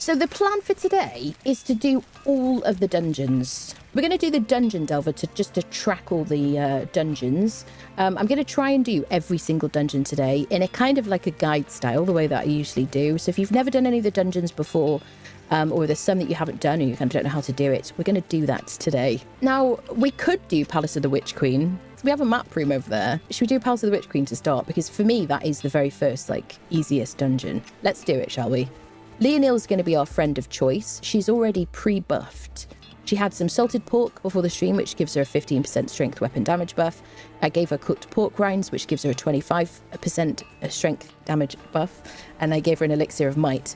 So the plan for today is to do all of the dungeons. We're going to do the Dungeon Delver just to track all the dungeons. I'm going to try and do every single dungeon today in a kind of like a guide style, the way that I usually do. So if you've never done any of the dungeons before, or there's some that you haven't done and you kind of don't know how to do it, we're going to do that today. Now, we could do Palace of the Witch Queen. We have a map room over there. Should we do Palace of the Witch Queen to start? Because for me, that is the very first, like, easiest dungeon. Let's do it, shall we? Leonil's going to be our friend of choice. She's already pre-buffed. She had some salted pork before the stream, which gives her a 15% strength weapon damage buff. I gave her cooked pork rinds, which gives her a 25% strength damage buff. And I gave her an elixir of might.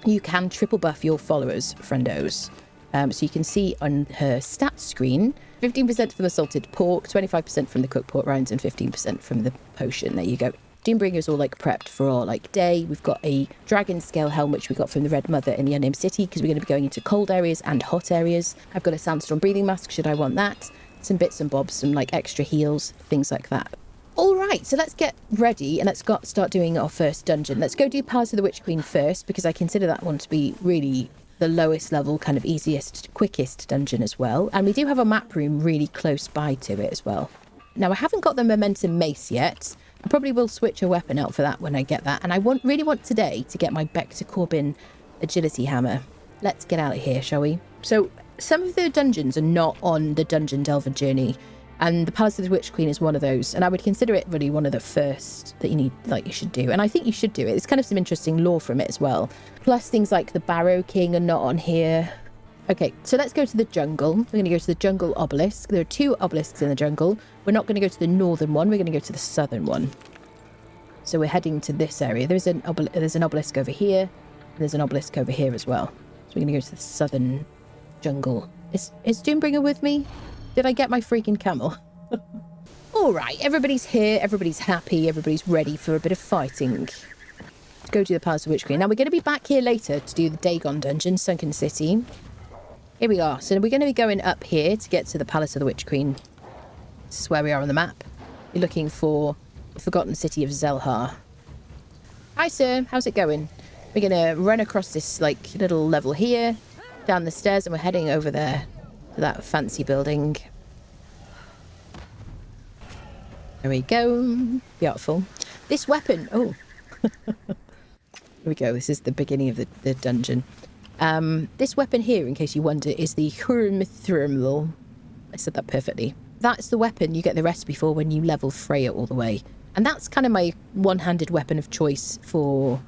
You can triple buff your followers, friendos. So you can see on her stats screen, 15% from the salted pork, 25% from the cooked pork rinds, and 15% from the potion. There you go. Doombringer's all like prepped for our like day. We've got a dragon scale helm, which we got from the Red Mother in the Unnamed City, because we're going to be going into cold areas and hot areas. I've got a sandstorm breathing mask, should I want that. Some bits and bobs, some like extra heals, things like that. All right, so let's get ready and let's start doing our first dungeon. Let's go do Palace of the Witch Queen first, because I consider that one to be really the lowest level, kind of easiest, quickest dungeon as well. And we do have a map room really close by to it as well. Now, I haven't got the momentum mace yet. I probably will switch a weapon out for that when I get that. And I really want today to get my Bector Corbin agility hammer. Let's get out of here, shall we? So some of the dungeons are not on the Dungeon Delver journey. And the Palace of the Witch Queen is one of those. And I would consider it really one of the first that you should do. And I think you should do it. It's kind of some interesting lore from it as well. Plus things like the Barrow King are not on here. Okay, so let's go to the jungle. We're going to go to the jungle obelisk. There are 2 obelisks in the jungle. We're not going to go to the northern one. We're going to go to the southern one. So we're heading to this area. There's an obelisk over here. And there's an obelisk over here as well. So we're going to go to the southern jungle. Is Doombringer with me? Did I get my freaking camel? All right, everybody's here. Everybody's happy. Everybody's ready for a bit of fighting. Let's go to the Palace of the Witch Queen. Now, we're going to be back here later to do the Dagon dungeon, Sunken City. Here we are. So we're going to be going up here to get to the Palace of the Witch Queen. This is where we are on the map. You're looking for the forgotten city of Zelhar. Hi, sir. How's it going? We're going to run across this like little level here, down the stairs, and we're heading over there to that fancy building. There we go. Beautiful. This weapon. Oh. Here we go. This is the beginning of the dungeon. This weapon here, in case you wonder, is the Hurmithrimlil. I said that perfectly. That's the weapon you get the recipe for when you level Freya all the way. And that's kind of my one-handed weapon of choice for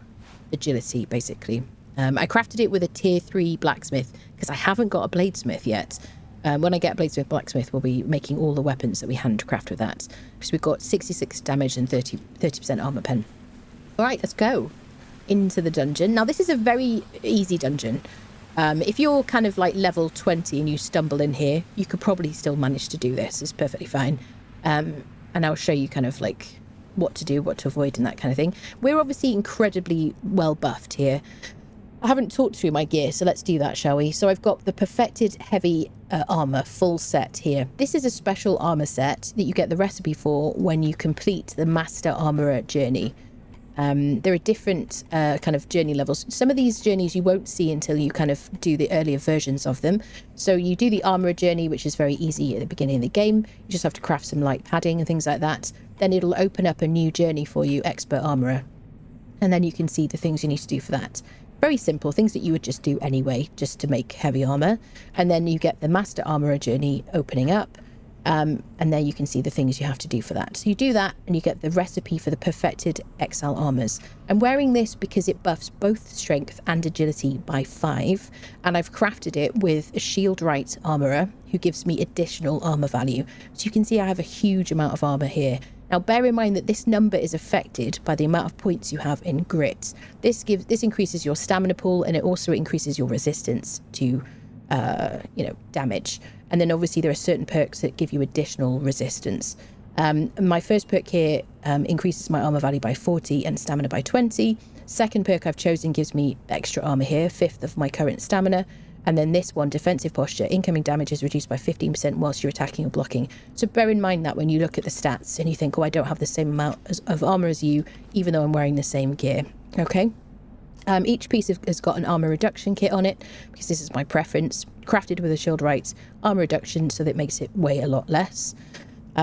agility, basically. I crafted it with a tier 3 blacksmith, because I haven't got a bladesmith yet. When I get a bladesmith blacksmith, we'll be making all the weapons that we handcraft with that. Because we've got 66 damage and 30% armor pen. All right, let's go into the dungeon. Now, this is a very easy dungeon. If you're kind of like level 20 and you stumble in here, you could probably still manage to do this. It's perfectly fine. And I'll show you kind of like what to do, what to avoid and that kind of thing. We're obviously incredibly well buffed here. I haven't talked through my gear, so let's do that, shall we? So I've got the Perfected Heavy Armor full set here. This is a special armor set that you get the recipe for when you complete the Master Armorer journey. There are different kind of journey levels. Some of these journeys you won't see until you kind of do the earlier versions of them. So you do the Armorer journey, which is very easy at the beginning of the game. You just have to craft some light padding and things like that. Then it'll open up a new journey for you, Expert Armorer. And then you can see the things you need to do for that. Very simple, things that you would just do anyway, just to make heavy armor. And then you get the Master Armorer journey opening up. And then you can see the things you have to do for that. So you do that and you get the recipe for the Perfected Exile Armors. I'm wearing this because it buffs both strength and agility by 5. And I've crafted it with a Shield Right Armorer who gives me additional armor value. So you can see I have a huge amount of armor here. Now, bear in mind that this number is affected by the amount of points you have in grit. This increases your stamina pool, and it also increases your resistance to, damage. And then obviously there are certain perks that give you additional resistance. My first perk here increases my armor value by 40 and stamina by 20. Second perk I've chosen gives me extra armor here, 5th of my current stamina. And then this one, defensive posture, incoming damage is reduced by 15% whilst you're attacking or blocking. So bear in mind that when you look at the stats and you think, oh, I don't have the same amount of armor as you, even though I'm wearing the same gear. Okay? Each piece has got an armor reduction kit on it, because this is my preference. Crafted with a shield right armor reduction, so that it makes it weigh a lot less.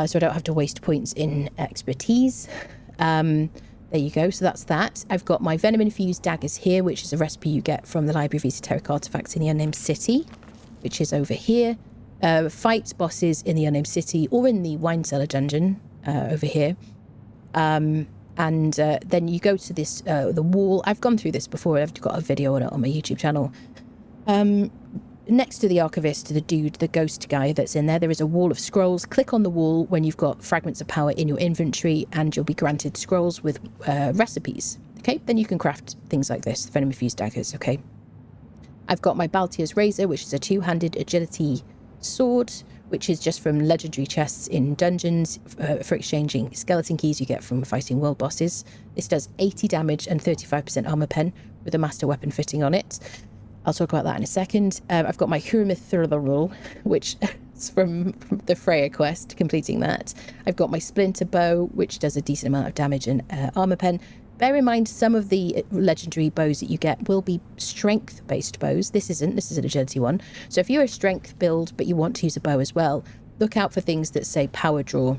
So I don't have to waste points in expertise. There you go. So that's that. I've got my venom-infused daggers here, which is a recipe you get from the Library of Esoteric Artifacts in the Unnamed City, which is over here. Fight bosses in the Unnamed City or in the Winecellar Dungeon over here. And then you go to this, the wall. I've gone through this before. I've got a video on it on my YouTube channel. Next to the Archivist, the dude, the ghost guy that's in there, there is a wall of scrolls. Click on the wall when you've got fragments of power in your inventory, and you'll be granted scrolls with recipes. Okay, then you can craft things like this, venom-infused daggers, okay? I've got my Baltier's Razor, which is a two-handed agility sword, which is just from legendary chests in dungeons for exchanging skeleton keys you get from fighting world bosses. This does 80 damage and 35% armor pen with a master weapon fitting on it. I'll talk about that in a second. I've got my Hurimith, which is from the Freya quest, completing that. I've got my Splinter Bow, which does a decent amount of damage and armor pen. Bear in mind, some of the legendary bows that you get will be strength-based bows. This isn't. This is an agility one. So if you're a strength build, but you want to use a bow as well, look out for things that say power draw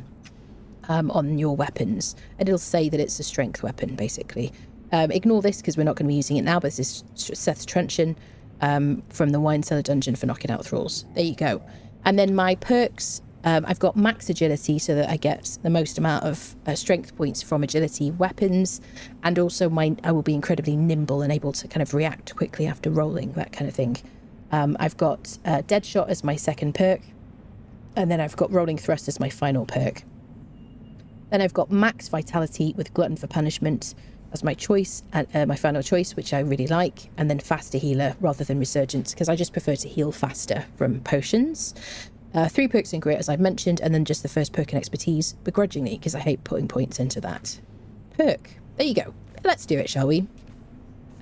on your weapons. And it'll say that it's a strength weapon, basically. Ignore this because we're not going to be using it now, but this is Seth's Truncheon from the Winecellar Dungeon for knocking out thralls. There you go. And then my perks, I've got max agility so that I get the most amount of strength points from agility weapons, and also I will be incredibly nimble and able to kind of react quickly after rolling, that kind of thing. I've got Deadshot as my second perk, and then I've got Rolling Thrust as my final perk. Then I've got max vitality with Glutton for Punishment as my choice, my final choice, which I really like, and then faster healer rather than resurgence, because I just prefer to heal faster from potions. 3 perks in Grit, as I've mentioned, and then just the first perk in Expertise, begrudgingly, because I hate putting points into that perk. There you go. Let's do it, shall we?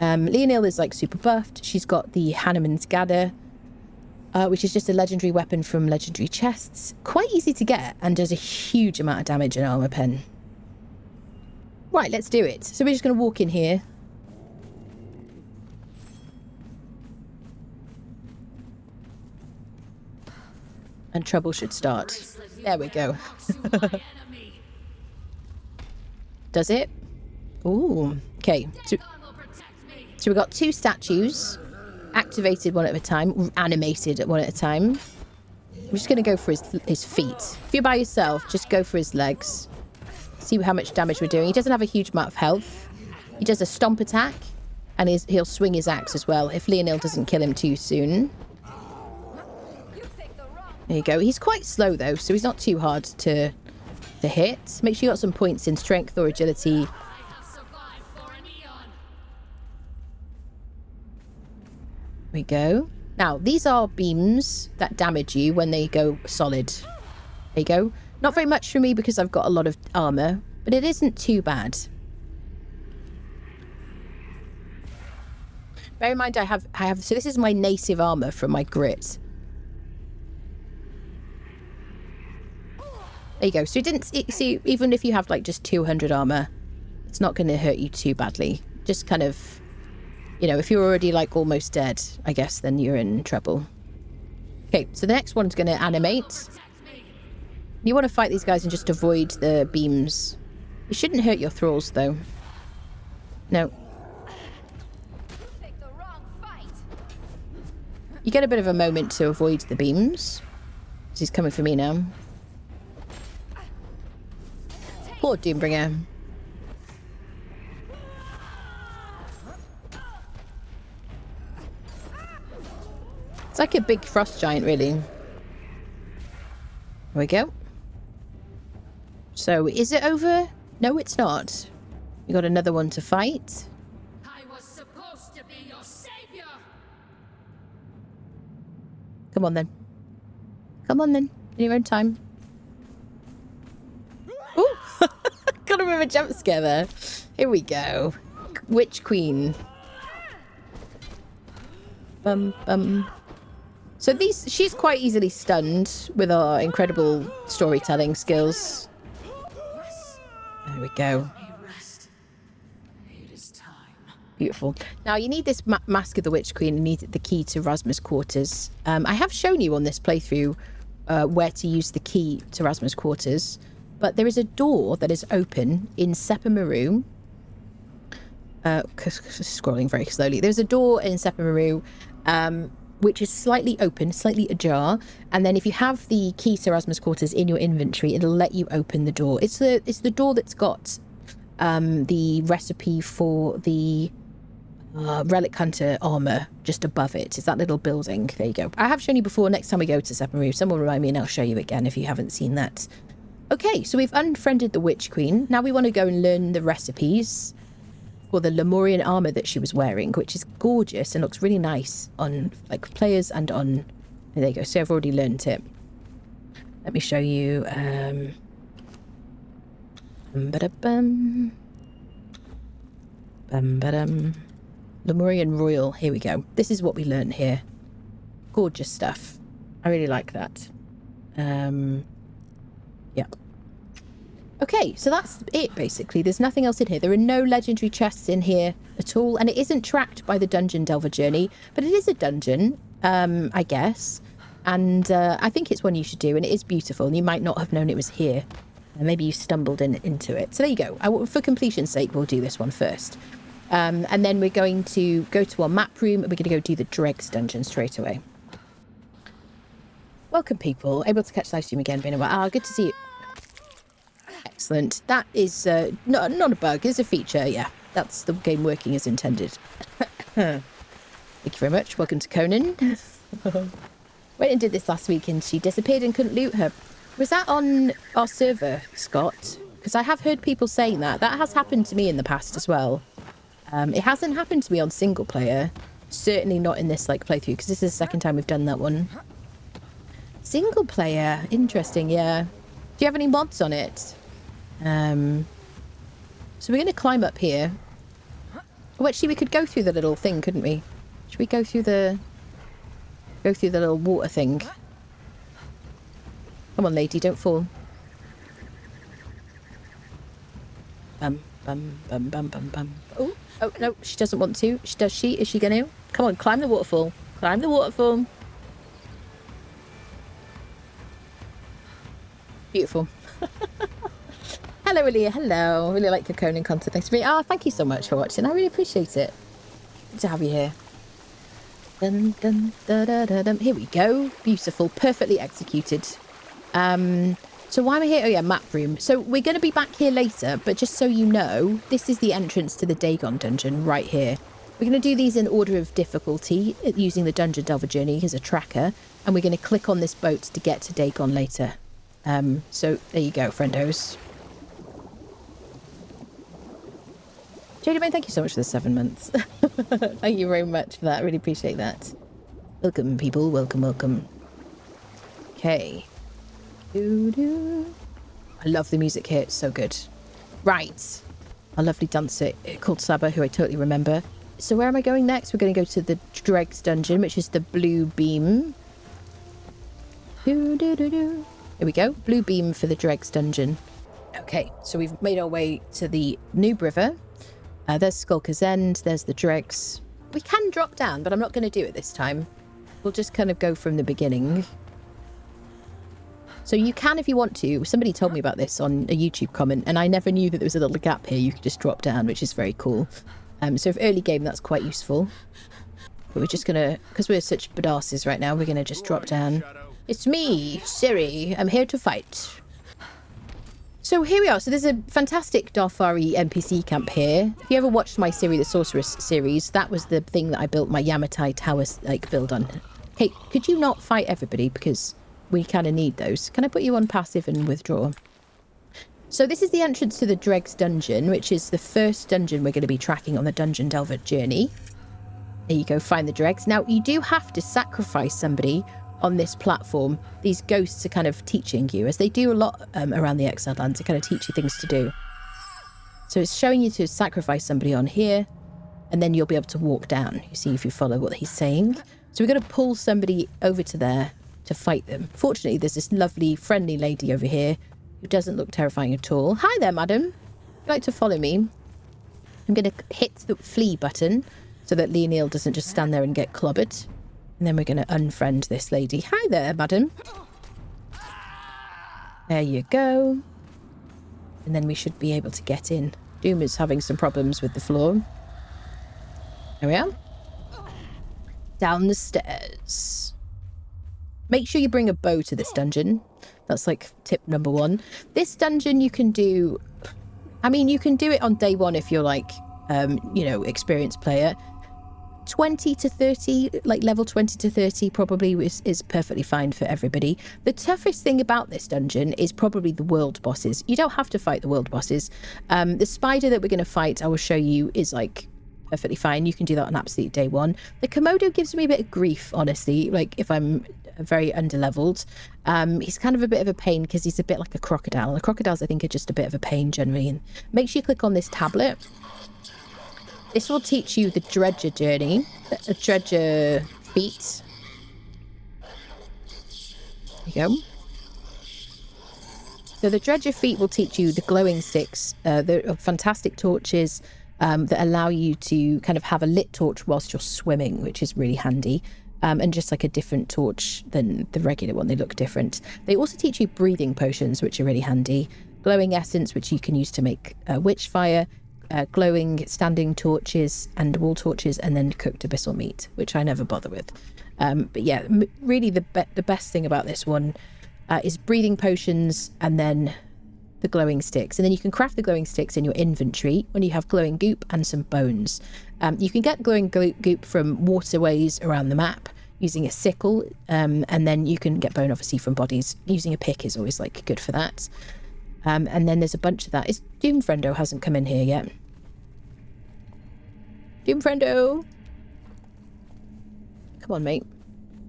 Leonil is like super buffed. She's got the Hanneman's Gadder, which is just a legendary weapon from legendary chests. Quite easy to get, and does a huge amount of damage and armor pen. Right, let's do it. So we're just going to walk in here. And trouble should start. There we go. Does it? Ooh. Okay. So we've got 2 statues. Activated one at a time. Animated one at a time. I'm just going to go for his feet. If you're by yourself, just go for his legs. See how much damage we're doing. He doesn't have a huge amount of health. He does a stomp attack, and he'll swing his axe as well if Leonil doesn't kill him too soon. There you go. He's quite slow though, so he's not too hard to hit. Make sure you got some points in strength or agility. There we go. Now, these are beams that damage you when they go solid. There you go. Not very much for me because I've got a lot of armor, but it isn't too bad. Bear in mind I have so this is my native armor from my Grit. There you go. So see, even if you have like just 200 armor, it's not going to hurt you too badly. Just kind of, you know, if you're already like almost dead, I guess, then you're in trouble. Okay, so the next one's going to animate. You want to fight these guys and just avoid the beams. It shouldn't hurt your thralls, though. No. You get a bit of a moment to avoid the beams. He's coming for me now. Poor Doombringer. It's like a big frost giant, really. There we go. So, is it over? No, it's not. We got another one to fight. I was supposed to be your savior. Come on then. Come on then. In your own time. Ooh! Got a bit of a jump scare there. Here we go. Witch Queen. Bum bum. So she's quite easily stunned with our incredible storytelling skills. There we go. It is time. Beautiful. Now, you need this Mask of the Witch Queen. You need the key to Rasmus' quarters. I have shown you on this playthrough where to use the key to Rasmus' quarters, but there is a door that is open in Sepamaru. Scrolling very slowly. There's a door in Sepamaru which is slightly open, slightly ajar, and then if you have the key to Rasmus' quarters in your inventory, it'll let you open the door. It's the door that's got the recipe for the Relic Hunter armor just above it. It's that little building. There you go. I have shown you before. Next time we go to Sepamaru, someone remind me and I'll show you again if you haven't seen that. Okay, so we've unfriended the Witch Queen. Now we want to go and learn the recipes for the Lemurian armor that she was wearing, which is gorgeous and looks really nice on like players and on... There you go. So I've already learned it. Let me show you. Lemurian Royal. Here we go. This is what we learned here. Gorgeous stuff. I really like that. Yeah. Okay, so that's it, basically. There's nothing else in here. There are no legendary chests in here at all, and it isn't tracked by the Dungeon Delver journey, but it is a dungeon, I guess, and I think it's one you should do, and it is beautiful, and you might not have known it was here. Maybe you stumbled into it. So there you go. For completion's sake, we'll do this one first. And then we're going to go to our map room, and we're going to go do the Dreggs dungeon straight away. Welcome, people. Able to catch live stream again. Been a while. Good to see you. Excellent. That is not a bug. It's a feature. Yeah, that's the game working as intended. Thank you very much. Welcome to Conan. Went and did this last week, and she disappeared and couldn't loot her. Was that on our server, Scott? Because I have heard people saying that. That has happened to me in the past as well. It hasn't happened to me on single player. Certainly not in this playthrough, because this is the second time we've done that one. Single player. Interesting, yeah. Do you have any mods on it? So we're going to climb up here. Oh, actually, we could go through the little thing, couldn't we? Should we go through the little water thing? Come on, lady, don't fall. Bum, bum, bum, bum, bum, bum. Oh, no, she doesn't want to. Does she? Is she going to? Come on, climb the waterfall. Climb the waterfall. Beautiful. Hello, Alia. Hello. Really like your Conan content. Thanks for me. Oh, thank you so much for watching. I really appreciate it. Good to have you here. Dun, dun, da, da, da, dum. Here we go. Beautiful. Perfectly executed. So why am I here? Oh yeah, map room. So we're going to be back here later, but just so you know, this is the entrance to the Dagon dungeon right here. We're going to do these in order of difficulty using the Dungeon Delver journey as a tracker, and we're going to click on this boat to get to Dagon later. So there you go, friendos. Jodie, thank you so much for the 7 months. Thank you very much for that. I really appreciate that. Welcome, people. Welcome, welcome. Okay. I love the music here. It's so good. Right. A lovely dancer called Saba, who I totally remember. So where am I going next? We're going to go to the Dreggs dungeon, which is the blue beam. Here we go. Blue beam for the Dreggs dungeon. Okay, so we've made our way to the Noob River. There's Skulker's End. There's the Dreggs. We can drop down, but I'm not going to do it this time. We'll just kind of go from the beginning. So you can if you want to. Somebody told me about this on a YouTube comment, and I never knew that there was a little gap here. You could just drop down, which is very cool. So for early game, that's quite useful. But we're just going to, because we're such badasses right now, we're going to just drop down. It's me, Siri. I'm here to fight. So here we are. So there's a fantastic Darfari NPC camp here. If you ever watched my Siri the Sorceress series, that was the thing that I built my Yamatai Tower build on. Hey, could you not fight everybody? Because we kind of need those. Can I put you on passive and withdraw? So this is the entrance to the Dreggs dungeon, which is the first dungeon we're going to be tracking on the Dungeon Delver journey. There you go, find the Dreggs. Now, you do have to sacrifice somebody on this platform. These ghosts are kind of teaching you, as they do a lot around the Exiled Lands, to kind of teach you things to do. So it's showing you to sacrifice somebody on here, and then you'll be able to walk down. You see if you follow what he's saying. So we're going to pull somebody over to there to fight them. Fortunately, there's this lovely, friendly lady over here who doesn't look terrifying at all. Hi there, madam. Would you like to follow me? I'm going to hit the flee button so that Leonil doesn't just stand there and get clobbered. And then we're going to unfriend this lady. Hi there, madam. There you go. And then we should be able to get in. Doom is having some problems with the floor. There we are. Down the stairs. Make sure you bring a bow to this dungeon. That's like tip number 1. This dungeon you can do... I mean, you can do it on day 1 if you're like, you know, experienced player. 20 to 30, like level 20 to 30 probably is perfectly fine for everybody. The toughest thing about this dungeon is probably the world bosses. You don't have to fight the world bosses. The spider that we're going to fight, I will show you, is like perfectly fine. You can do that on absolute day 1. The Komodo gives me a bit of grief, honestly, like if I'm very underleveled. He's kind of a bit of a pain because he's a bit like a crocodile. The crocodiles, I think, are just a bit of a pain generally. And make sure you click on this tablet. This will teach you the Dredger journey, the Dredger feat. There you go. So the Dredger feat will teach you the glowing sticks, the fantastic torches that allow you to kind of have a lit torch whilst you're swimming, which is really handy. And just like a different torch than the regular one, they look different. They also teach you breathing potions, which are really handy. Glowing essence, which you can use to make witch fire. Glowing standing torches and wall torches, and then cooked abyssal meat, which I never bother with. But yeah, really the best thing about this one is breathing potions and then the glowing sticks. And then you can craft the glowing sticks in your inventory when you have glowing goop and some bones. You can get glowing goop from waterways around the map using a sickle, and then you can get bone obviously from bodies. Using a pick is always like good for that. And then there's a bunch of that. Doom Friendo hasn't come in here yet. Doom Friendo! Come on, mate.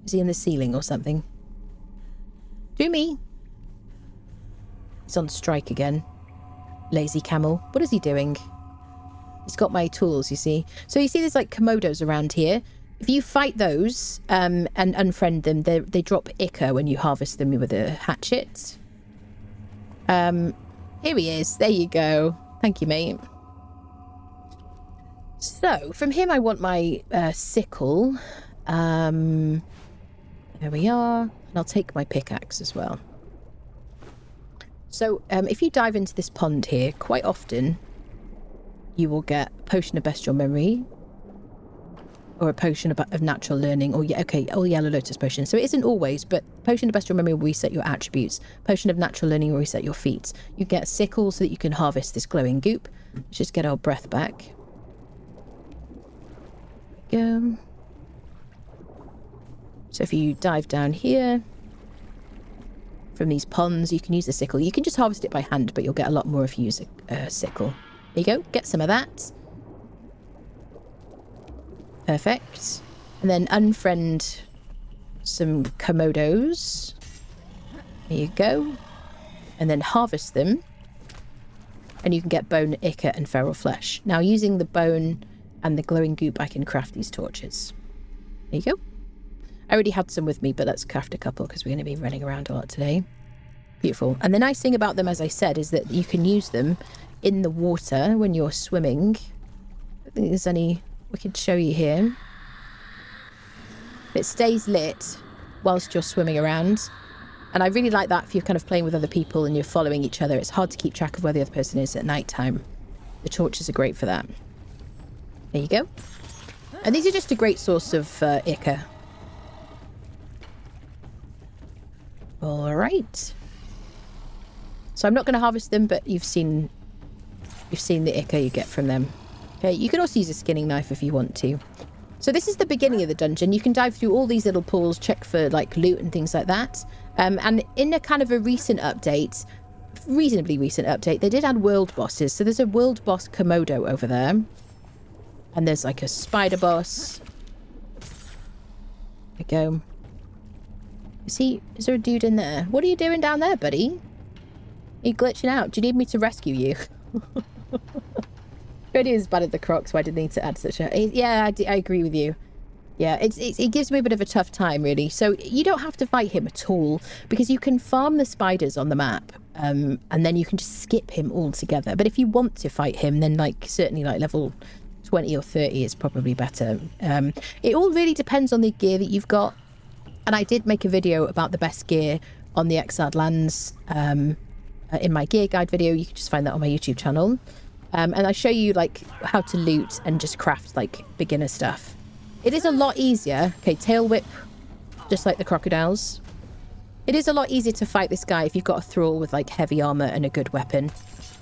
Is he in the ceiling or something? Doomy! He's on strike again. Lazy camel. What is he doing? He's got my tools, you see. So you see there's like Komodos around here. If you fight those and unfriend them, they drop ichor when you harvest them with a hatchet. Here he is. There you go. Thank you, mate. So, from him I want my sickle. There we are. And I'll take my pickaxe as well. So, if you dive into this pond here, quite often you will get a potion of bestial memory or a potion of natural learning, or yellow lotus potion. So it isn't always, but potion of bestial memory will reset your attributes. Potion of natural learning will reset your feats. You get a sickle so that you can harvest this glowing goop. Let's just get our breath back. There we go. So if you dive down here from these ponds, you can use the sickle. You can just harvest it by hand, but you'll get a lot more if you use a sickle. There you go. Get some of that. Perfect. And then unfriend some Komodos. There you go. And then harvest them. And you can get bone, ichor, and feral flesh. Now, using the bone and the glowing goop, I can craft these torches. There you go. I already had some with me, but let's craft a couple because we're going to be running around a lot today. Beautiful. And the nice thing about them, as I said, is that you can use them in the water when you're swimming. I don't think there's any... We could show you here. It stays lit whilst you're swimming around. And I really like that if you're kind of playing with other people and you're following each other. It's hard to keep track of where the other person is at night time. The torches are great for that. There you go. And these are just a great source of ichor. All right. So I'm not going to harvest them, but you've seen the ichor you get from them. Okay, you can also use a skinning knife if you want to. So this is the beginning of the dungeon. You can dive through all these little pools, check for like loot and things like that. And in a kind of a recent update, reasonably recent update, they did add world bosses. So there's a world boss Komodo over there. And there's like a spider boss. There we go. Is there a dude in there? What are you doing down there, buddy? Are you glitching out? Do you need me to rescue you? It is bad at the crocs, so I did need to add such a... Yeah, I agree with you. Yeah, it gives me a bit of a tough time, really. So you don't have to fight him at all, because you can farm the spiders on the map, and then you can just skip him altogether. But if you want to fight him, then like certainly like level 20 or 30 is probably better. It all really depends on the gear that you've got. And I did make a video about the best gear on the Exiled Lands in my gear guide video. You can just find that on my YouTube channel. And I show you like how to loot and just craft like beginner stuff. It is a lot easier. Okay, tail whip, just like the crocodiles. It is a lot easier to fight this guy if you've got a thrall with like heavy armor and a good weapon,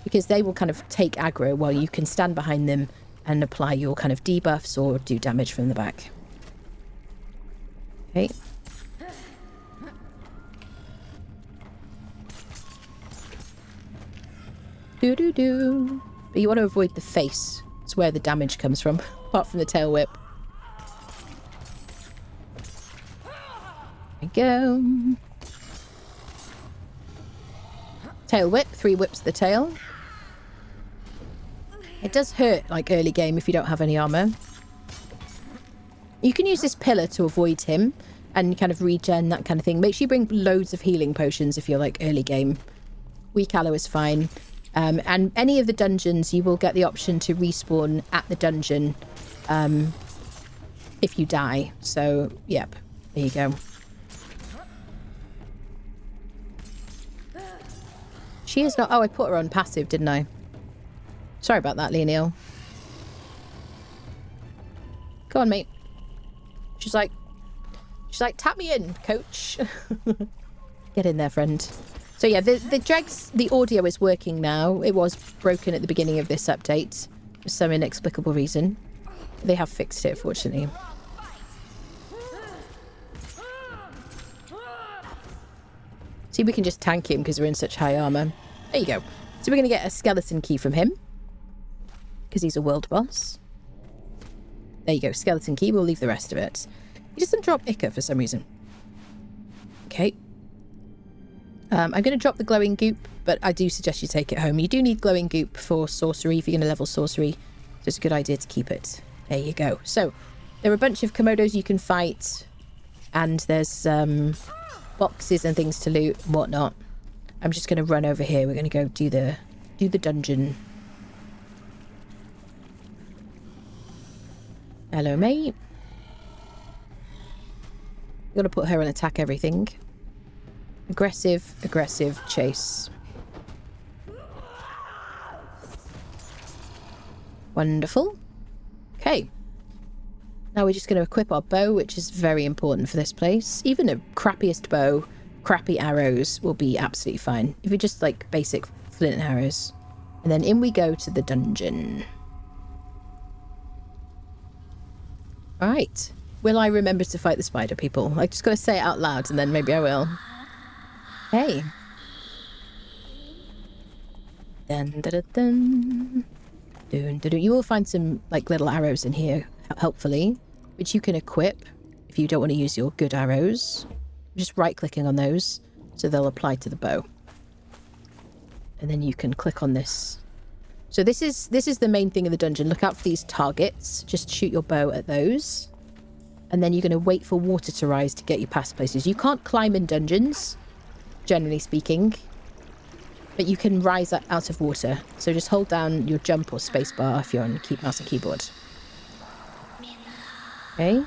because they will kind of take aggro while you can stand behind them and apply your kind of debuffs or do damage from the back. Okay. Do. But you want to avoid the face. It's where the damage comes from, apart from the tail whip. There we go. Tail whip, 3 whips the tail. It does hurt, like, early game if you don't have any armor. You can use this pillar to avoid him and kind of regen, that kind of thing. Make sure you bring loads of healing potions if you're, like, early game. Weak aloe is fine. And any of the dungeons, you will get the option to respawn at the dungeon if you die. So, yep, there you go. She is not... Oh, I put her on passive, didn't I? Sorry about that, Leonil. Go on, mate. She's like, tap me in, coach. Get in there, friend. So yeah, the Dreggs, the audio is working now. It was broken at the beginning of this update for some inexplicable reason. They have fixed it, fortunately. See, we can just tank him because we're in such high armor. There you go. So we're going to get a skeleton key from him, because he's a world boss. There you go, skeleton key. We'll leave the rest of it. He doesn't drop Ica for some reason. Okay. I'm going to drop the glowing goop, but I do suggest you take it home. You do need glowing goop for sorcery if you're going to level sorcery, so it's a good idea to keep it. There you go. So there are a bunch of Komodos you can fight, and there's boxes and things to loot and whatnot. I'm just going to run over here. We're going to go do the dungeon. Hello, mate. I'm going to put her on attack everything. Aggressive chase. Wonderful. Okay. Now we're just going to equip our bow, which is very important for this place. Even the crappiest bow, crappy arrows will be absolutely fine. If you're just like basic flint arrows. And then in we go to the dungeon. Alright. Will I remember to fight the spider people? I just got to say it out loud and then maybe I will. Hey. Dun, dun, dun, dun. Dun, dun, dun. You will find some like little arrows in here, helpfully, which you can equip if you don't want to use your good arrows. Just right-clicking on those, so they'll apply to the bow. And then you can click on this. So this is the main thing in the dungeon. Look out for these targets. Just shoot your bow at those. And then you're going to wait for water to rise to get you past places. You can't climb in dungeons, generally speaking, but you can rise out of water. So just hold down your jump or spacebar if you're on mouse and keyboard. Okay.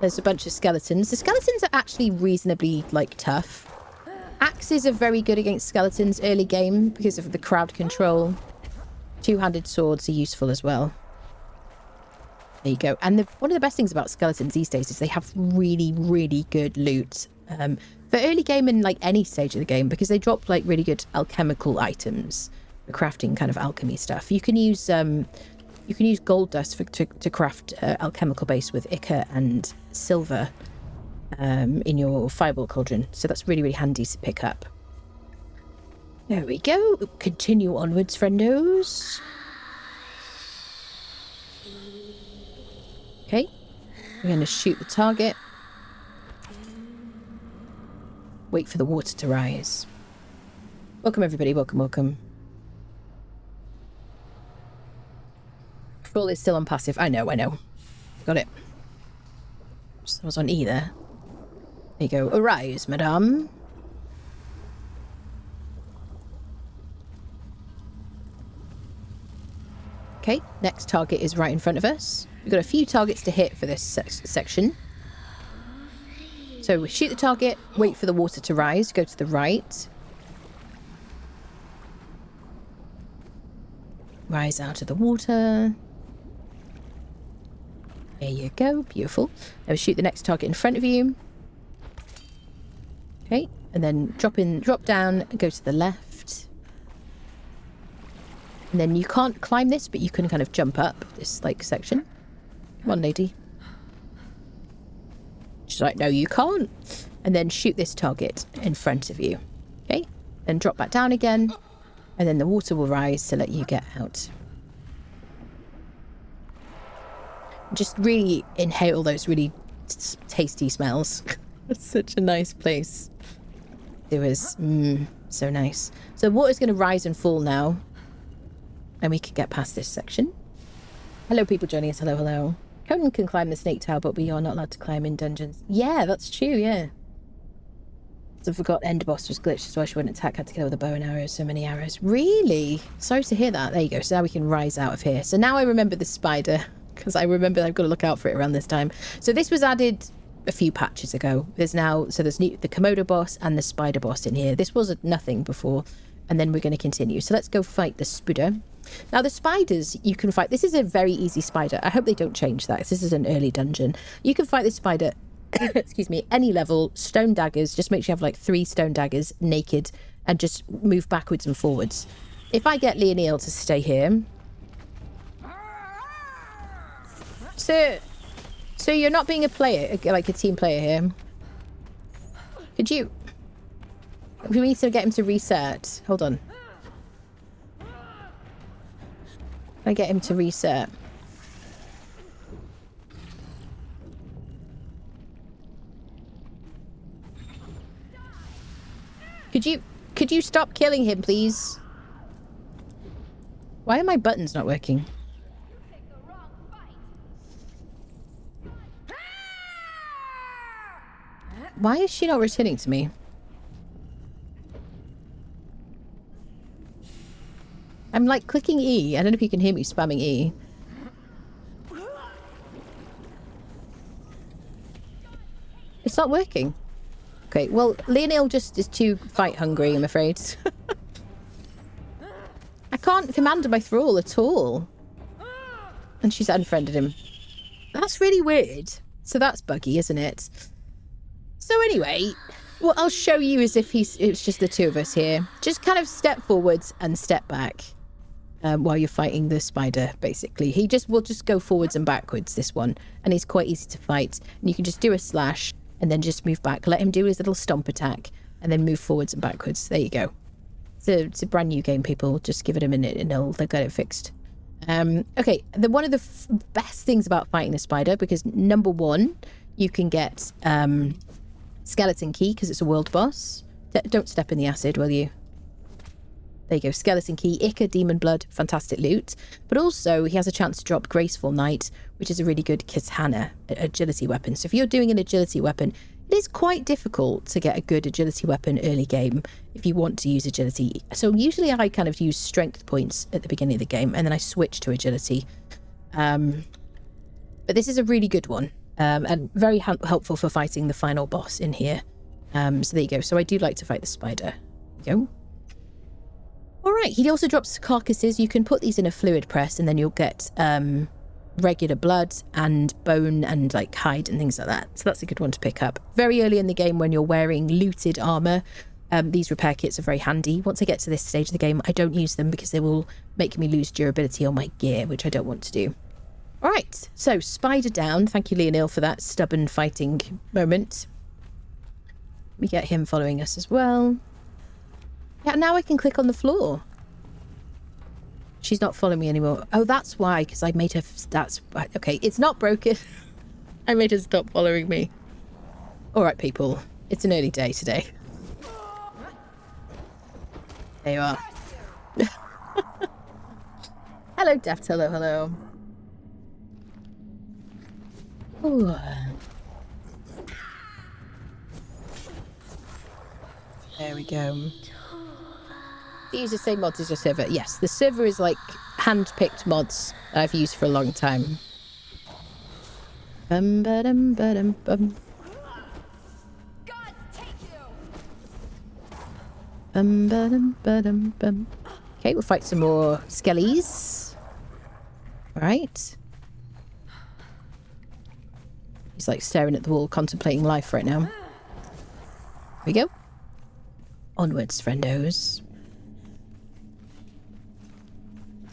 There's a bunch of skeletons. The skeletons are actually reasonably, like, tough. Axes are very good against skeletons early game because of the crowd control. Two-handed swords are useful as well. There you go. And one of the best things about skeletons these days is they have really, really good loot. For early game in like any stage of the game, because they drop like really good alchemical items for crafting kind of alchemy stuff. You can use gold dust to craft alchemical base with Ica and silver in your fireball cauldron. So that's really, really handy to pick up. There we go. Continue onwards, friendos. Okay. We're going to shoot the target. Wait for the water to rise. Welcome, everybody. Welcome, welcome. Crawl is still on passive. I know. got it. I was on E there. There you go. Arise, madame. Okay, next target is right in front of us. We've got a few targets to hit for this section. So we shoot the target, wait for the water to rise, go to the right. Rise out of the water. There you go, beautiful. Now shoot the next target in front of you. Okay, and then drop down and go to the left. And then you can't climb this, but you can kind of jump up this like section. Come on, lady. She's like, no, you can't. And then shoot this target in front of you. Okay, then drop back down again. And then the water will rise to let you get out. Just really inhale those really tasty smells. It's such a nice place. It was so nice. So the water's going to rise and fall now. And we can get past this section. Hello, people joining us. Hello, hello. Conan can climb the snake tower, but we are not allowed to climb in dungeons. Yeah, that's true, yeah. So I forgot end boss was glitched as well. She wouldn't attack, had to kill with a bow and arrows. So many arrows. Really? Sorry to hear that. There you go. So now we can rise out of here. So now I remember the spider, because I remember I've got to look out for it around this time. So this was added a few patches ago. There's the Komodo boss and the spider boss in here. This was nothing before. And then we're going to continue. So let's go fight the spider. Now the spiders you can fight. This is a very easy spider. I hope they don't change that, because this is an early dungeon. You can fight this spider excuse me, any level, stone daggers. Just make sure you have like 3 stone daggers, naked, and just move backwards and forwards. If I get Leonil to stay here. So you're not being a player, like a team player here. Could you? We need to get him to reset. Hold on. I get him to reset. Could you stop killing him, please? Why are my buttons not working? Why is she not returning to me? I'm like clicking E. I don't know if you can hear me spamming E. It's not working. Okay, well, Leonil just is too fight hungry, I'm afraid. I can't command my thrall at all. And she's unfriended him. That's really weird. So that's buggy, isn't it? So anyway, what I'll show you is if it's just the 2 of us here. Just kind of step forwards and step back while you're fighting the spider, basically. Will just go forwards and backwards, this one. And he's quite easy to fight. And you can just do a slash and then just move back. Let him do his little stomp attack and then move forwards and backwards. There you go. It's a brand new game, people. Just give it a minute and they'll get it fixed. Okay, one of the best things about fighting the spider, because number 1, you can get skeleton key because it's a world boss. Don't step in the acid, will you? There you go, skeleton key, Ica, demon blood, fantastic loot. But also, he has a chance to drop Graceful Knight, which is a really good katana agility weapon. So if you're doing an agility weapon, it is quite difficult to get a good agility weapon early game if you want to use agility. So usually I kind of use strength points at the beginning of the game, and then I switch to agility. But this is a really good one, and very helpful for fighting the final boss in here. So there you go. So I do like to fight the spider. There you go. Alright, he also drops carcasses. You can put these in a fluid press and then you'll get regular blood and bone and like hide and things like that. So that's a good one to pick up. Very early in the game when you're wearing looted armor, these repair kits are very handy. Once I get to this stage of the game, I don't use them because they will make me lose durability on my gear, which I don't want to do. Alright, so spider down. Thank you, Leonil, for that stubborn fighting moment. We get him following us as well. Yeah, now I can click on the floor. She's not following me anymore. Oh, that's why, because I made her... That's... Okay, it's not broken. I made her stop following me. All right, people. It's an early day today. There you are. Hello, Deft. Hello, hello. Ooh. There we go. Do you use the same mods as your server? Yes, the server is like hand-picked mods that I've used for a long time. Bum ba dum ba dum bum. Bum ba dum ba dum bum. Okay, we'll fight some more skellies. All right. He's like staring at the wall, contemplating life right now. Here we go. Onwards, friendos.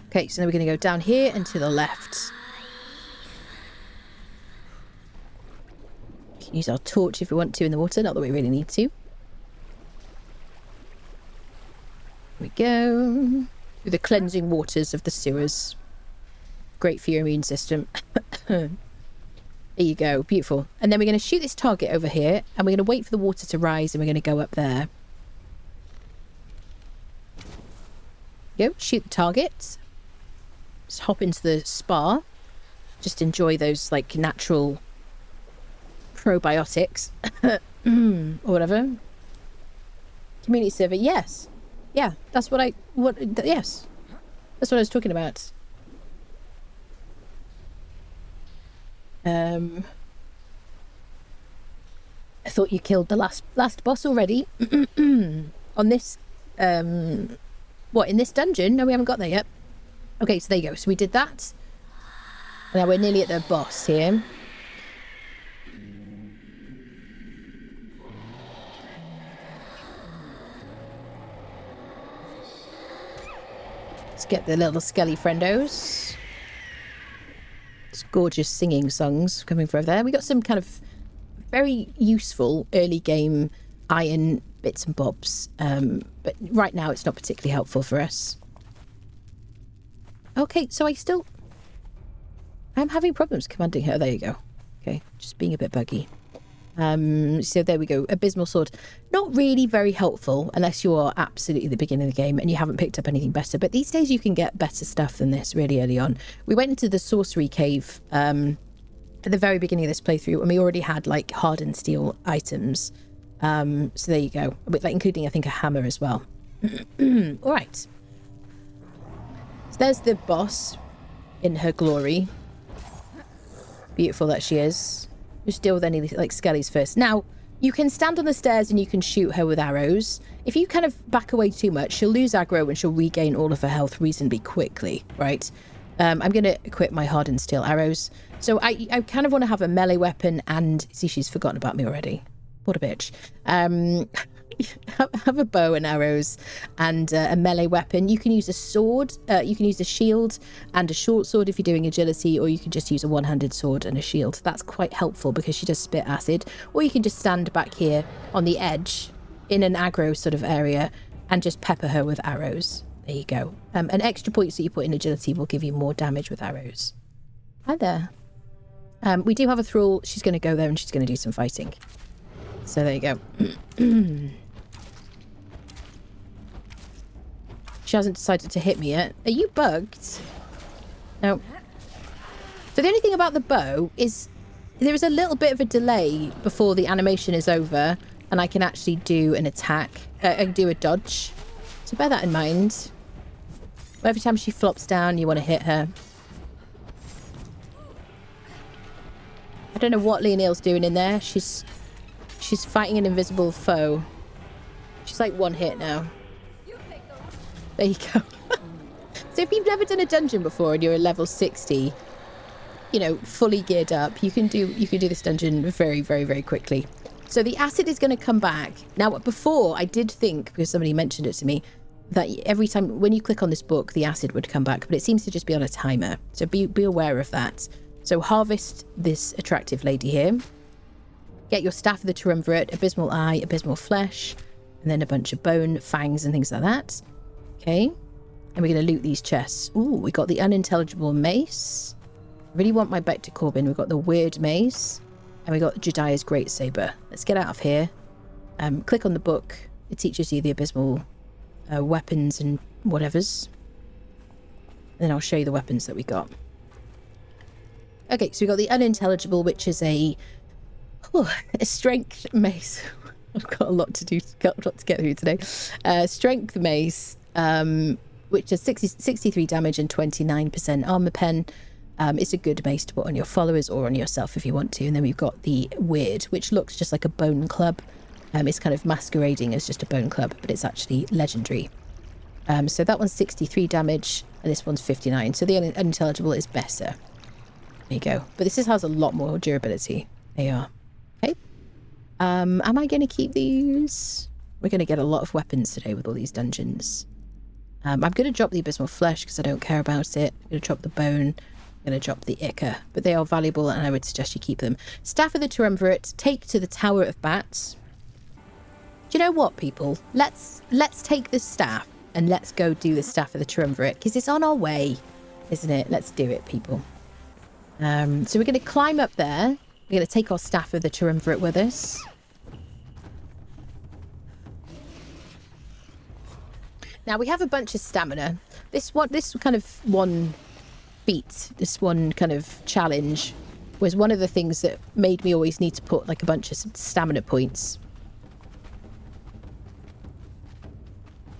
Okay, so now we're going to go down here and to the left. We can use our torch if we want to in the water, not that we really need to. Here we go. Through the cleansing waters of the sewers. Great for your immune system. There you go. Beautiful. And then we're going to shoot this target over here, and we're going to wait for the water to rise, and we're going to go up there. Go. Shoot the target. Just hop into the spa. Just enjoy those, like, natural probiotics. Or whatever. Community server. Yes. Yeah, that's what yes. That's what I was talking about. I thought you killed the last boss already. On this, what, in this dungeon? No, we haven't got there yet. Okay, so there you go. So we did that. And now we're nearly at the boss here. Let's get the little skelly friendos. It's gorgeous singing songs coming from over there. We got some kind of very useful early game iron bits and bobs. But right now it's not particularly helpful for us. Okay, so I'm having problems commanding her. There you go. Okay, just being a bit buggy. So there we go. Abysmal sword. Not really very helpful unless you are absolutely at the beginning of the game and you haven't picked up anything better. But these days you can get better stuff than this really early on. We went into the sorcery cave at the very beginning of this playthrough, and we already had like hardened steel items. So there you go. Like, including I think a hammer as well. All right. So there's the boss in her glory. Beautiful that she is. Just deal with any like skellies first. Now, you can stand on the stairs and you can shoot her with arrows. If you kind of back away too much, she'll lose aggro and she'll regain all of her health reasonably quickly, right? I'm going to equip my hardened steel arrows. So I kind of want to have a melee weapon and... See, she's forgotten about me already. What a bitch. Have a bow and arrows and a melee weapon. You can use a sword, you can use a shield and a short sword if you're doing agility, or you can just use a one-handed sword and a shield. That's quite helpful because she does spit acid. Or you can just stand back here on the edge in an aggro sort of area and just pepper her with arrows. There you go. And extra points that you put in agility will give you more damage with arrows. Hi there. We do have a thrall. She's going to go there and she's going to do some fighting. So there you go. She hasn't decided to hit me yet. Are you bugged? No. So the only thing about the bow is there is a little bit of a delay before the animation is over and I can actually do an attack. I can do a dodge. So bear that in mind. Every time she flops down, you want to hit her. I don't know what Leonille's doing in there. She's fighting an invisible foe. She's like one hit now. There you go. So if you've never done a dungeon before and you're at level 60, you know, fully geared up, you can do this dungeon very, very, very quickly. So the acid is going to come back. Now, before I did think, because somebody mentioned it to me, that every time when you click on this book, the acid would come back, but it seems to just be on a timer. So be aware of that. So harvest this attractive lady here. Get your staff of the Triumvirate, abysmal eye, abysmal flesh, and then a bunch of bone, fangs, and things like that. Okay, and we're going to loot these chests. Ooh, we got the unintelligible mace. I really want my back to Corbin. We've got the weird mace, and we got Jediah's great saber. Let's get out of here. Click on the book. It teaches you the abysmal weapons and whatevers. And then I'll show you the weapons that we got. Okay, so we got the unintelligible, which is a strength mace. I've got a lot to get through today. Strength mace, which does 63 damage and 29% armor pen. It's a good mace to put on your followers or on yourself if you want to. And then we've got the weird, which looks just like a bone club. It's kind of masquerading as just a bone club, but it's actually legendary. So that one's 63 damage and this one's 59. So the unintelligible is better. There you go. But this has a lot more durability. There you are. Okay. Am I going to keep these? We're going to get a lot of weapons today with all these dungeons. I'm going to drop the abysmal flesh because I don't care about it. I'm going to drop the bone. I'm going to drop the ichor. But they are valuable and I would suggest you keep them. Staff of the Triumvirate. Take to the Tower of Bats. Do you know what, people? Let's take the staff and let's go do the Staff of the Triumvirate because it's on our way, isn't it? Let's do it, people. So we're going to climb up there. We're going to take our Staff of the Triumvirate with us. Now we have a bunch of stamina. This kind of one feat, this one kind of challenge was one of the things that made me always need to put like a bunch of stamina points.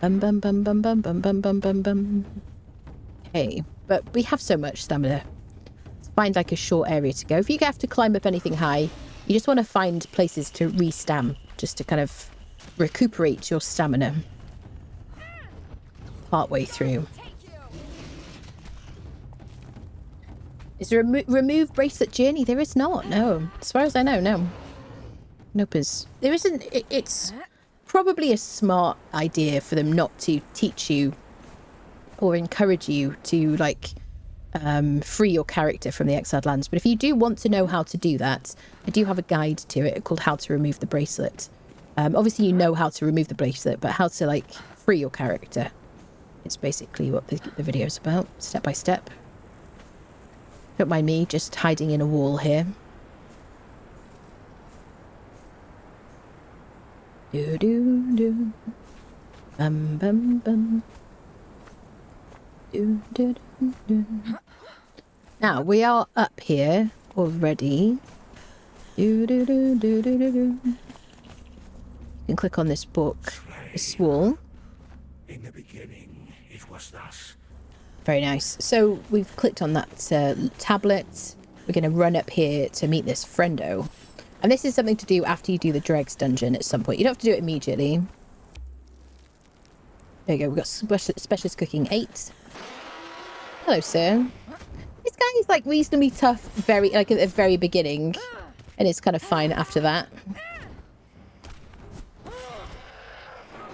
Bum bum bum bum bum bum bum bum bum bum. Okay, but we have so much stamina. Let's find like a short area to go. If you have to climb up anything high, you just want to find places to re-stam, just to kind of recuperate your stamina. Part way through. Is there a remove bracelet journey? There is not. No, as far as I know, no. Nopers. There isn't. It's probably a smart idea for them not to teach you or encourage you to like free your character from the exiled lands. But if you do want to know how to do that, I do have a guide to it called How to Remove the Bracelet. Obviously, you know how to remove the bracelet, but how to like free your character. It's basically what the video's about, step by step. Don't mind me just hiding in a wall here. Do do do. Bum bum bum. Do do do do. Now we are up here already. Do do do do do do do. You can click on this book, this wall. In the beginning, it was thus. Very nice. So we've clicked on that tablet. We're going to run up here to meet this friendo. And this is something to do after you do the Dreggs dungeon at some point. You don't have to do it immediately. There you go. We've got specialist cooking 8. Hello, sir. This guy is like reasonably tough, very like at the very beginning. And it's kind of fine after that.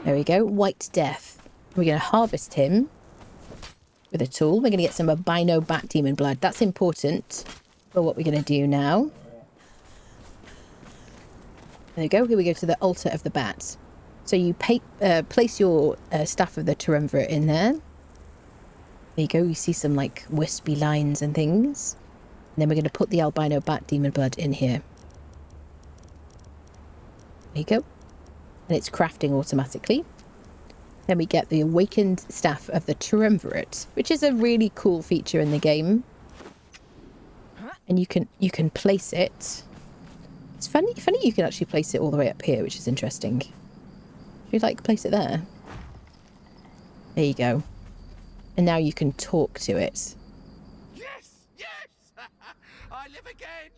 There we go. White Death. We're going to harvest him with a tool. We're going to get some albino bat demon blood. That's important for what we're going to do now. There we go. Here we go to the altar of the bat. So you place your staff of the Triumvirate in there. There you go. You see some like wispy lines and things. And then we're going to put the albino bat demon blood in here. There you go. And it's crafting automatically. Then we get the awakened staff of the Triumvirate, which is a really cool feature in the game. And you can place it. It's funny you can actually place it all the way up here, which is interesting. If you'd like, place it there. There you go. And now you can talk to it. Yes, yes! I live again!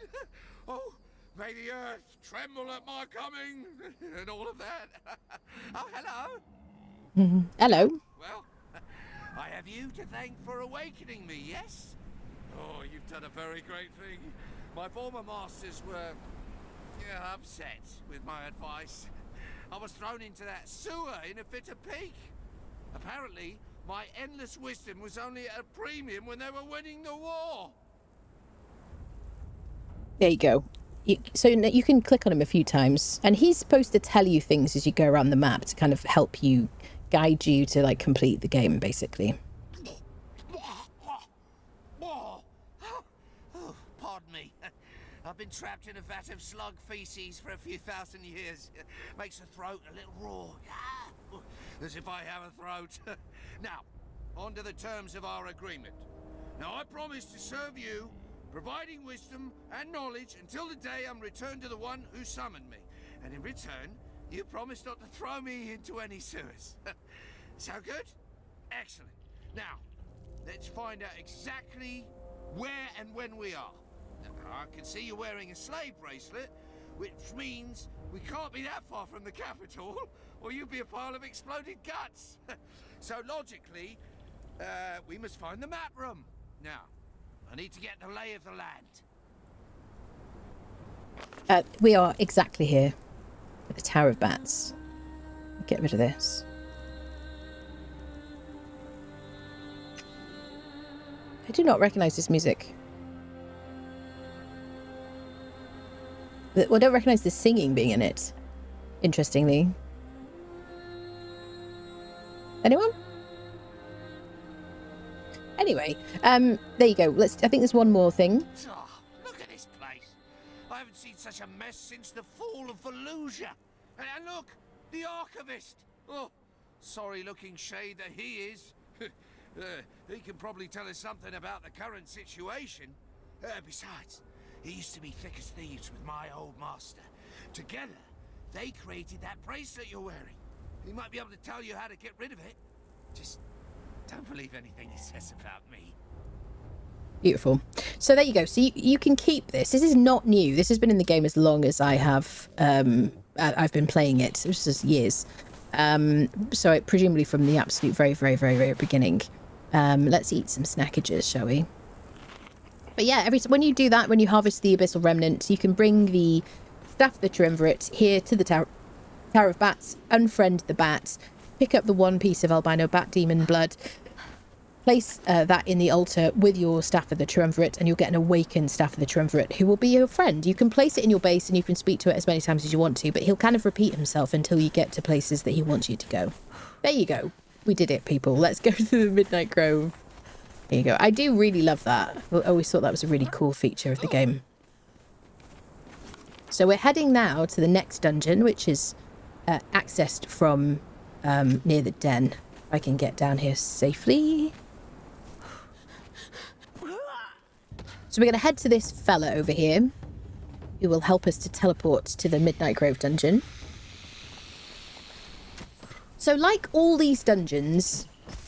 Oh, may the earth tremble at my coming, and all of that. Oh, hello. Hello. Well, I have you to thank for awakening me, yes? Oh, you've done a very great thing. My former masters were upset with my advice. I was thrown into that sewer in a fit of pique. Apparently, my endless wisdom was only at a premium when they were winning the war. There you go. So you can click on him a few times, and he's supposed to tell you things as you go around the map to kind of help you, guide you to like complete the game, basically. Oh, pardon me. I've been trapped in a vat of slug feces for a few thousand years. Makes the throat a little raw. As if I have a throat. Now, on to the terms of our agreement. Now, I promise to serve you providing wisdom and knowledge until the day I'm returned to the one who summoned me. And in return, you promise not to throw me into any sewers. Sound good? Excellent. Now, let's find out exactly where and when we are. Now, I can see you're wearing a slave bracelet, which means we can't be that far from the capital, or you'd be a pile of exploded guts. So logically, we must find the map room. Now, I need to get the lay of the land. We are exactly here at the Tower of Bats. Get rid of this. I do not recognise this music. Well, I don't recognise the singing being in it, interestingly. Anyone? Anyway, there you go. I think there's one more thing. Oh, look at this place. I haven't seen such a mess since the fall of Fallujah. And look, the Archivist. Oh, sorry-looking shade that he is. He can probably tell us something about the current situation. Besides, he used to be thick as thieves with my old master. Together, they created that bracelet you're wearing. He might be able to tell you how to get rid of it. Just don't believe anything he says about me. Beautiful. So there you go. So you can keep this. This is not new. This has been in the game as long as I have. I've been playing it. It was just years. So presumably from the absolute very beginning. Let's eat some snackages, shall we? But yeah, when you do that, when you harvest the Abyssal Remnant, you can bring the Staff of the Triumvirate here to the Tower of Bats, unfriend the bats, pick up the one piece of albino bat demon blood, place that in the altar with your Staff of the Triumvirate, and you'll get an awakened Staff of the Triumvirate who will be your friend. You can place it in your base and you can speak to it as many times as you want to, but he'll kind of repeat himself until you get to places that he wants you to go. There you go. We did it, people. Let's go to the Midnight Grove. There you go. I do really love that. I always thought that was a really cool feature of the game. So we're heading now to the next dungeon, which is accessed from near the den. If I can get down here safely. So we're going to head to this fella over here, who will help us to teleport to the Midnight Grove dungeon. So like all these dungeons,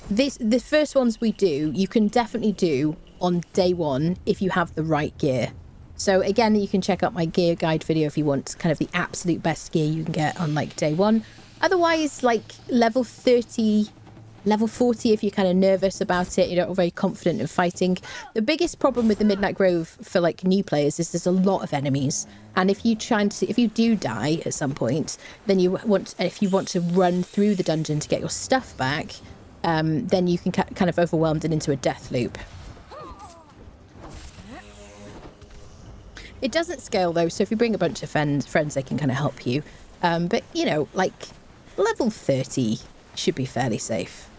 the first ones we do, you can definitely do on day one if you have the right gear. So again, you can check out my gear guide video if you want kind of the absolute best gear you can get on like day one. Otherwise, like level 30, level 40 if you're kind of nervous about it, you're not very confident in fighting. The biggest problem with the Midnight Grove for like new players is there's a lot of enemies. And if you do die at some point, then if you want to run through the dungeon to get your stuff back, then you can kind of overwhelmed and into a death loop. It doesn't scale though, so if you bring a bunch of friends, they can kind of help you. But you know, like level 30 should be fairly safe.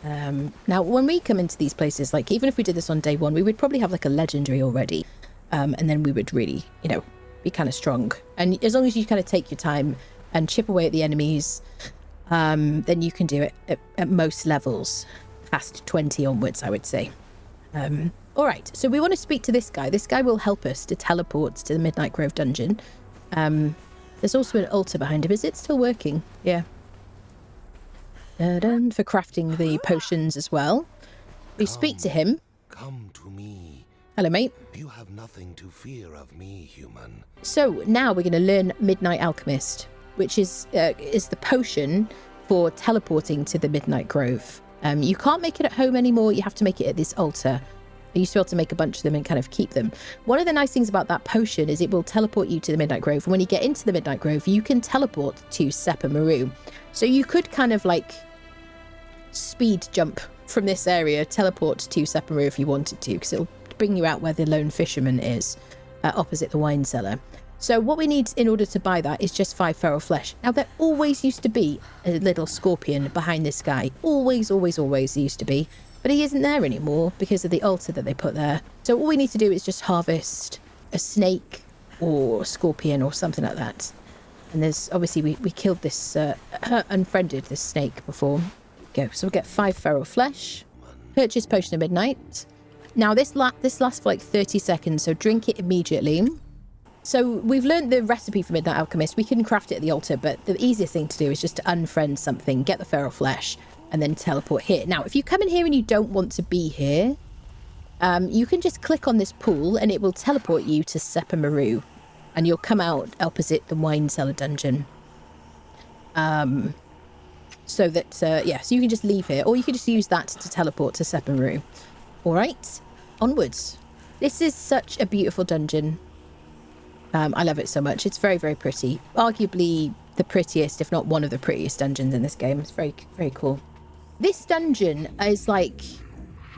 Now, when we come into these places, like even if we did this on day one, we would probably have like a legendary already, and then we would really, you know, be kind of strong. And as long as you kind of take your time and chip away at the enemies, then you can do it at most levels, past 20 onwards, I would say. All right, so we want to speak to this guy. This guy will help us to teleport to the Midnight Grove dungeon. There's also an altar behind him. Is it still working? Yeah. For crafting the potions as well. We speak to him. Come to me. Hello, mate. You have nothing to fear of me, human. So now we're going to learn Midnight Alchemist, which is the potion for teleporting to the Midnight Grove. You can't make it at home anymore. You have to make it at this altar. I used to be able to make a bunch of them and kind of keep them. One of the nice things about that potion is it will teleport you to the Midnight Grove. And when you get into the Midnight Grove, you can teleport to Sepa Maru. So you could kind of like speed jump from this area, teleport to Sepa Maru if you wanted to, because it'll bring you out where the lone fisherman is, opposite the wine cellar. So what we need in order to buy that is just 5 feral flesh. Now, there always used to be a little scorpion behind this guy. Always there used to be. But he isn't there anymore because of the altar that they put there. So all we need to do is just harvest a snake or a scorpion or something like that. And there's obviously we killed this, unfriended this snake before. Go. So we'll get 5 feral flesh. Purchase Potion of Midnight. Now, this lasts for like 30 seconds, so drink it immediately. So we've learned the recipe for Midnight Alchemist. We can craft it at the altar, but the easiest thing to do is just to unfriend something, get the feral flesh, and then teleport here. Now, if you come in here and you don't want to be here, you can just click on this pool and it will teleport you to Sepa Maru, and you'll come out opposite the Winecellar Dungeon. So that, yeah, so you can just leave here, or you can just use that to teleport to Sepa Maru. All right, onwards. This is such a beautiful dungeon. I love it so much. It's very, very pretty. Arguably the prettiest, if not one of the prettiest dungeons in this game. It's very, very cool. This dungeon is like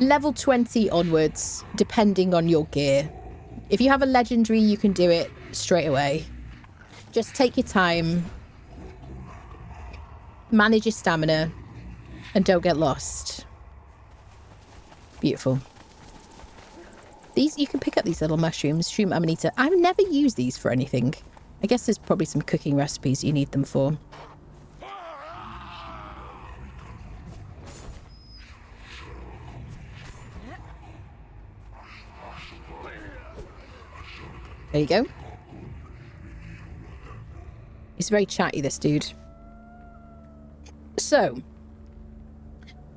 level 20 onwards, depending on your gear. If you have a legendary, you can do it straight away. Just take your time, manage your stamina, and don't get lost. Beautiful. These, you can pick up these little mushrooms, shroom amanita. I've never used these for anything. I guess there's probably some cooking recipes you need them for. There you go. He's very chatty, this dude. So,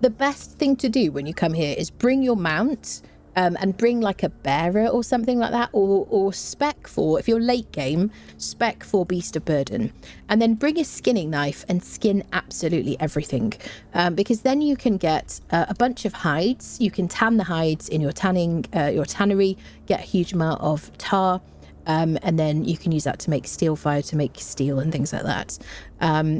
the best thing to do when you come here is bring your mount, and bring like a bearer or something like that, or spec for, if you're late game, spec for Beast of Burden, and then bring a skinning knife and skin absolutely everything, because then you can get a bunch of hides. You can tan the hides in your tannery, get a huge amount of tar, and then you can use that to make steel fire, to make steel and things like that.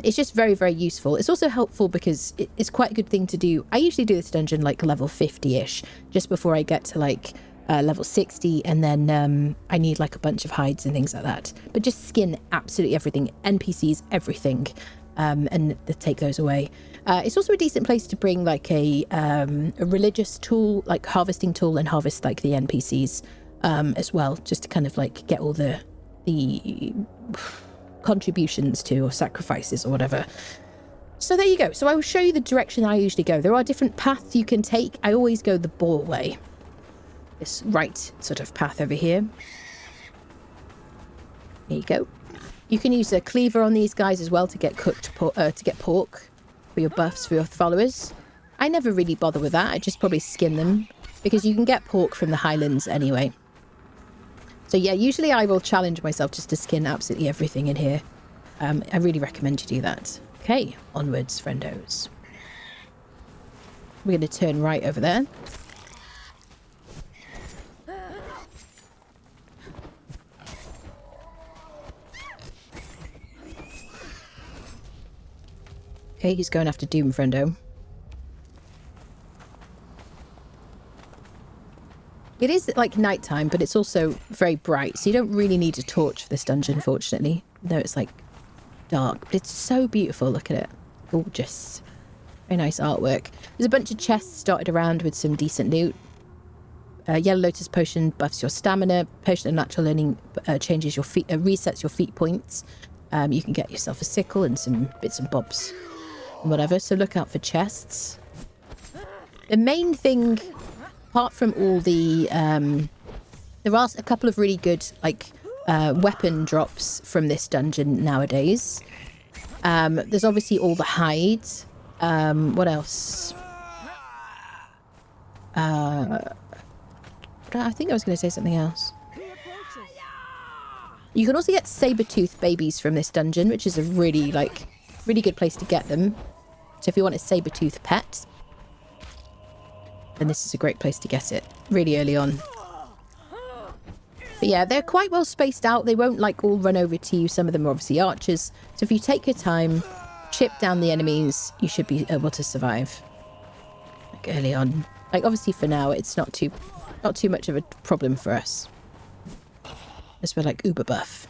It's just very, very useful. It's also helpful because it's quite a good thing to do. I usually do this dungeon like level 50-ish, just before I get to like level 60, and then I need like a bunch of hides and things like that. But just skin absolutely everything, NPCs, everything, and take those away. It's also a decent place to bring like a religious tool, like harvesting tool, and harvest like the NPCs as well, just to kind of like get all the contributions to, or sacrifices or whatever. So there you go. So I will show you the direction I usually go. There are different paths you can take. I always go the boar way, this right sort of path over here. There you go. You can use a cleaver on these guys as well to get cooked to get pork for your buffs, for your followers. I never really bother with that. I just probably skin them, because you can get pork from the Highlands anyway. So yeah, usually I will challenge myself just to skin absolutely everything in here. I really recommend you do that. Okay, onwards, friendos. We're going to turn right over there. Okay, he's going after Doom, friendo. It is like nighttime, but it's also very bright, so you don't really need a torch for this dungeon, fortunately. Though it's like dark, but it's so beautiful. Look at it. Gorgeous. Very nice artwork. There's a bunch of chests dotted around with some decent loot. Yellow Lotus Potion buffs your stamina. Potion of Natural Learning changes your feet, resets your feet points. You can get yourself a sickle and some bits and bobs and whatever, so look out for chests. The main thing, apart from all the there are a couple of really good like weapon drops from this dungeon nowadays. There's obviously all the hides. What else? I think I was going to say something else. You can also get saber-tooth babies from this dungeon, which is a really good place to get them. So if you want a saber-tooth pet, then this is a great place to get it really early on. But yeah, they're quite well spaced out. They won't like all run over to you. Some of them are obviously archers. So if you take your time, chip down the enemies, you should be able to survive. Like early on. Like obviously for now, it's not too much of a problem for us, as we're like uber buff.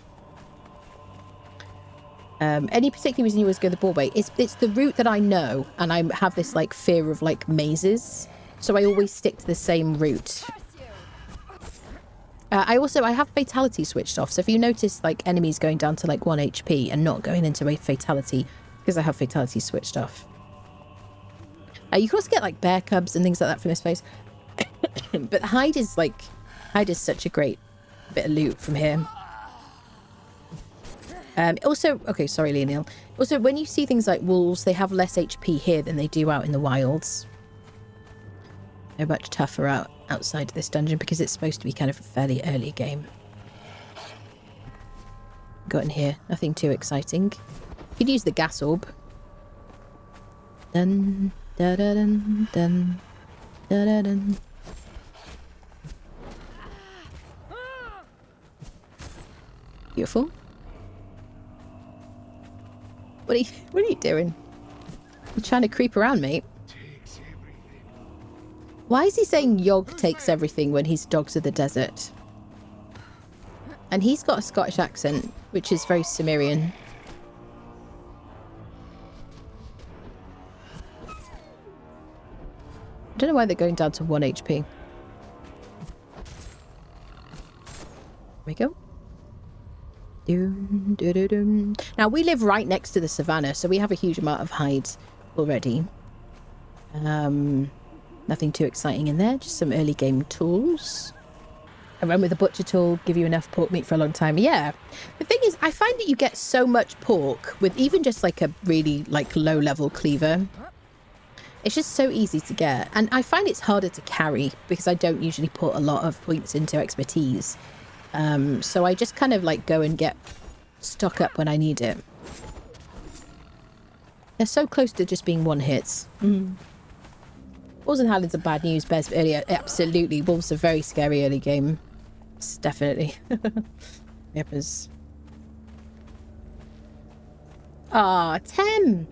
Any particular reason you always go the boar way? It's the route that I know, and I have this like fear of like mazes, so I always stick to the same route. I have fatality switched off, so if you notice like enemies going down to like 1 HP and not going into a fatality, because I have fatality switched off. You can also get like bear cubs and things like that from this place. But hide is such a great bit of loot from here. Also, okay, sorry, Leonil. Also, when you see things like wolves, they have less HP here than they do out in the wilds. They're much tougher outside this dungeon because it's supposed to be kind of a fairly early game. Got in here, nothing too exciting. Could use the gas orb. Dun da da dun dun da da dun. Beautiful. What are you doing? You're trying to creep around, mate. Why is he saying Yog takes everything when he's Dogs of the Desert? And he's got a Scottish accent, which is very Cimmerian. I don't know why they're going down to 1 HP. There we go. Now, we live right next to the savannah, so we have a huge amount of hide already. Nothing too exciting in there, just some early game tools. I run with a butcher tool, give you enough pork meat for a long time. Yeah. The thing is, I find that you get so much pork with even just like a really like low level cleaver. It's just so easy to get. And I find it's harder to carry because I don't usually put a lot of points into expertise. So I just kind of like go and get stock up when I need it. They're so close to just being one hits. Wolves and Highlands are bad news. Bears earlier, absolutely. Wolves are very scary early game. It's definitely. Yep. Ah, 10.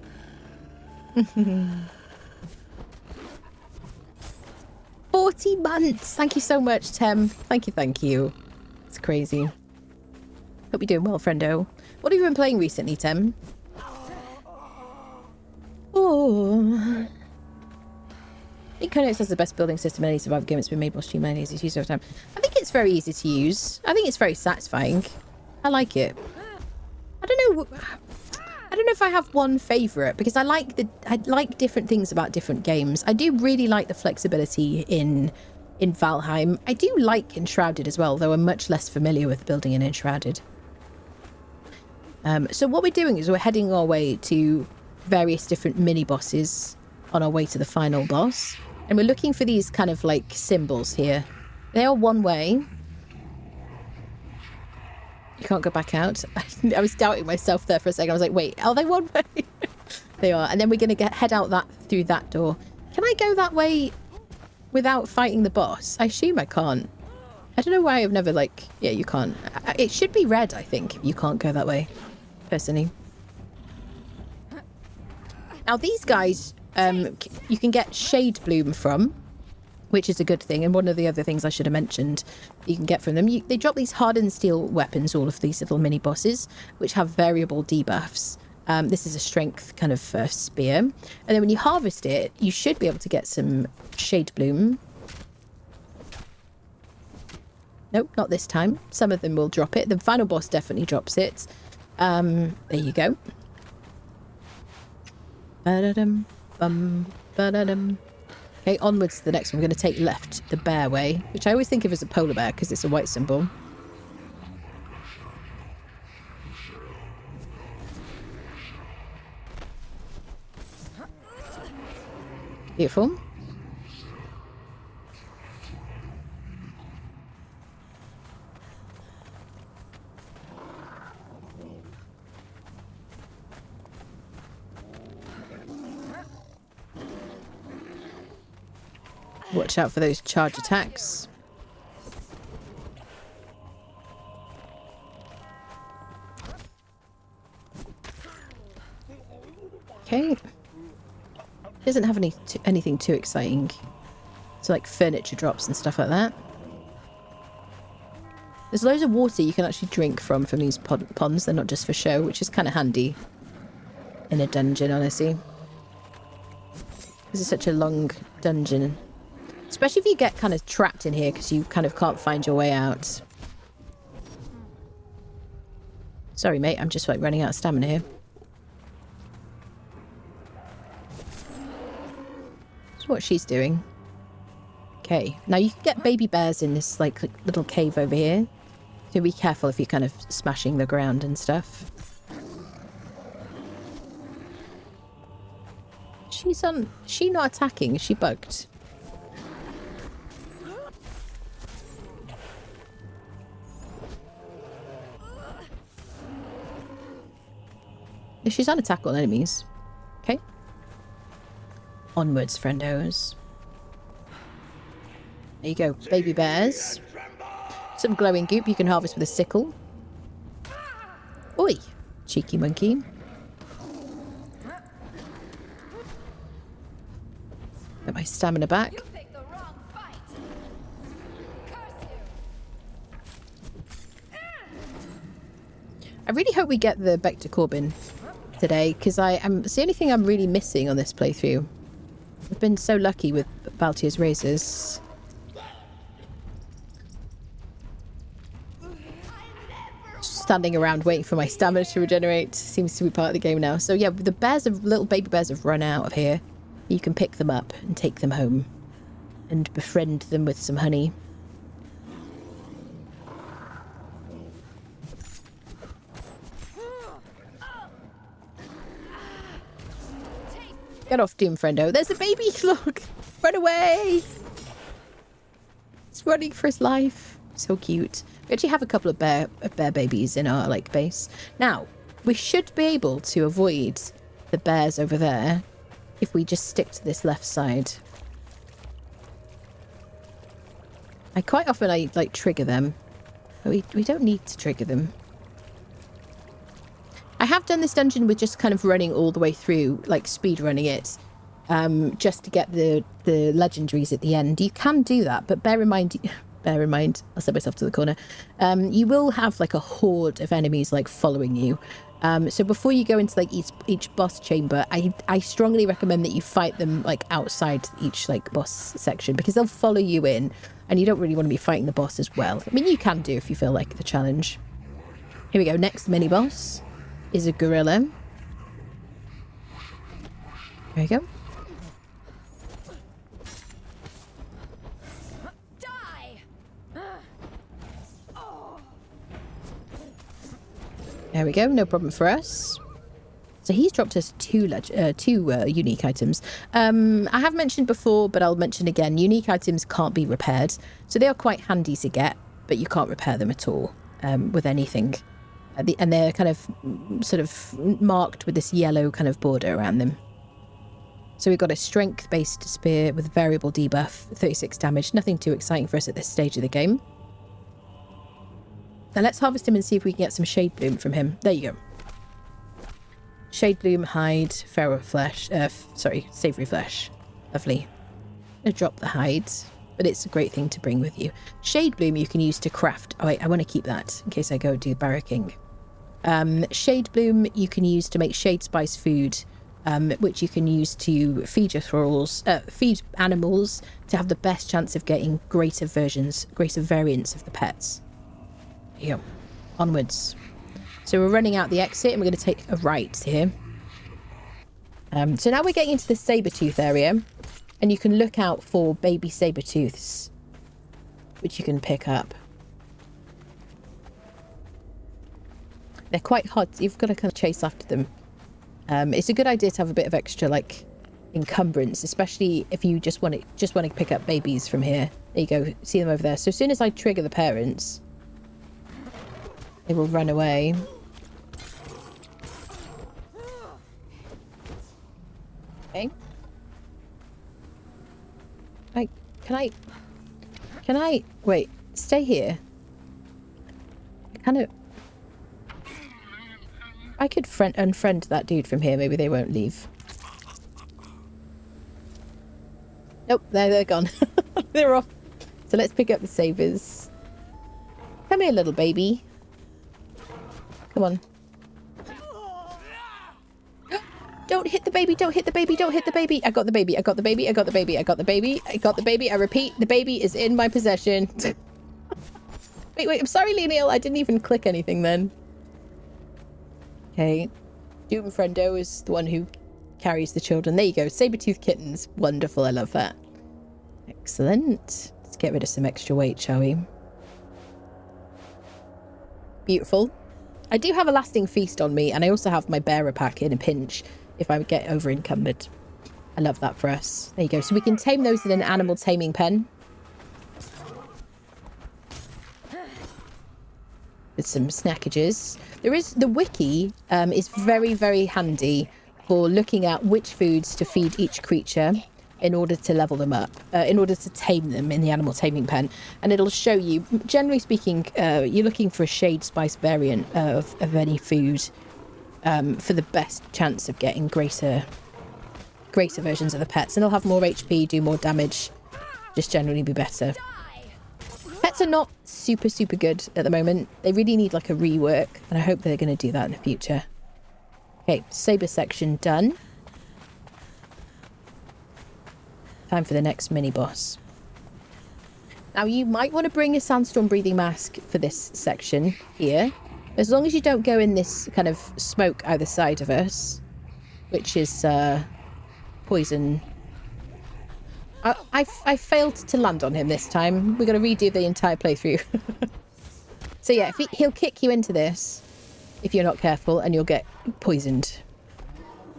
40 months. Thank you so much, Tem. Thank you, thank you. It's crazy. Hope you're doing well, friendo. What have you been playing recently, Tem? Oh. I think Conan Exiles has the best building system in any survival game. It's been made more streamlined and easy to use over time. I think it's very easy to use. I think it's very satisfying. I like it. I don't know if I have one favourite because I like different things about different games. I do really like the flexibility in Valheim. I do like Enshrouded as well, though I'm much less familiar with building in Enshrouded. So what we're doing is we're heading our way to various different mini bosses on our way to the final boss, and we're looking for these kind of like symbols here. They are one way. You can't go back out. I was doubting myself there for a second. I was like, wait, are they one way? They are. And then we're going to head out through that door. Can I go that way without fighting the boss? I assume I can't. I don't know why I've never yeah, you can't. It should be red, I think, if you can't go that way, personally. Now these guys, you can get Shade Bloom from, which is a good thing. And one of the other things I should have mentioned you can get from them, they drop these hardened steel weapons, all of these little mini bosses, which have variable debuffs. This is a strength kind of spear. And then when you harvest it, you should be able to get some Shade Bloom. Nope, not this time. Some of them will drop it. The final boss definitely drops it. There you go. Ba-da-dum, bum, ba-da-dum. Okay, onwards to the next one. We're going to take left, the bear way, which I always think of as a polar bear because it's a white symbol. Beautiful. Watch out for those charge attacks. Okay. Doesn't have anything too exciting. So like furniture drops and stuff like that. There's loads of water you can actually drink from these ponds. They're not just for show, which is kind of handy in a dungeon, honestly. This is such a long dungeon. Especially if you get kind of trapped in here because you kind of can't find your way out. Sorry, mate. I'm just like running out of stamina here. That's what she's doing. Okay. Okay, now you can get baby bears in this like little cave over here. So be careful if you're kind of smashing the ground and stuff. She's not attacking, is she bugged? She's on attack on enemies. Okay. Onwards, friendos. There you go, baby bears. Some glowing goop you can harvest with a sickle. Oi, cheeky monkey. Get my stamina back. I really hope we get the Bector Corbin today, because it's the only thing I'm really missing on this playthrough. I've been so lucky with Valtier's razors. Standing around waiting for my stamina to regenerate seems to be part of the game now. So yeah, the little baby bears have run out of here. You can pick them up and take them home and befriend them with some honey. Get off, Doom Friendo. There's a baby! Look! Run away! It's running for his life. So cute. We actually have a couple of bear babies in our like base. Now, we should be able to avoid the bears over there if we just stick to this left side. Quite often I like trigger them. But we don't need to trigger them. I have done this dungeon with just kind of running all the way through, like speed running it, just to get the legendaries at the end. You can do that, but bear in mind, I'll set myself to the corner. You will have like a horde of enemies like following you. So before you go into like each boss chamber, I strongly recommend that you fight them like outside each like boss section, because they'll follow you in, and you don't really want to be fighting the boss as well. I mean, you can do if you feel like the challenge. Here we go. Next mini boss is a gorilla. There we go. There we go, no problem for us. So he's dropped us two unique items. I have mentioned before, but I'll mention again, unique items can't be repaired. So they are quite handy to get, but you can't repair them at all with anything. And they're kind of sort of marked with this yellow kind of border around them. So we've got a strength-based spear with variable debuff, 36 damage. Nothing too exciting for us at this stage of the game. Now let's harvest him and see if we can get some Shade Bloom from him. There you go. Shade Bloom, hide, feral flesh, savoury flesh. Lovely. I'm gonna drop the hide, but it's a great thing to bring with you. Shade Bloom you can use to craft. Oh wait, I want to keep that in case I go do barracking. Shade Bloom you can use to make Shade Spice food, which you can use to feed your thralls, feed animals to have the best chance of getting greater variants of the pets. Here, onwards. So we're running out the exit and we're going to take a right here. So now we're getting into the saber-tooth area, and you can look out for baby saber-tooths, which you can pick up. They're quite hot, so you've got to kind of chase after them. It's a good idea to have a bit of extra like encumbrance, especially if you just want to pick up babies from here. There you go, see them over there. So as soon as I trigger the parents, they will run away. Okay. Can I wait, stay here. I could unfriend that dude from here. Maybe they won't leave. Nope, they're gone. They're off. So let's pick up the sabers. Come here, little baby. Come on. Don't hit the baby, don't hit the baby, don't hit the baby. I got the baby, I got the baby, I got the baby, I got the baby, I got the baby. I repeat, the baby is in my possession. Wait, I'm sorry, Leniel. I didn't even click anything then. Okay. Doom Friendo is the one who carries the children. There you go. Saber-tooth kittens. Wonderful. I love that. Excellent. Let's get rid of some extra weight, shall we? Beautiful. I do have a lasting feast on me, and I also have my bearer pack in a pinch if I get over encumbered. I love that for us. There you go. So we can tame those in an animal taming pen. With some snackages. There is the wiki is very, very handy for looking at which foods to feed each creature in order to level them up, in order to tame them in the animal taming pen. And it'll show you, generally speaking, you're looking for a shade spice variant of any food for the best chance of getting greater versions of the pets. And they'll have more HP, do more damage, just generally be better. Pets are not super, super good at the moment. They really need like a rework, and I hope they're going to do that in the future. Okay, saber section done. Time for the next mini boss. Now you might want to bring a sandstorm breathing mask for this section here, as long as you don't go in this kind of smoke either side of us, which is poison. I failed to land on him this time. We're going to redo the entire playthrough. So yeah, he'll kick you into this if you're not careful, and you'll get poisoned.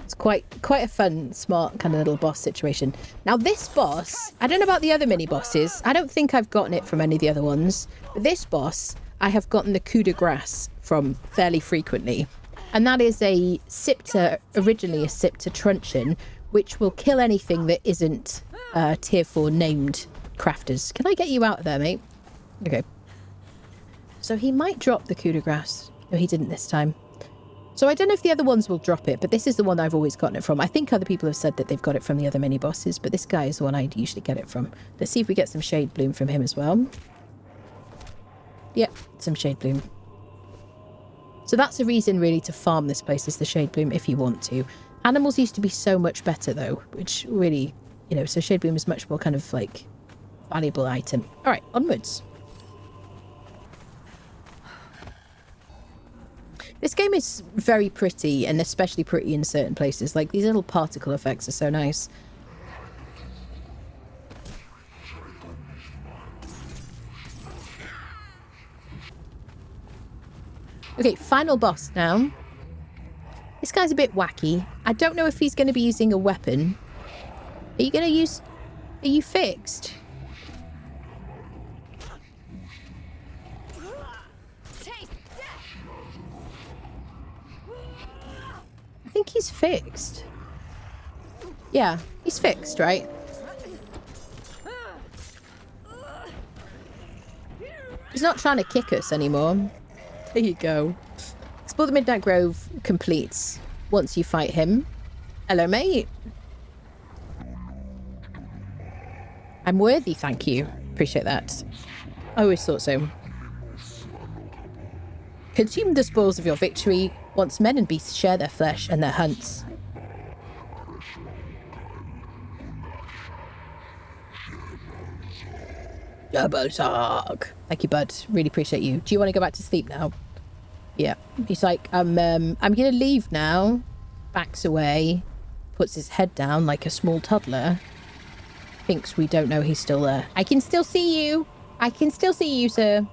It's quite a fun, smart kind of little boss situation. Now this boss, I don't know about the other mini bosses. I don't think I've gotten it from any of the other ones. But this boss, I have gotten the coup de grace from fairly frequently. And that is a Sipter, originally a Sipter truncheon, which will kill anything that isn't tier 4 named crafters. Can I get you out of there, mate? Okay. So he might drop the coup de grace. No, he didn't this time. So I don't know if the other ones will drop it, but this is the one I've always gotten it from. I think other people have said that they've got it from the other mini bosses, but this guy is the one I usually get it from. Let's see if we get some Shade Bloom from him as well. Yep, some Shade Bloom. So that's a reason really to farm this place, is the Shade Bloom, if you want to. Animals used to be so much better though, which really, you know, so Shade Bloom is much more kind of like valuable item. All right, onwards. This game is very pretty, and especially pretty in certain places. Like these little particle effects are so nice. Okay, final boss now. This guy's a bit wacky. I don't know if he's going to be using a weapon. Are you going to use... Are you fixed? I think he's fixed. Yeah, he's fixed, right? He's not trying to kick us anymore. There you go. Explore the Midnight Grove completes once you fight him. Hello, mate. I'm worthy, thank you. Appreciate that. I always thought so. Consume the spoils of your victory once men and beasts share their flesh and their hunts. Double talk. Thank you, bud. Really appreciate you. Do you want to go back to sleep now? Yeah. He's like, I'm gonna leave now. Backs away. Puts his head down like a small toddler. Thinks we don't know he's still there. I can still see you. I can still see you, sir.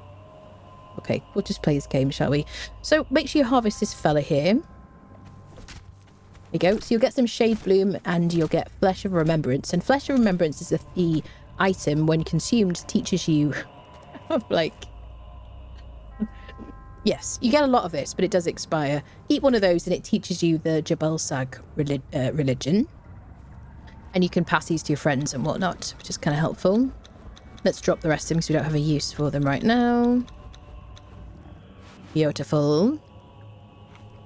Okay, we'll just play this game, shall we? So make sure you harvest this fella here. There you go. So you'll get some Shade Bloom and you'll get Flesh of Remembrance. And Flesh of Remembrance is the item, when consumed, teaches you like... Yes, you get a lot of this, but it does expire. Eat one of those and it teaches you the Jabal Sag religion. And you can pass these to your friends and whatnot, which is kind of helpful. Let's drop the rest of them because we don't have a use for them right now. Beautiful.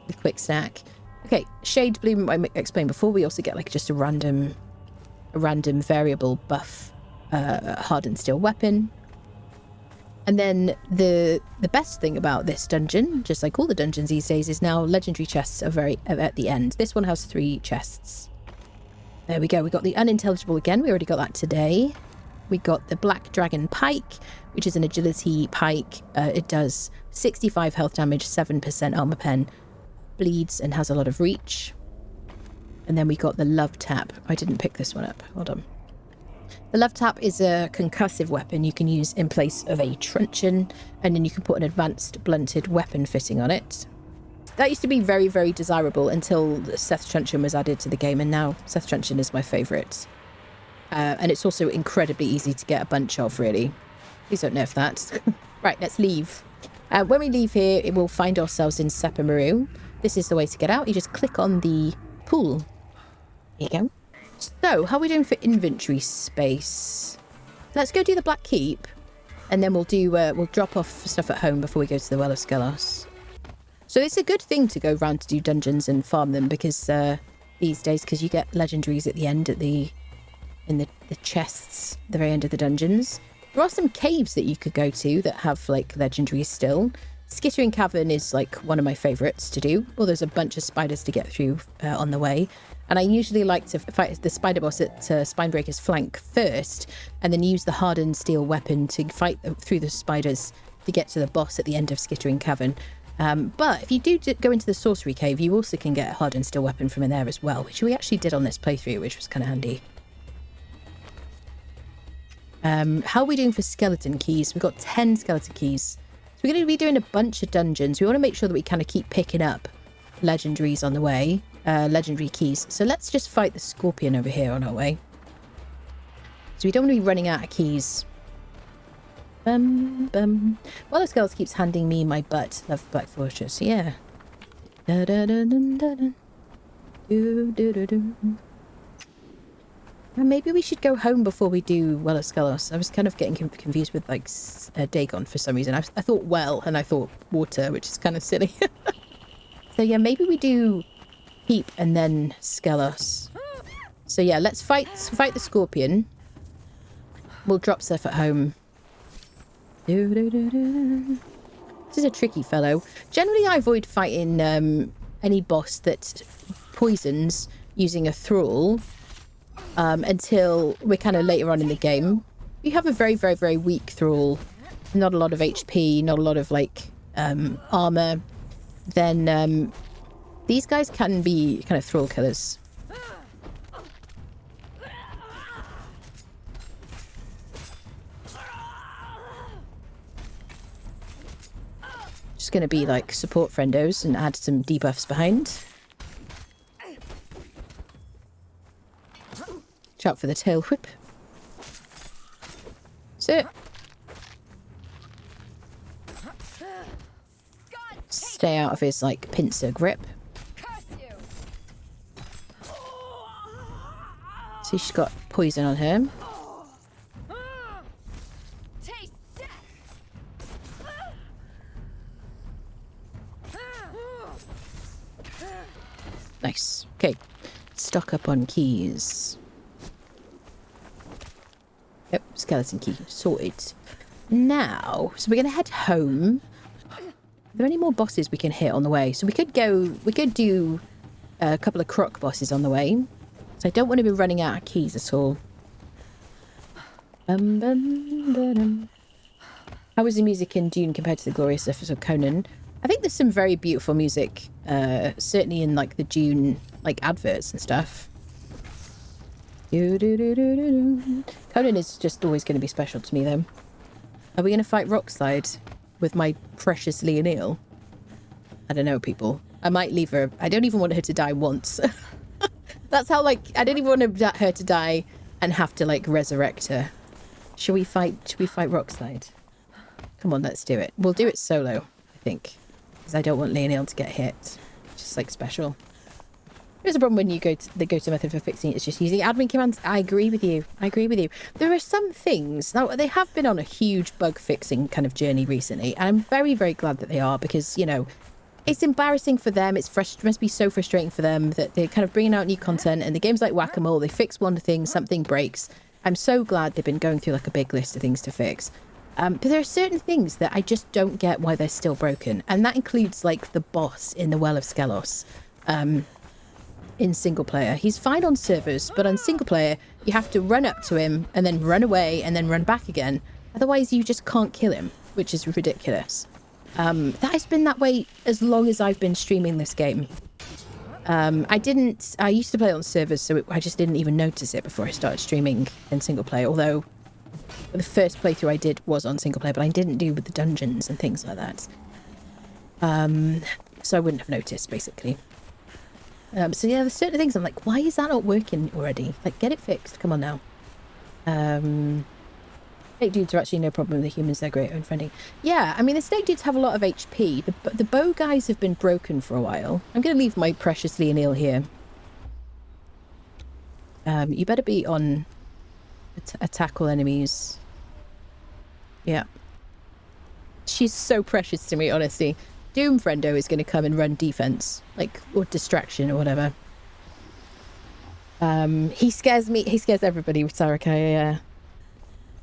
A quick snack. Okay, Shade Bloom, I explained before, we also get like just a random variable buff hardened steel weapon. And then the best thing about this dungeon, just like all the dungeons these days, is now legendary chests are at the end. This one has 3 chests. There we go. We got the unintelligible again. We already got that today. We got the Black Dragon Pike, which is an agility pike. It does 65 health damage, 7% armor pen, bleeds and has a lot of reach. And then we got the Love Tap. I didn't pick this one up. Hold on. The love tap is a concussive weapon you can use in place of a truncheon, and then you can put an advanced blunted weapon fitting on it. That used to be very, very desirable until Seth Truncheon was added to the game, and now Seth Truncheon is my favourite. And it's also incredibly easy to get a bunch of, really. Please don't nerf that. Right, let's leave. When we leave here, it will find ourselves in Sepamaru. This is the way to get out. You just click on the pool. There you go. So, how are we doing for inventory space? Let's go do the Black Keep, and then we'll drop off stuff at home before we go to the Well of Skelos. So it's a good thing to go around to do dungeons and farm them, because these days, because you get legendaries at the end, in the chests at the very end of the dungeons. There are some caves that you could go to that have like legendaries still. Skittering Cavern is like one of my favourites to do. Well, there's a bunch of spiders to get through on the way. And I usually like to fight the spider boss at Spinebreaker's flank first, and then use the hardened steel weapon to fight through the spiders to get to the boss at the end of Skittering Cavern. But if you do go into the Sorcery Cave, you also can get a hardened steel weapon from in there as well, which we actually did on this playthrough, which was kind of handy. How are we doing for skeleton keys? We've got 10 skeleton keys. So we're going to be doing a bunch of dungeons. We want to make sure that we kind of keep picking up legendaries on the way. Legendary keys. So let's just fight the scorpion over here on our way. So we don't want to be running out of keys. Well, the Skelos keeps handing me my butt. Love Black Fortress. Yeah. Da da da da da da. Do do do do. Maybe we should go home before we do Well of Skelos. I was kind of getting confused with like Dagon for some reason. I thought well, and I thought water, which is kind of silly. So yeah, maybe we do Keep and then Skelos. So yeah, let's fight the scorpion. We'll drop stuff at home. This is a tricky fellow. Generally, I avoid fighting any boss that poisons using a thrall. Until we're kind of later on in the game. You have a very, very, very weak thrall, not a lot of HP, not a lot of like armor, then these guys can be kind of thrall killers. Just gonna be like support friendos and add some debuffs behind. Out for the tail whip. Sit. Stay out of his like pincer grip. See, she's got poison on her. Nice. Okay. Stock up on keys. Yep, skeleton key sorted. Now, so we're going to head home. Are there any more bosses we can hit on the way? So we could do a couple of croc bosses on the way. So I don't want to be running out of keys at all. How was the music in Dune compared to the glorious surface of Conan? I think there's some very beautiful music, certainly in like the Dune like adverts and stuff. Conan is just always going to be special to me, though. Are we going to fight Rockslide with my precious Leonil? I don't know, people. I might leave her. I don't even want her to die once. That's how, like, I don't even want her to die and have to, like, resurrect her. Should we fight Rockslide? Come on, let's do it. We'll do it solo, I think. Because I don't want Leonil to get hit. Just, like, special. There's a problem when you the go-to method for fixing it is just using admin commands. I agree with you. There are some things, now they have been on a huge bug fixing kind of journey recently, and I'm very, very glad that they are, because, you know, it's embarrassing for them. It must be so frustrating for them that they're kind of bringing out new content, and the game's like whack-a-mole. They fix one thing, something breaks. I'm so glad they've been going through like a big list of things to fix. But there are certain things that I just don't get why they're still broken, and that includes like the boss in the Well of Skelos. In single player, he's fine on servers, but on single player you have to run up to him and then run away and then run back again, otherwise you just can't kill him, which is ridiculous. That has been that way as long as I've been streaming this game. I used to play on servers, so I just didn't even notice it before I started streaming in single player, although the first playthrough I did was on single player, but I didn't do with the dungeons and things like that. So I wouldn't have noticed, basically. So yeah, there's certain things I'm like, why is that not working already? Like, get it fixed. Come on now. Snake dudes are actually no problem with the humans. They're great and friendly. Yeah, I mean, the snake dudes have a lot of HP. The bow guys have been broken for a while. I'm going to leave my precious Leonil here. You better be on attack all enemies. Yeah. She's so precious to me, honestly. Doom Friendo is going to come and run defense, like, or distraction or whatever. He scares me. He scares everybody with Saraka, yeah.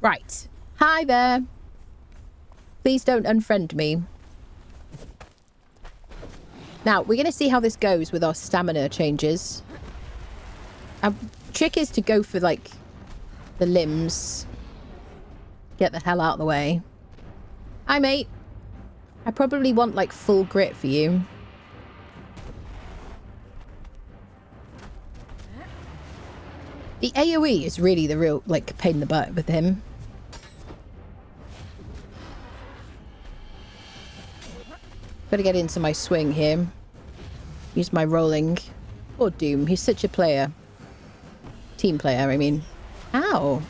Right. Hi there. Please don't unfriend me. Now, we're going to see how this goes with our stamina changes. Trick is to go for, like, the limbs. Get the hell out of the way. Hi, mate. I probably want, like, full grit for you. The AoE is really the real, like, pain in the butt with him. Gotta get into my swing here. Use my rolling. Poor Doom, he's such a player. Team player, I mean. Ow.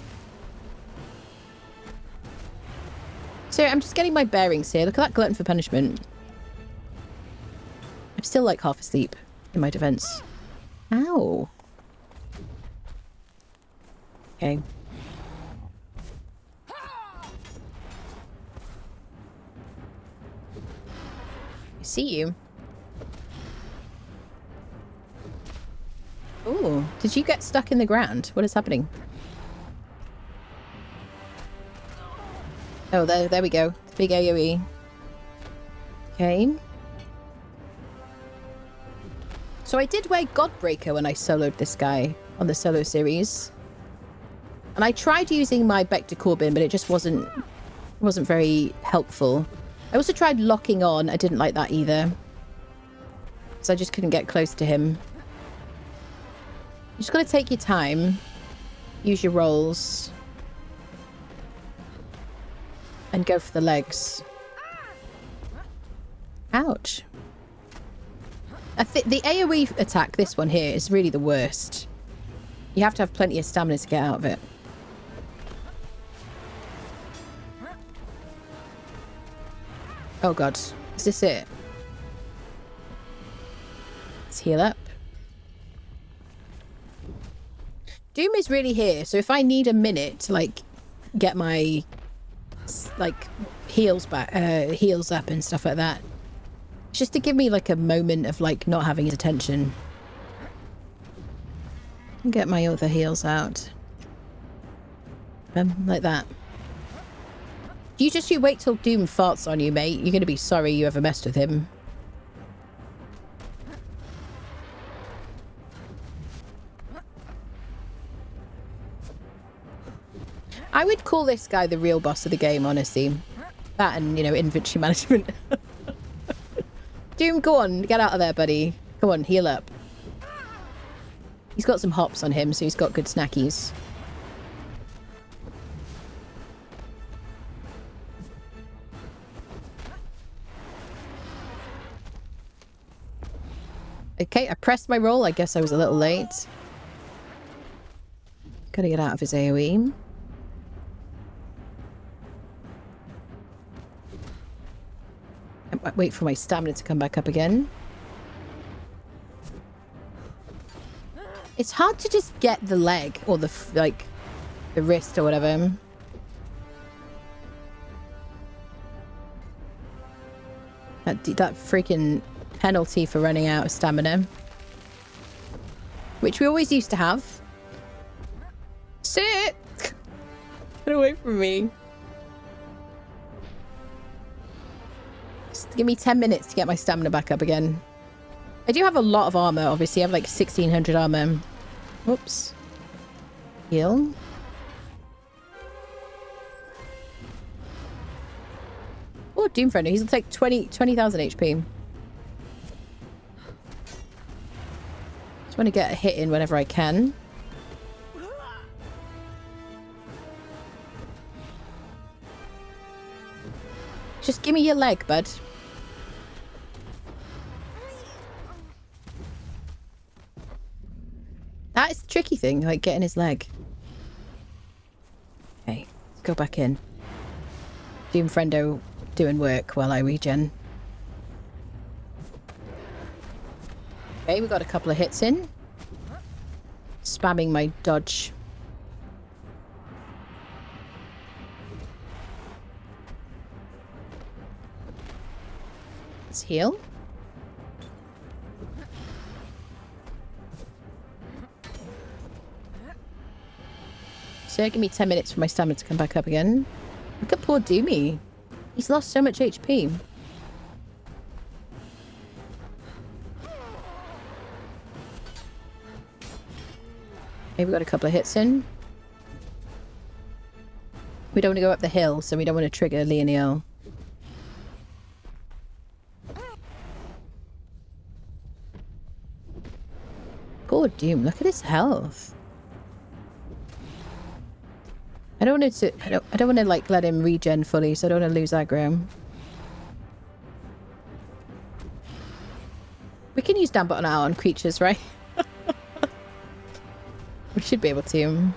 So I'm just getting my bearings here. Look at that glutton for punishment. I'm still like half asleep in my defense. Ow. Okay. I see you. Ooh, did you get stuck in the ground? What is happening? Oh, there we go. Big AoE. Okay. So I did wear Godbreaker when I soloed this guy on the solo series. And I tried using my Bector Corbin, but it just wasn't very helpful. I also tried locking on. I didn't like that either. So I just couldn't get close to him. You just gotta take your time. Use your rolls. And go for the legs. Ouch. The AoE attack, this one here, is really the worst. You have to have plenty of stamina to get out of it. Oh god. Is this it? Let's heal up. Doom is really here, so if I need a minute to, like, get my, like, heals back, heals up and stuff like that. Just to give me, like, a moment of, like, not having his attention. And get my other heals out. Like that. You wait till Doom farts on you, mate. You're gonna be sorry you ever messed with him. I would call this guy the real boss of the game, honestly. That and, you know, inventory management. Doom, go on. Get out of there, buddy. Come on, heal up. He's got some hops on him, so he's got good snackies. Okay, I pressed my roll. I guess I was a little late. Gotta get out of his AoE. Wait for my stamina to come back up again. It's hard to just get the leg or the, like, the wrist or whatever. That freaking penalty for running out of stamina. Which we always used to have. Sit! Get away from me. Just give me 10 minutes to get my stamina back up again. I do have a lot of armor, obviously. I have like 1600 armor. Whoops. Heal. Oh, Doom Friender. He's like 20,000 HP. Just want to get a hit in whenever I can. Just give me your leg, bud. That is the tricky thing, like getting his leg. Okay, let's go back in. Doom Friendo doing work while I regen. Okay, we got a couple of hits in. Spamming my dodge. Let's heal. So give me 10 minutes for my stamina to come back up again. Look at poor Doomy. He's lost so much HP. Okay, we got a couple of hits in. We don't want to go up the hill, so we don't want to trigger Leonel. Poor Doom, look at his health. I don't want to. I don't want to like let him regen fully, so I don't want to lose aggro. We can use down button out on creatures, right? We should be able to.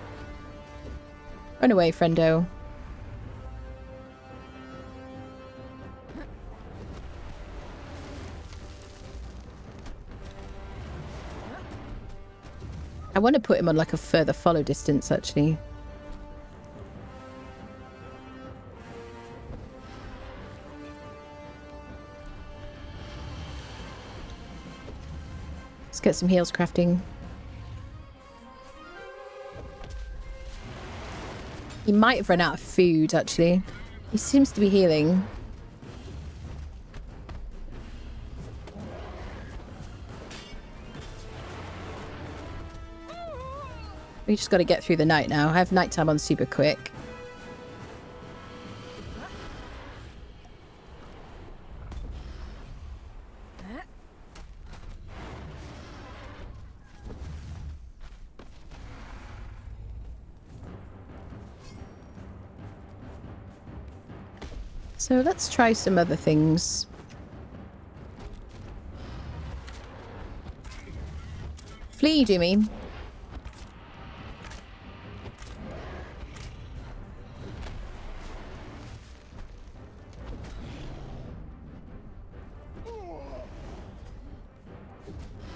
Run away, friendo. I want to put him on like a further follow distance, actually. Let's get some heals crafting. He might have run out of food, actually. He seems to be healing. We just got to get through the night now. I have nighttime on super quick. So let's try some other things. Flee, Jimmy.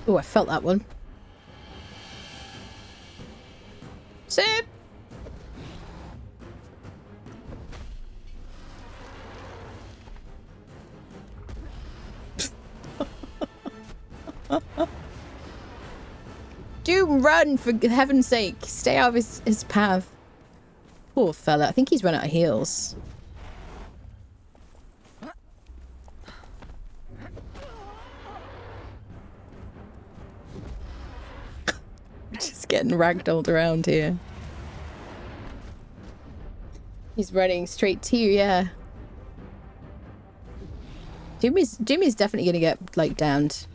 Oh, I felt that one. Sip! Doom, run, for heaven's sake. Stay out of his path. Poor fella. I think he's run out of heals. Just getting ragdolled around here. He's running straight to you, yeah. Jimmy's definitely gonna get, like, downed.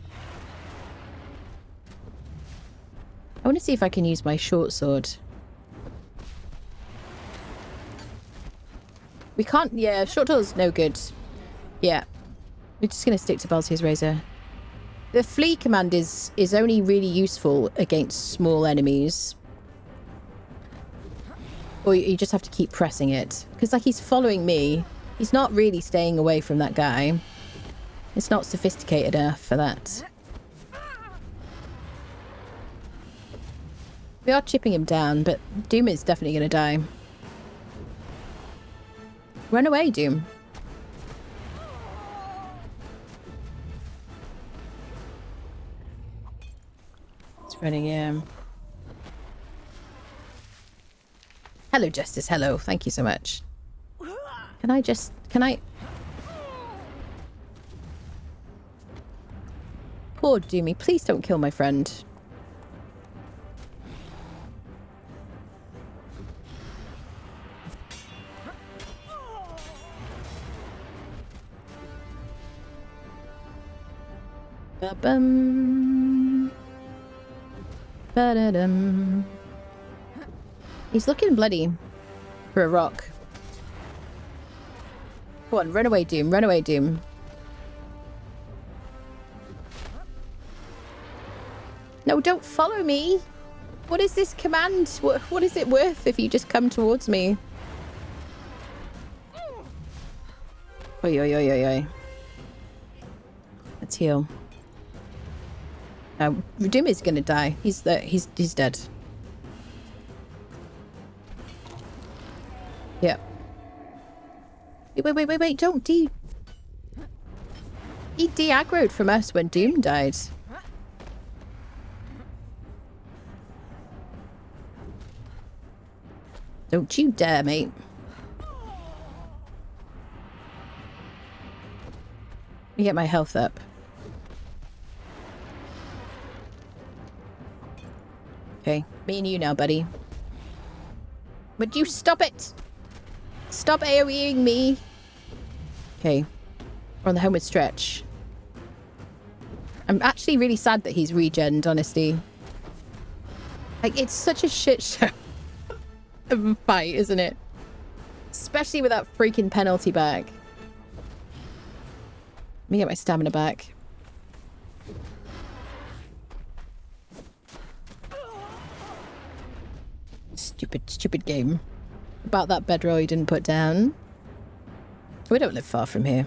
I want to see if I can use my short sword. We can't... Yeah, short sword's no good. Yeah. We're just going to stick to Baltier's Razor. The flee command is only really useful against small enemies. Or you just have to keep pressing it. Because, like, he's following me. He's not really staying away from that guy. It's not sophisticated enough for that. We are chipping him down, but Doom is definitely going to die. Run away, Doom. It's running, yeah. Hello, Justice. Hello. Thank you so much. Can I... Poor Doomy. Please don't kill my friend. Ba-bum. Ba-da-dum. He's looking bloody for a rock. Go on, run away, Doom. Run away, Doom. No, don't follow me. What is this command? What is it worth if you just come towards me? Oi, oi, oi, oi, oi. Let's heal. Doom is gonna die. He's dead. Yeah. Wait, don't He de-aggroed from us when Doom died. Don't you dare, mate. Let me get my health up. Okay, me and you now, buddy. Would you stop it? Stop AoEing me. Okay, we're on the homeward stretch. I'm actually really sad that he's regened, honestly. Like, it's such a shit show of a fight, isn't it? Especially with that freaking penalty back. Let me get my stamina back. Stupid game. About that bedroll you didn't put down. We don't live far from here.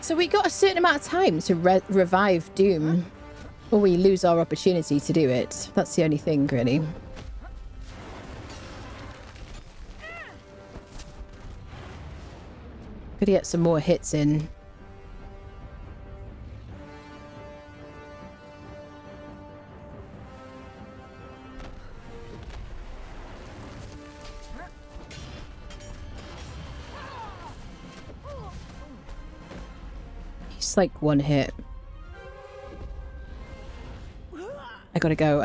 So we got a certain amount of time to revive Doom, or we lose our opportunity to do it. That's the only thing, really. Could get some more hits in. He's like one hit. I gotta go.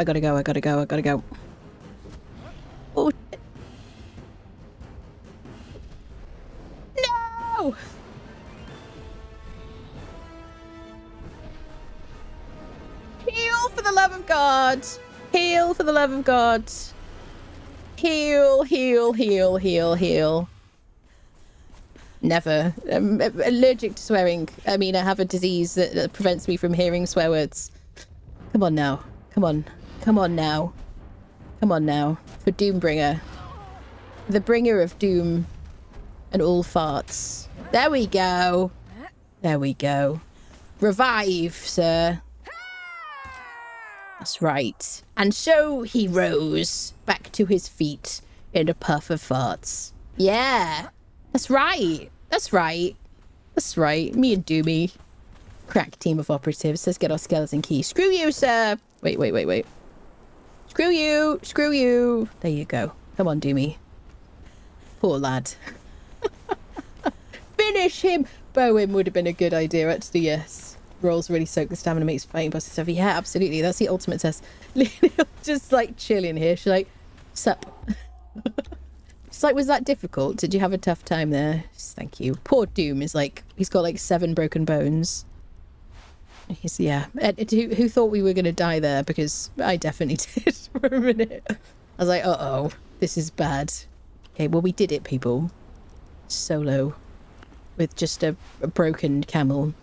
Oh, shit. No! Heal for the love of God! Heal for the love of God! Heal. Never. I'm allergic to swearing. I mean, I have a disease that prevents me from hearing swear words. Come on now. Come on now. For Doombringer. The bringer of doom and all farts. There we go. Revive, sir. That's right. And so he rose back to his feet in a puff of farts. Yeah. That's right. Me and Doomy. Crack team of operatives. Let's get our skeleton key. Screw you, sir. Wait. Screw you. There you go. Come on, Doomy. Poor lad. Finish him. Bowen would have been a good idea, actually, yes. Rolls really soak the stamina, makes fighting bosses stuff. Yeah, absolutely. That's the ultimate test. Just like chilling here. She's like, sup. It's like, was that difficult? Did you have a tough time there? Thank you. Poor Doom is like, he's got like 7 broken bones. Yeah. Who thought we were going to die there? Because I definitely did for a minute. I was like, uh-oh, this is bad. Okay, well, we did it, people. Solo. With just a broken camel.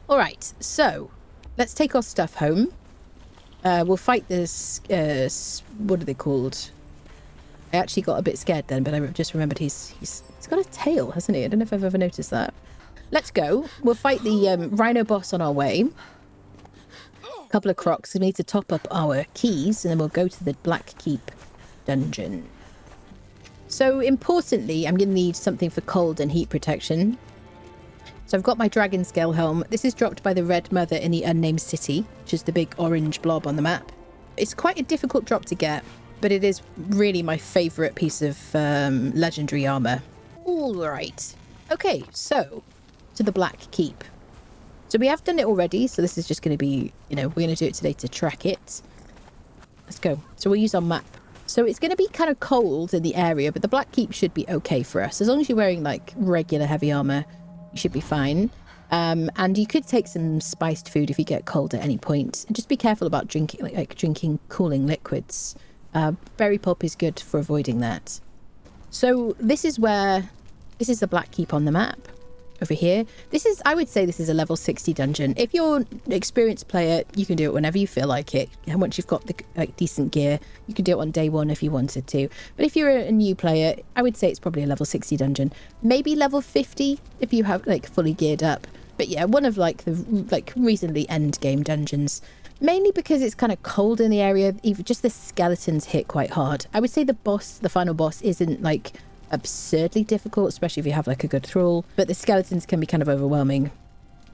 All right, so let's take our stuff home. We'll fight this, what are they called? I actually got a bit scared then, but I just remembered he's got a tail, hasn't he? I don't know if I've ever noticed that. Let's go. We'll fight the rhino boss on our way. A couple of crocs. We need to top up our keys, and then we'll go to the Black Keep dungeon. So importantly, I'm going to need something for cold and heat protection. So I've got my dragon scale helm. This is dropped by the Red Mother in the Unnamed City, which is the big orange blob on the map. It's quite a difficult drop to get, but it is really my favourite piece of legendary armour. All right. Okay, so to the Black Keep. So we have done it already, so this is just going to be, we're going to do it today to track it. Let's go. So we'll use our map So it's going to be kind of cold in the area, but the Black Keep should be okay for us. As long as you're wearing like regular heavy armor, you should be fine. And you could take some spiced food if you get cold at any point. And just be careful about drinking, like drinking cooling liquids. Berry pulp is good for avoiding that. So this is the Black Keep on the map. Over here. I would say this is a level 60 dungeon. If you're an experienced player, you can do it whenever you feel like it. And once you've got the decent gear, you can do it on day one if you wanted to. But if you're a new player, I would say it's probably a level 60 dungeon. Maybe level 50 if you have like fully geared up. But yeah, one of like the reasonably end game dungeons. Mainly because it's kind of cold in the area. Even just the skeletons hit quite hard. I would say the final boss isn't like absurdly difficult, especially if you have like a good thrall, but the skeletons can be kind of overwhelming,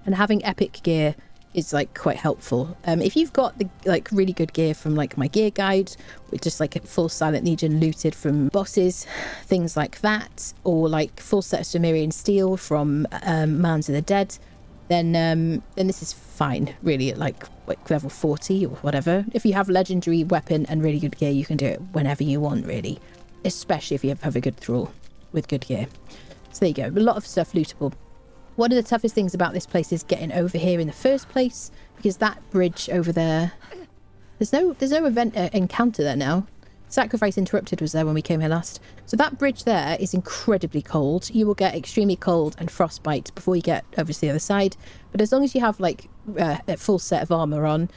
and having epic gear is like quite helpful. If you've got the like really good gear from like my gear guide, with just like a full Silent Legion looted from bosses, things like that, or like full set of Sumerian steel from Mounds of the Dead, then this is fine really at like level 40 or whatever. If you have legendary weapon and really good gear, you can do it whenever you want really. Especially if you have a good thrall with good gear. So there you go. A lot of stuff lootable. One of the toughest things about this place is getting over here in the first place, because that bridge over there, there's no encounter there now. Sacrifice Interrupted was there when we came here last. So that bridge there is incredibly cold. You will get extremely cold and frostbite before you get over to the other side. But as long as you have like a full set of armor on,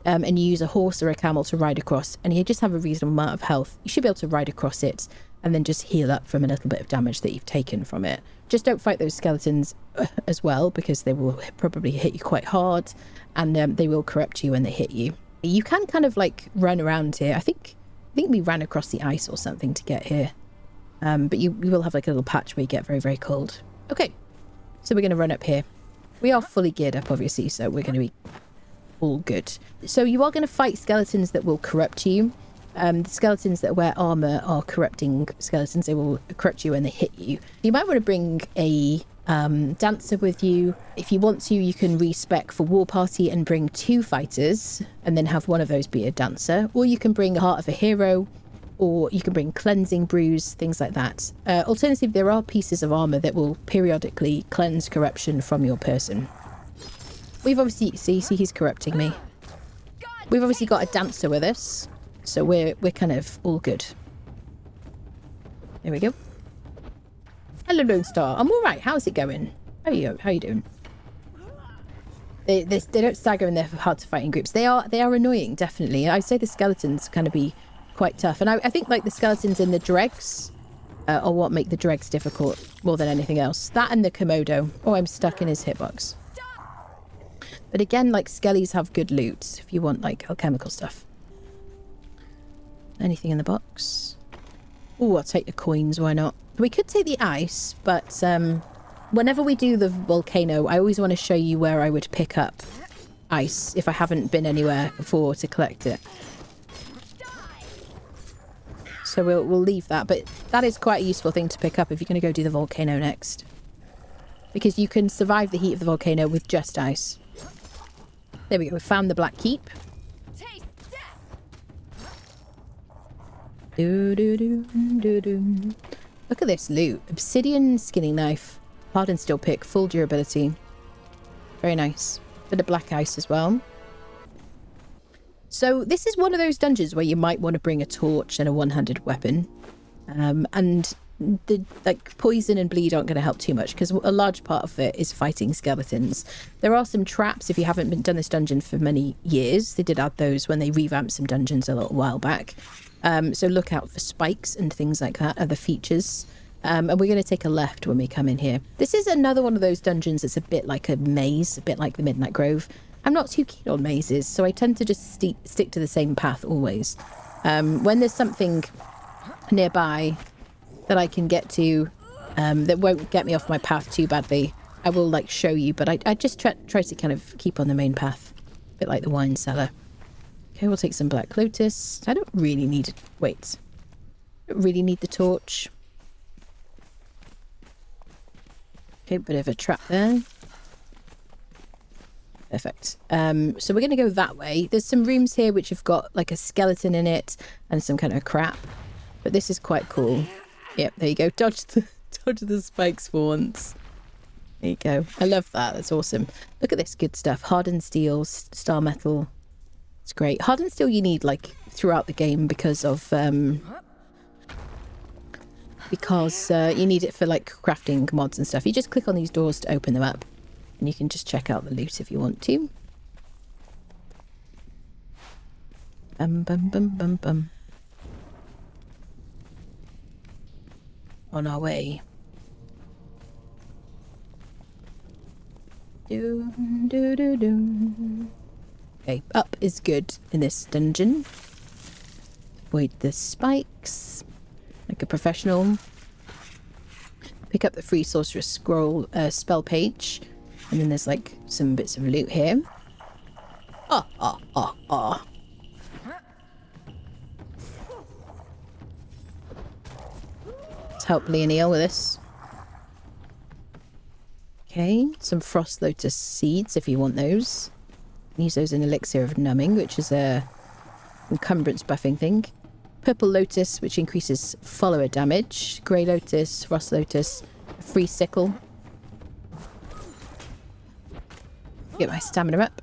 and you use a horse or a camel to ride across, and you just have a reasonable amount of health, you should be able to ride across it and then just heal up from a little bit of damage that you've taken from it. Just don't fight those skeletons as well, because they will probably hit you quite hard, and they will corrupt you when they hit you. You can kind of like run around here. I think we ran across the ice or something to get here, but you will have like a little patch where you get very, very cold. Okay, so we're going to run up here. We are fully geared up, obviously, so we're going to be all good. So you are going to fight skeletons that will corrupt you. The skeletons that wear armor are corrupting skeletons. They will corrupt you when they hit you. You might want to bring a dancer with you. If you want to, you can respec for war party and bring 2 fighters and then have one of those be a dancer, or you can bring a heart of a hero, or you can bring cleansing brews, things like that. Alternatively, there are pieces of armor that will periodically cleanse corruption from your person. We've obviously, see he's corrupting me. We've obviously got a dancer with us, so we're kind of all good. There we go. Hello, Lone Star. I'm all right. How's it going? How are you doing? They don't stagger and they're hard to fight in groups. They are annoying, definitely. I'd say the skeletons kind of be quite tough, and I think like the skeletons in the dregs are what make the dregs difficult more than anything else. That and the Komodo. Oh, I'm stuck in his hitbox. But again, like, skellies have good loot if you want, like, alchemical stuff. Anything in the box? Oh, I'll take the coins, why not? We could take the ice, but whenever we do the volcano, I always want to show you where I would pick up ice if I haven't been anywhere before to collect it. So we'll leave that, but that is quite a useful thing to pick up if you're going to go do the volcano next. Because you can survive the heat of the volcano with just ice. There we go, we found the Black Keep. Look at this loot. Obsidian skinning knife. Hardened steel pick. Full durability. Very nice. Bit of black ice as well. So this is one of those dungeons where you might want to bring a torch and a one-handed weapon. And the like poison and bleed aren't going to help too much, because a large part of it is fighting skeletons. There are some traps if you haven't done this dungeon for many years. They did add those when they revamped some dungeons a little while back. So look out for spikes and things like that, other features. And we're going to take a left when we come in here. This is another one of those dungeons that's a bit like a maze, a bit like the Midnight Grove. I'm not too keen on mazes, so I tend to just stick to the same path always. When there's something nearby that I can get to that won't get me off my path too badly, I will like show you, but I just try to kind of keep on the main path, a bit like the wine cellar. Okay, we'll take some Black Lotus. I don't really need it. Wait. I don't really need the torch. Okay, bit of a trap there. Perfect. So we're going to go that way. There's some rooms here which have got like a skeleton in it and some kind of crap. But this is quite cool. Yep, there you go. Dodge the spikes for once. There you go. I love that. That's awesome. Look at this good stuff. Hardened steel, star metal. It's great. Hardened steel you need like throughout the game because of... you need it for like crafting mods and stuff. You just click on these doors to open them up. And you can just check out the loot if you want to. Bum, bum, bum, bum, bum. On our way. Do, do, do, do. Okay, up is good in this dungeon. Avoid the spikes. Like a professional. Pick up the free sorceress scroll spell page. And then there's like some bits of loot here. Let's help Leonil with this. Okay, some frost lotus seeds if you want those. Use those in elixir of numbing, which is a encumbrance buffing thing. Purple lotus, which increases follower damage. Grey lotus, frost lotus, free sickle. Get my stamina up.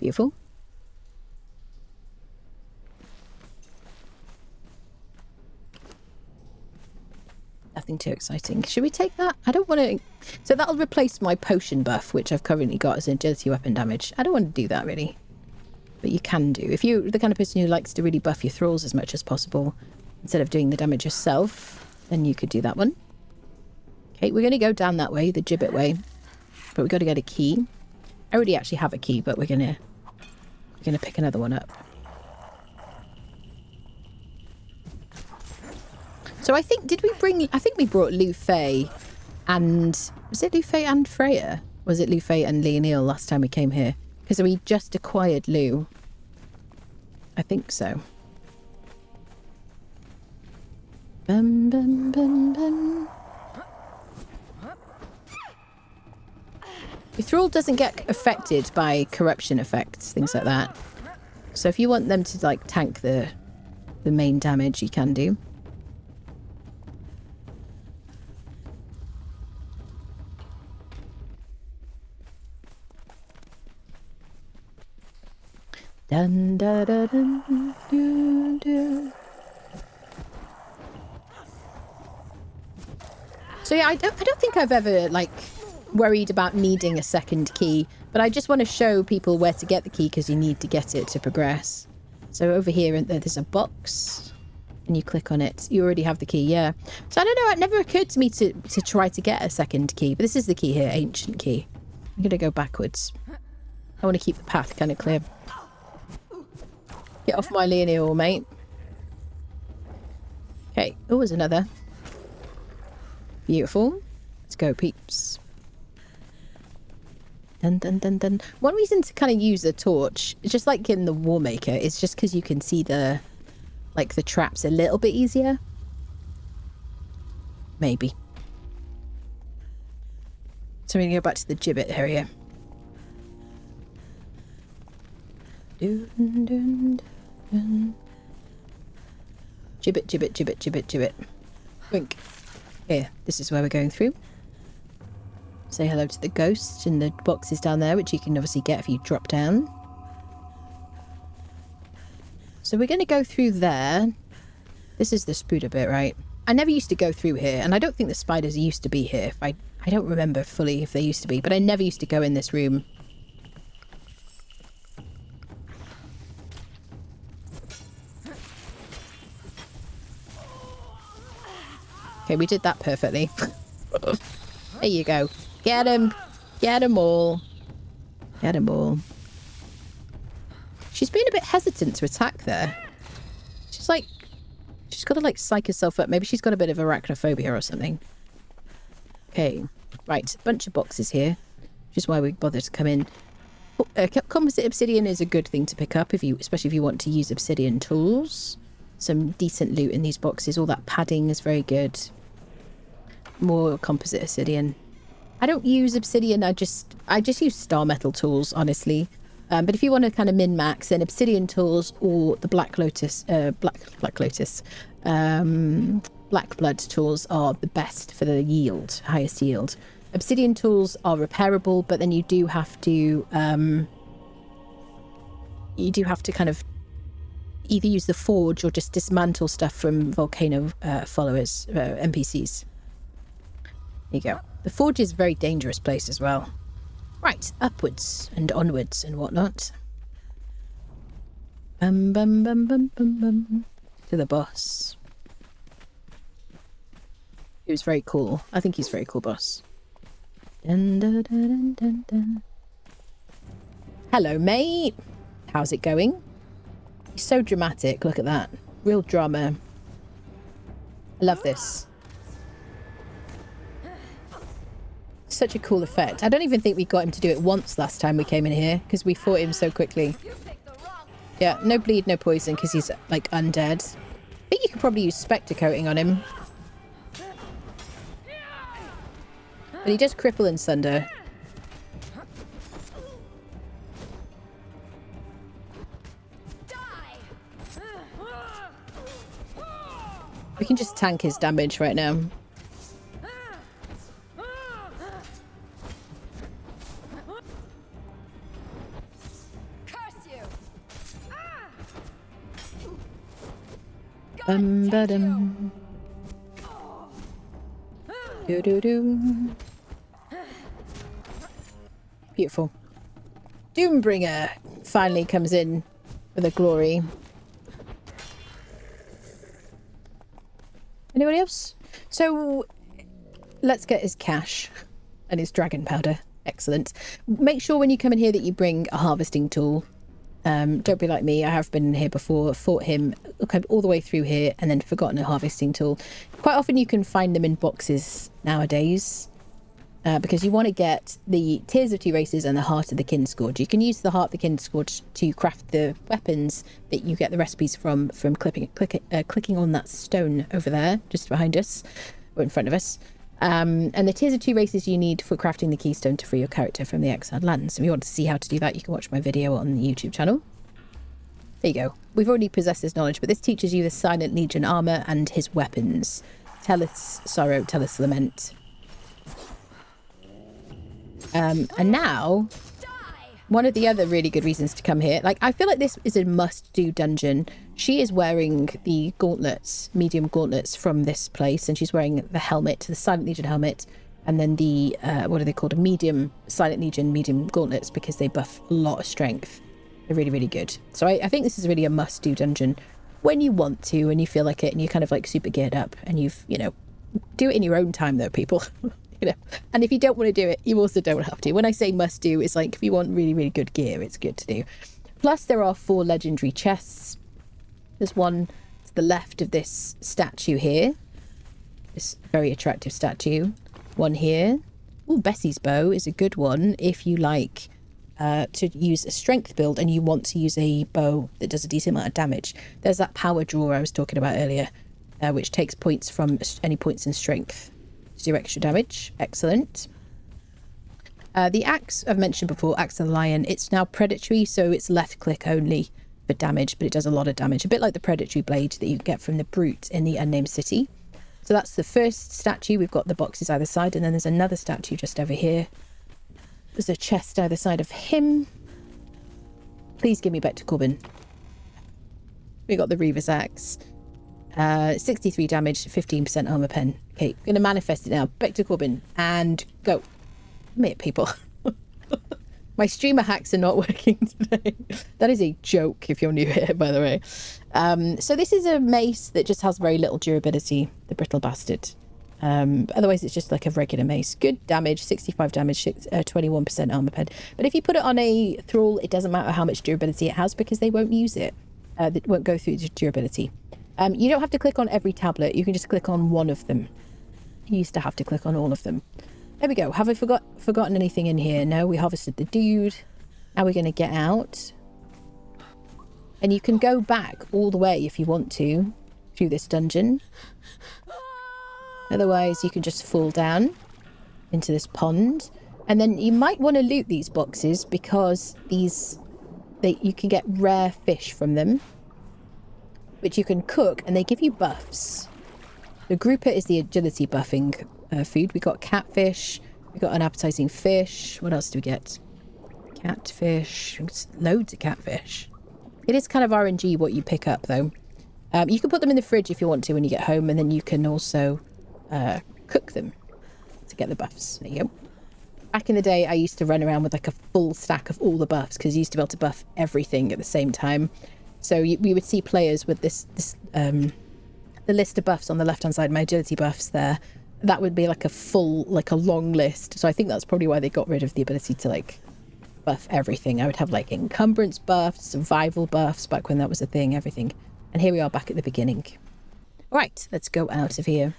Beautiful. Nothing too exciting. Should we take that? I don't want to... So that'll replace my potion buff, which I've currently got as an agility weapon damage. I don't want to do that, really. But you can do. If you're the kind of person who likes to really buff your thralls as much as possible, instead of doing the damage yourself, then you could do that one. Okay, we're going to go down that way, the gibbet way. But we've got to get a key. I already actually have a key, but we're going to pick another one up. So I think, I think we brought Lu Fei and, was it Lu Fei and Freya? Was it Lu Fei and Leonil last time we came here? Because we just acquired Lu. I think so. Bum, bum, bum, bum. Your thrall doesn't get affected by corruption effects, things like that. So if you want them to like tank the main damage, you can do. Dun, da, da, dun, dun, dun. So yeah, I don't think I've ever like worried about needing a second key, but I just want to show people where to get the key because you need to get it to progress. So over here there's a box and you click on it. You already have the key, yeah. So I don't know, it never occurred to me to try to get a second key, but this is the key here, ancient key. I'm gonna go backwards. I want to keep the path kind of clear. Get off my Leonil, mate. Okay. Oh, there's another. Beautiful. Let's go, peeps. Dun, dun, dun, dun. One reason to kind of use a torch, just like in the Warmaker, is just because you can see the traps a little bit easier. Maybe. So we're going to go back to the gibbet area. Dun, dun, dun. Gibbet, gibbet, gibbet, gibbet, gibbet. Wink. Here, this is where we're going through. Say hello to the ghost and the boxes down there, which you can obviously get if you drop down. So we're going to go through there. This is the Spooder bit, right? I never used to go through here, and I don't think the spiders used to be here. I don't remember fully if they used to be, but I never used to go in this room. Okay, we did that perfectly. There you go. Get him. Get them all. Get them all. She's been a bit hesitant to attack there. She's like... She's got to like psych herself up. Maybe she's got a bit of arachnophobia or something. Okay. Right. Bunch of boxes here. Which is why we bothered to come in. Composite obsidian is a good thing to pick up, especially if you want to use obsidian tools. some decent loot in these boxes. All that padding is very good. More composite obsidian. I don't use obsidian. I just use star metal tools, honestly. But if you want to kind of min-max, then obsidian tools or the black blood tools are the best for the yield, highest yield. Obsidian tools are repairable, but then you do have to kind of either use the forge or just dismantle stuff from Volcano followers, NPCs. There you go. The forge is a very dangerous place as well. Right, upwards and onwards and whatnot. Bum bum bum bum bum bum. To the boss. He was very cool. I think he's a very cool boss. Dun, dun, dun, dun, dun. Hello, mate. How's it going? He's so dramatic. Look at that. Real drama. I love this. Such a cool effect. I don't even think we got him to do it once last time we came in here because we fought him so quickly. Yeah, no bleed, no poison because he's like undead. I think you could probably use Spectre coating on him. But he does cripple and sunder. We can just tank his damage right now. Ba-dum. Do-do-do. Beautiful. Doombringer finally comes in with a glory. Anybody else? So let's get his cash and his dragon powder. Excellent. Make sure when you come in here that you bring a harvesting tool. Don't be like me. I have been in here before, fought him all the way through here and then forgotten a harvesting tool. Quite often you can find them in boxes nowadays because you want to get the Tears of Two Races and the Heart of the Kinscourge. You can use the Heart of the Kinscourge to craft the weapons that you get the recipes from clicking on that stone over there, just behind us, or in front of us. And the Tears of Two Races you need for crafting the keystone to free your character from the exiled lands. If you want to see how to do that, you can watch my video on the YouTube channel. There you go. We've already possessed this knowledge, but this teaches you the Silent Legion armor and his weapons. Tellus Sorrow, Tellus Lament. And now, one of the other really good reasons to come here, like I feel like this is a must-do dungeon. She is wearing the gauntlets, medium gauntlets from this place, and she's wearing the helmet, the Silent Legion helmet, and then the, what are they called? A medium Silent Legion medium gauntlets because they buff a lot of strength. They're really, really good. So I think this is really a must-do dungeon when you want to, and you feel like it, and you're kind of like super geared up, and you've, you know, do it in your own time though, people. You know, and if you don't want to do it, you also don't have to. When I say must do, it's like if you want really, really good gear, it's good to do. Plus, there are 4 legendary chests. There's one to the left of this statue here. This very attractive statue. One here. Oh, Bessie's bow is a good one if you like to use a strength build and you want to use a bow that does a decent amount of damage. There's that power drawer I was talking about earlier, which takes points from any points in strength. Do extra damage. Excellent. The axe I've mentioned before, Axe of the Lion, it's now predatory, so it's left click only for damage, but it does a lot of damage, a bit like the predatory blade that you get from the brute in the Unnamed City. So that's the first statue. We've got the boxes either side, and then there's another statue just over here. There's a chest either side of him. Please give me back to Corbin. We got the Reaver's axe. 63 damage, 15% armor pen. Okay, I'm going to manifest it now. Back to Corbin and go. Admit people. My streamer hacks are not working today. That is a joke if you're new here, by the way. So this is a mace that just has very little durability, the Brittle Bastard. Otherwise, it's just like a regular mace. Good damage, 65 damage, 21% armor pen. But if you put it on a thrall, it doesn't matter how much durability it has because they won't use it. They won't go through the durability. You don't have to click on every tablet. You can just click on one of them. You used to have to click on all of them. There we go. Have I forgotten anything in here? No, we harvested the dude. Now we're going to get out. And you can go back all the way if you want to through this dungeon. Otherwise, you can just fall down into this pond. And then you might want to loot these boxes because you can get rare fish from them, which you can cook, and they give you buffs. The grouper is the agility buffing food. We got catfish. We got an appetizing fish. What else do we get? Catfish. Loads of catfish. It is kind of RNG what you pick up, though. You can put them in the fridge if you want to when you get home, and then you can also cook them to get the buffs. There you go. Back in the day, I used to run around with like a full stack of all the buffs because you used to be able to buff everything at the same time. So we would see players with the list of buffs on the left-hand side, my agility buffs there. That would be like a long list. So I think that's probably why they got rid of the ability to like buff everything. I would have like encumbrance buffs, survival buffs back when that was a thing, everything. And here we are back at the beginning. Right, let's go out of here.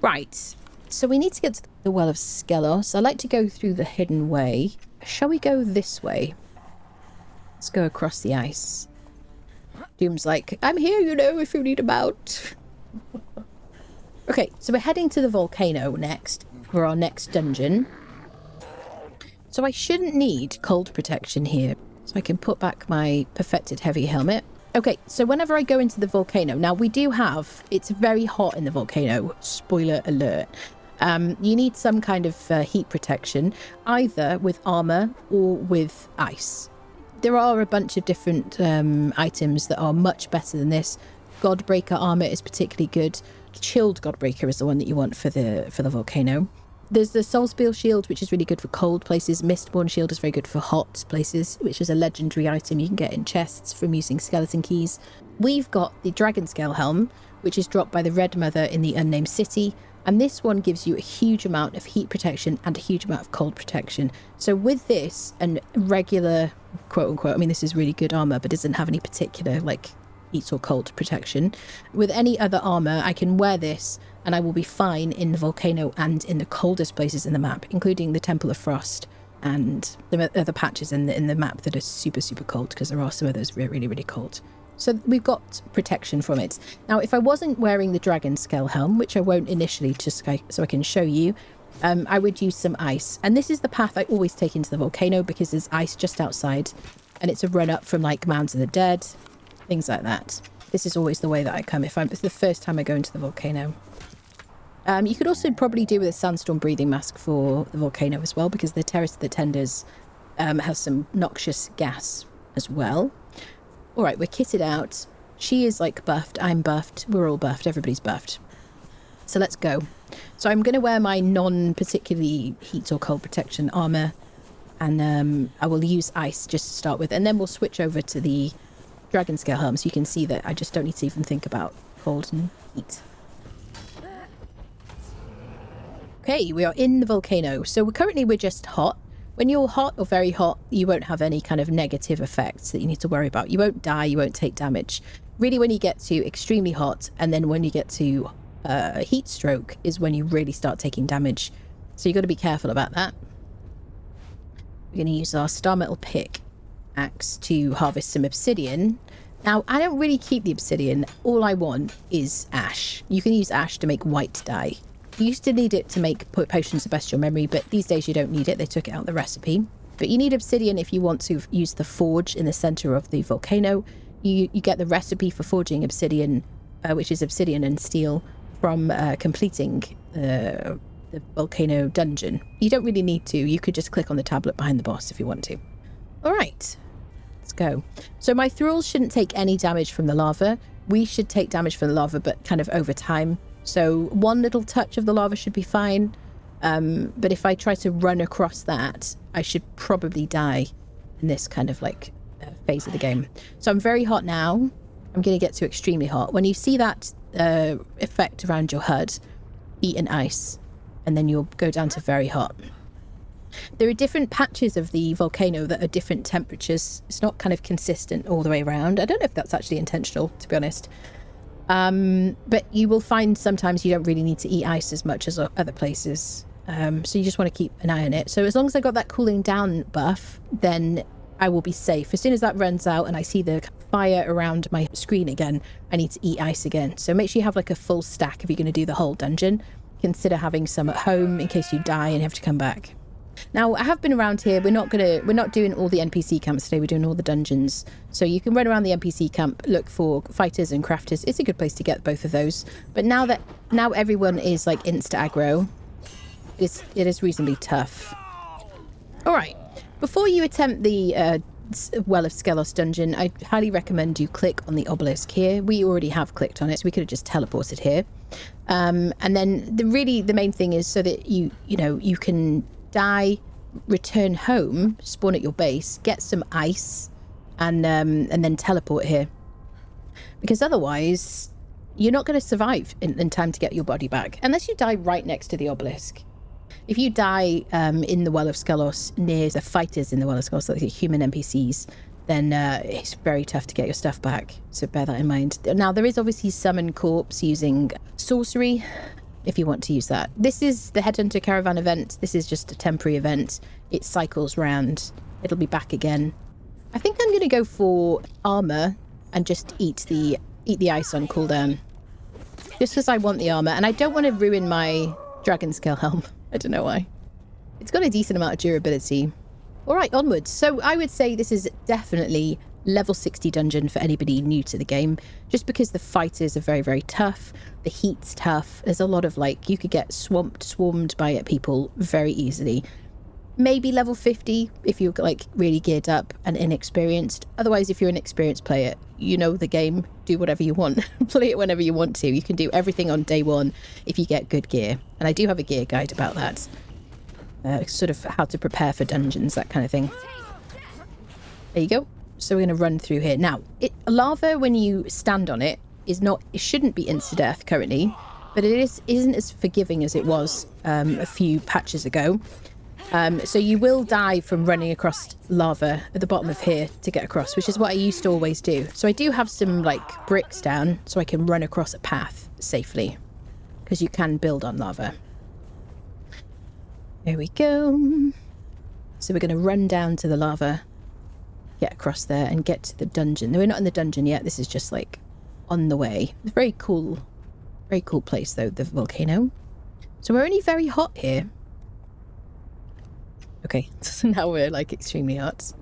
Right, so we need to get to the Well of Skelos. I like to go through the hidden way. Shall we go this way? Let's go across the ice. Doom's like, I'm here, you know, if you need a mount. Okay, so we're heading to the volcano next for our next dungeon. So I shouldn't need cold protection here. So I can put back my perfected heavy helmet. Okay, so whenever I go into the volcano, now we do have, it's very hot in the volcano, spoiler alert. You need some kind of heat protection, either with armor or with ice. There are a bunch of different items that are much better than this. Godbreaker armor is particularly good. Chilled Godbreaker is the one that you want for the volcano. There's the Soulspiel shield, which is really good for cold places. Mistborn shield is very good for hot places, which is a legendary item you can get in chests from using skeleton keys. We've got the Dragon Scale helm, which is dropped by the Red Mother in the Unnamed City. And this one gives you a huge amount of heat protection and a huge amount of cold protection. So with this and regular, quote unquote, I mean, this is really good armor, but doesn't have any particular like heat or cold protection. With any other armor, I can wear this and I will be fine in the volcano and in the coldest places in the map, including the Temple of Frost and the other patches in the map that are super, super cold, because there are some of those really, really cold. So we've got protection from it. Now, if I wasn't wearing the Dragon Scale helm, which I won't initially, just so I can show you, I would use some ice. And this is the path I always take into the volcano because there's ice just outside and it's a run up from like Mounds of the Dead, things like that. This is always the way that I come if it's the first time I go into the volcano. You could also probably do with a sandstorm breathing mask for the volcano as well, because the Terrace of the Tenders has some noxious gas as well. All right, we're kitted out. She is like buffed. I'm buffed. We're all buffed. Everybody's buffed. So let's go. So I'm going to wear my non-particularly heat or cold protection armor, and I will use ice just to start with, and then we'll switch over to the Dragon Scale helm so you can see that I just don't need to even think about cold and heat. Okay, we are in the volcano. So we're just hot. When you're hot or very hot, you won't have any kind of negative effects that you need to worry about. You won't die, you won't take damage. Really, when you get to extremely hot, and then when you get to heat stroke is when you really start taking damage. So you've got to be careful about that. We're going to use our Star Metal Pick axe to harvest some obsidian. Now, I don't really keep the obsidian. All I want is ash. You can use ash to make white dye. You used to need it to make potions of bestial memory, but these days you don't need it. They took it out of the recipe. But you need obsidian if you want to use the forge in the center of the volcano. You get the recipe for forging obsidian, which is obsidian and steel, from completing the volcano dungeon. You don't really need to. You could just click on the tablet behind the boss if you want to. All right, let's go. So my thralls shouldn't take any damage from the lava. We should take damage from the lava, but kind of over time. So one little touch of the lava should be fine. But if I try to run across that, I should probably die in this kind of like phase of the game. So I'm very hot now. I'm going to get to extremely hot. When you see that effect around your HUD, eat an ice, and then you'll go down to very hot. There are different patches of the volcano that are different temperatures. It's not kind of consistent all the way around. I don't know if that's actually intentional, to be honest. But you will find sometimes you don't really need to eat ice as much as other places. So you just want to keep an eye on it. So as long as I got that cooling down buff, then I will be safe. As soon as that runs out and I see the fire around my screen again, I need to eat ice again. So make sure you have like a full stack if you're going to do the whole dungeon. Consider having some at home in case you die and have to come back. Now, I have been around here. We're not doing all the NPC camps today. We're doing all the dungeons. So you can run around the NPC camp, look for fighters and crafters. It's a good place to get both of those. But now everyone is like insta aggro, it is reasonably tough. All right. Before you attempt the Well of Skelos dungeon, I highly recommend you click on the obelisk here. We already have clicked on it, so we could have just teleported here. And then the main thing is so that you can die, return home, spawn at your base, get some ice, and then teleport here. Because otherwise, you're not going to survive in time to get your body back, unless you die right next to the obelisk. If you die in the Well of Skelos, near the fighters in the Well of Skelos, like the human NPCs, then it's very tough to get your stuff back. So bear that in mind. Now, there is obviously summon corpse using sorcery, if you want to use that. This is the Headhunter Caravan event. This is just a temporary event. It cycles round. It'll be back again. I think I'm going to go for armor and just eat the ice on cooldown. Just because I want the armor, and I don't want to ruin my dragon scale helm. I don't know why. It's got a decent amount of durability. All right, onwards. So I would say this is definitely level 60 dungeon for anybody new to the game, just because the fighters are very, very tough. The heat's tough. There's a lot of you could get swarmed by people very easily. Maybe level 50 if you're really geared up and inexperienced. Otherwise, if you're an experienced player, you know the game, do whatever you want. Play it whenever you want to. You can do everything on day one if you get good gear. And I do have a gear guide about that. Sort of how to prepare for dungeons, that kind of thing. There you go. So we're going to run through here. Now, lava, when you stand on it, it shouldn't be insta-death currently, but isn't as forgiving as it was a few patches ago. So you will die from running across lava at the bottom of here to get across, which is what I used to always do. So I do have some bricks down so I can run across a path safely, because you can build on lava. There we go. So we're going to run down to the lava, get across there and get to the dungeon. No, we're not in the dungeon yet. This is just on the way. It's very cool place though, the volcano. So we're only very hot here. Okay, so now we're extremely hot.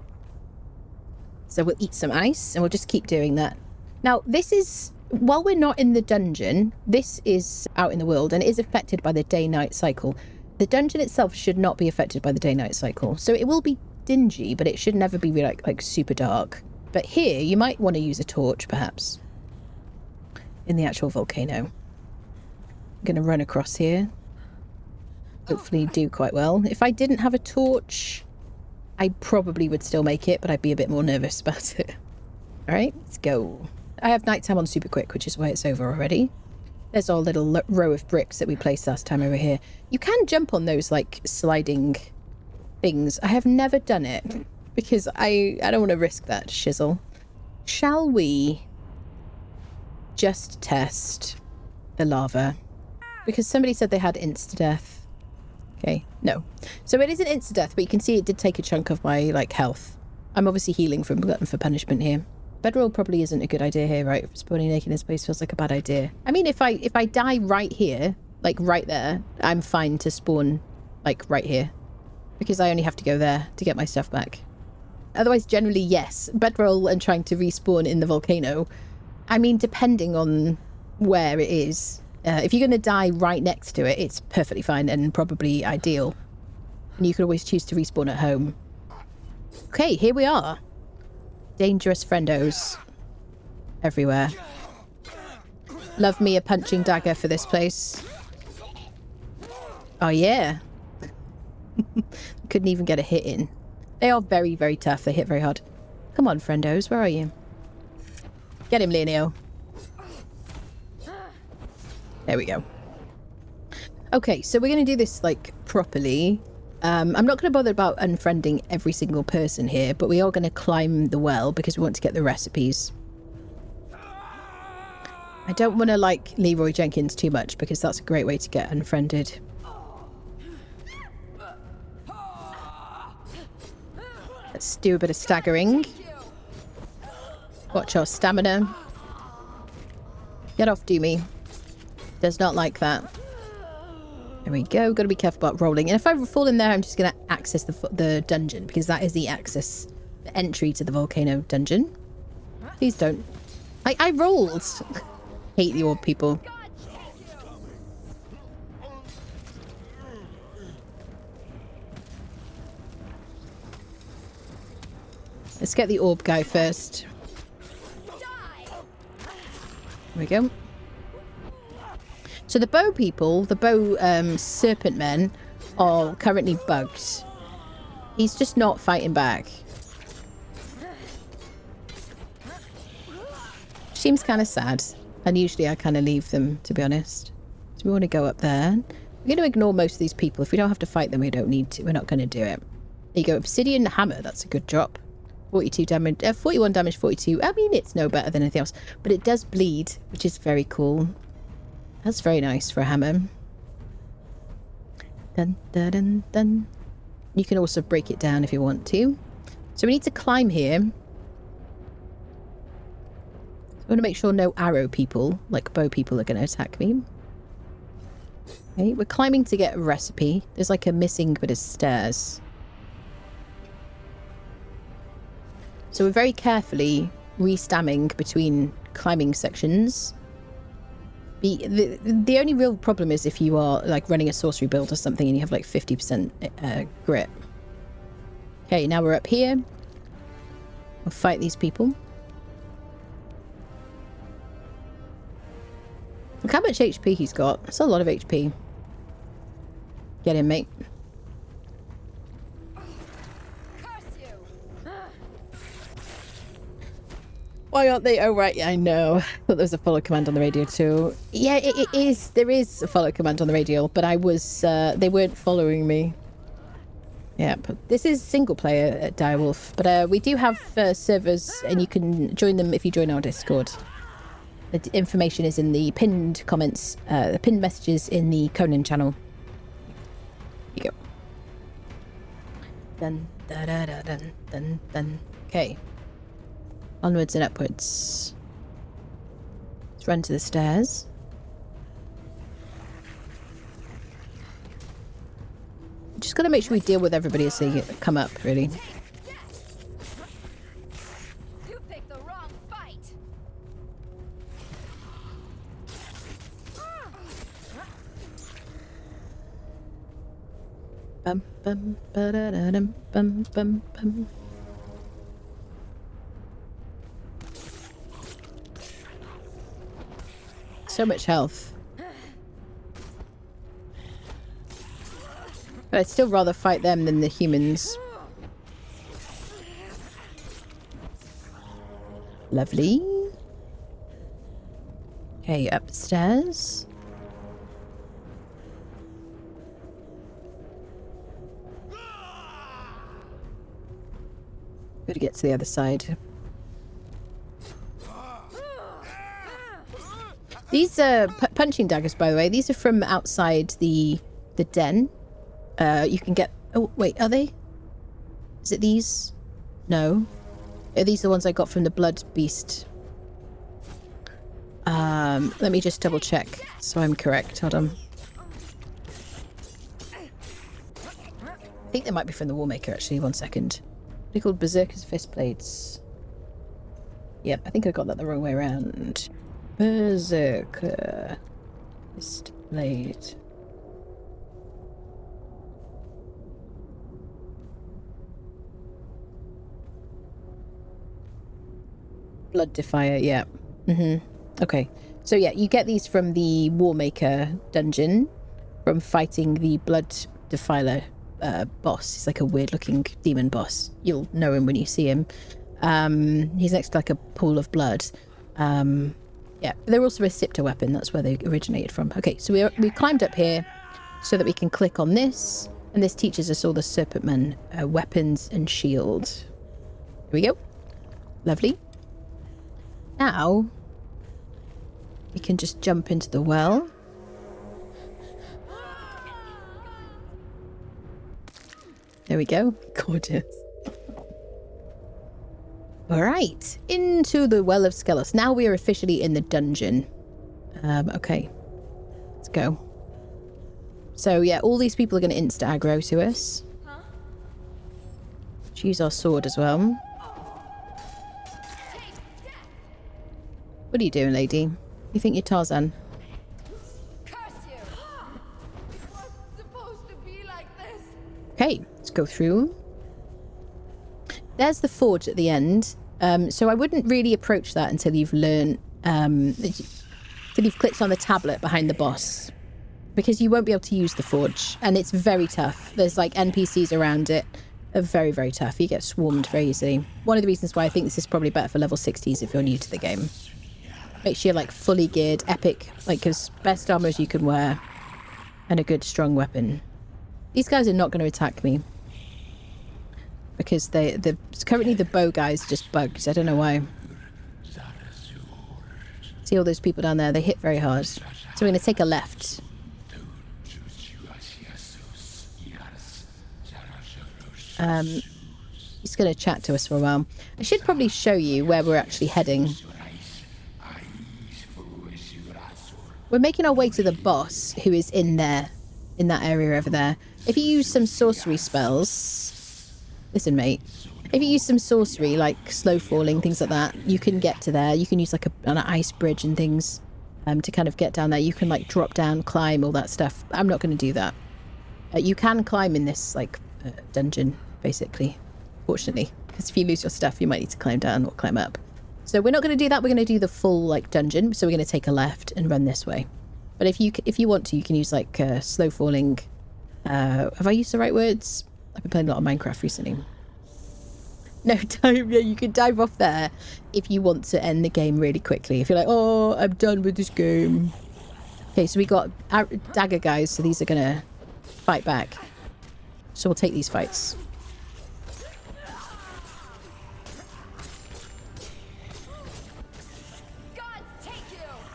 So we'll eat some ice and we'll just keep doing that. Now, this is, while we're not in the dungeon, this is out in the world and it is affected by the day-night cycle. The dungeon itself should not be affected by the day-night cycle. So it will be dingy, but it should never be like super dark. But here, you might want to use a torch, perhaps, in the actual volcano. I'm going to run across here. Hopefully do quite well. If I didn't have a torch, I probably would still make it, but I'd be a bit more nervous about it. All right, let's go. I have nighttime on super quick, which is why it's over already. There's our little row of bricks that we placed last time over here. You can jump on those sliding things. I have never done it because I don't want to risk that shizzle. Shall we just test the lava? Because somebody said they had insta-death. Okay, no. So it isn't insta-death, but you can see it did take a chunk of my health. I'm obviously healing from Glutton for Punishment here. Bedroll probably isn't a good idea here, right? Spawning naked in this place feels like a bad idea. I mean, if I die right here, right there, I'm fine to spawn right here. Because I only have to go there to get my stuff back. Otherwise, generally, yes. Bedroll and trying to respawn in the volcano. I mean, depending on where it is. If you're going to die right next to it, it's perfectly fine and probably ideal. And you could always choose to respawn at home. Okay, here we are. Dangerous friendos everywhere. Love me a punching dagger for this place. Oh, yeah. Couldn't even get a hit in. They are very, very tough. They hit very hard. Come on, friendos. Where are you? Get him, Leonio. There we go. Okay, so we're going to do this properly. I'm not going to bother about unfriending every single person here, but we are going to climb the well because we want to get the recipes. I don't want to Leroy Jenkins too much because that's a great way to get unfriended. Let's do a bit of staggering. Watch our stamina. Get off, Doomy. Does not like that. There we go. Got to be careful about rolling. And if I fall in there, I'm just going to access the dungeon, because that is the entry to the Volcano Dungeon. Please don't. I rolled. Hate the orb people. Let's get the orb guy first. There we go. So the bow people, the bow serpent men, are currently bugged. He's just not fighting back. Seems kind of sad. And usually I kind of leave them, to be honest. So we want to go up there. We're going to ignore most of these people. If we don't have to fight them, we don't need to. We're not going to do it. There you go. Obsidian hammer. That's a good drop. 42 damage. 41 damage, 42. I mean, it's no better than anything else. But it does bleed, which is very cool. That's very nice for a hammer. Dun, dun, dun, dun. You can also break it down if you want to. So we need to climb here. I want to make sure no arrow people, like bow people, are going to attack me. Okay, we're climbing to get a recipe. There's like a missing bit of stairs. So we're very carefully re-stamming between climbing sections. The only real problem is if you are like running a sorcery build or something and you have like 50% grit. Okay, now we're up here. We'll fight these people. Look how much HP he's got. That's a lot of HP. Get him, mate. Why aren't they? Oh, right. Yeah, I know. I thought there was a follow command on the radio too. Yeah, it is. There is a follow command on the radio, but I was... they weren't following me. Yeah, but this is single player at Direwolf. But we do have servers, and you can join them if you join our Discord. The information is in the pinned comments, the pinned messages in the Conan channel. Here you go. Dun, da, da, da, dun, dun, dun. Okay. Onwards and upwards. Let's run to the stairs. Just gotta make sure we deal with everybody as they come up, really. You picked the wrong fight. Bum bum ba da da dum bum bum bum. So much health. But I'd still rather fight them than the humans. Lovely. Okay, upstairs. Gotta get to the other side. These punching daggers, by the way, these are from outside the den. You can get... Oh, wait, are they? Is it these? No. Are these the ones I got from the Blood Beast? Let me just double check so I'm correct. Hold on. I think they might be from the Warmaker, actually. 1 second. They're called Berserker's Fist Blades. Yep, I think I got that the wrong way around. Berserker Fist Blade. Blood Defier, yeah. Okay. So yeah, you get these from the Warmaker Dungeon from fighting the Blood Defiler boss. He's like a weird looking demon boss. You'll know him when you see him. He's next to like a pool of blood. Yeah, they're also a scepter weapon. That's where they originated from. Okay, so we climbed up here so that we can click on this. And this teaches us all the Serpentman weapons and shield. Here we go. Lovely. Now, we can just jump into the well. There we go. Gorgeous. All right, into the Well of Skelos. Now we are officially in the dungeon. Okay, let's go. So yeah, all these people are going to insta aggro to us. Let's use our sword as well. What are you doing, lady? You think you're Tarzan? Curse you! It wasn't supposed to be like this. Okay, let's go through. There's the forge at the end. So I wouldn't really approach that until you've learned, until you've clicked on the tablet behind the boss. Because you won't be able to use the forge. And it's very tough. There's like NPCs around it. Are very, very tough. You get swarmed very easily. One of the reasons why I think this is probably better for level 60s if you're new to the game. Make sure you're like fully geared, epic, like as best armor as you can wear. And a good strong weapon. These guys are not going to attack me. Because currently the bow guys just bugged. I don't know why. See all those people down there? They hit very hard. So we're going to take a left. He's going to chat to us for a while. I should probably show you where we're actually heading. We're making our way to the boss, who is in there, in that area over there. If you use some sorcery spells... Listen, mate. If you use some sorcery, like slow falling, things like that, you can get to there. You can use like an ice bridge and things to kind of get down there. You can like drop down, climb, all that stuff. I'm not going to do that. You can climb in this like dungeon, basically, fortunately. Because if you lose your stuff, you might need to climb down or climb up. So we're not going to do that. We're going to do the full like dungeon. So we're going to take a left and run this way. But if you want to, you can use like slow falling. Have I used the right words? I've been playing a lot of Minecraft recently. No, dive. Yeah, you can dive off there if you want to end the game really quickly. If you're like, oh, I'm done with this game. Okay, so we got dagger guys. So these are going to fight back. So we'll take these fights.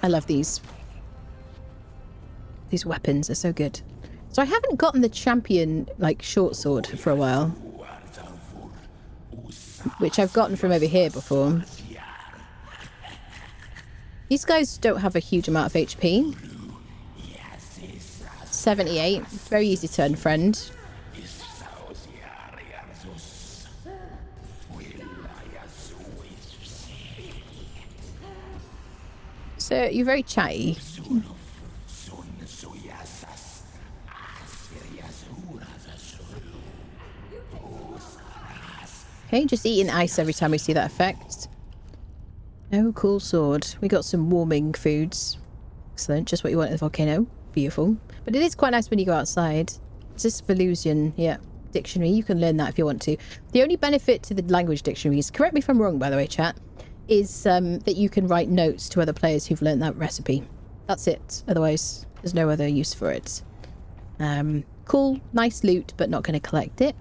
I love these. These weapons are so good. So I haven't gotten the champion, like, short sword for a while. Which I've gotten from over here before. These guys don't have a huge amount of HP. 78. Very easy to unfriend. So you're very chatty. Okay, just eating ice every time we see that effect. Oh, cool sword. We got some warming foods. Excellent, just what you want at the volcano. Beautiful. But it is quite nice when you go outside. It's just Velusian, yeah. Dictionary, you can learn that if you want to. The only benefit to the language dictionaries, correct me if I'm wrong by the way, chat, is that you can write notes to other players who've learned that recipe. That's it. Otherwise, there's no other use for it. Cool, nice loot, but not going to collect it.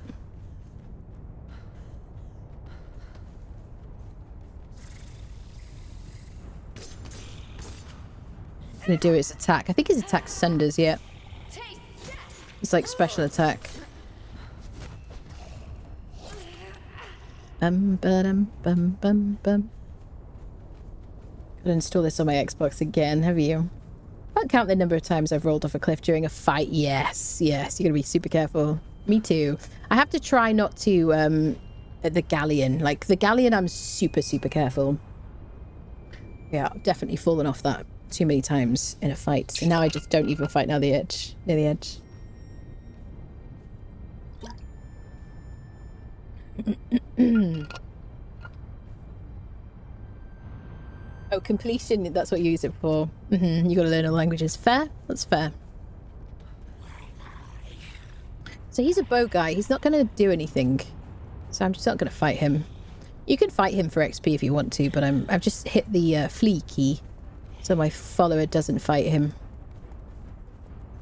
Going to do its attack. I think his attack sunders, yeah. It's like special attack. Bum bum bum bum bum. Gotta install this on my Xbox again, have you? Can't count the number of times I've rolled off a cliff during a fight. Yes, yes, you're gonna be super careful. Me too. I have to try not to the galleon. Like the galleon, I'm super careful. Yeah, I've definitely fallen off that too many times in a fight. And now I just don't even fight near the edge. Oh, completion, that's what you use it for. You gotta learn all languages. Fair? That's fair. So he's a bow guy. He's not gonna do anything. So I'm just not gonna fight him. You can fight him for XP if you want to, but I've just hit the flee key. So my follower doesn't fight him.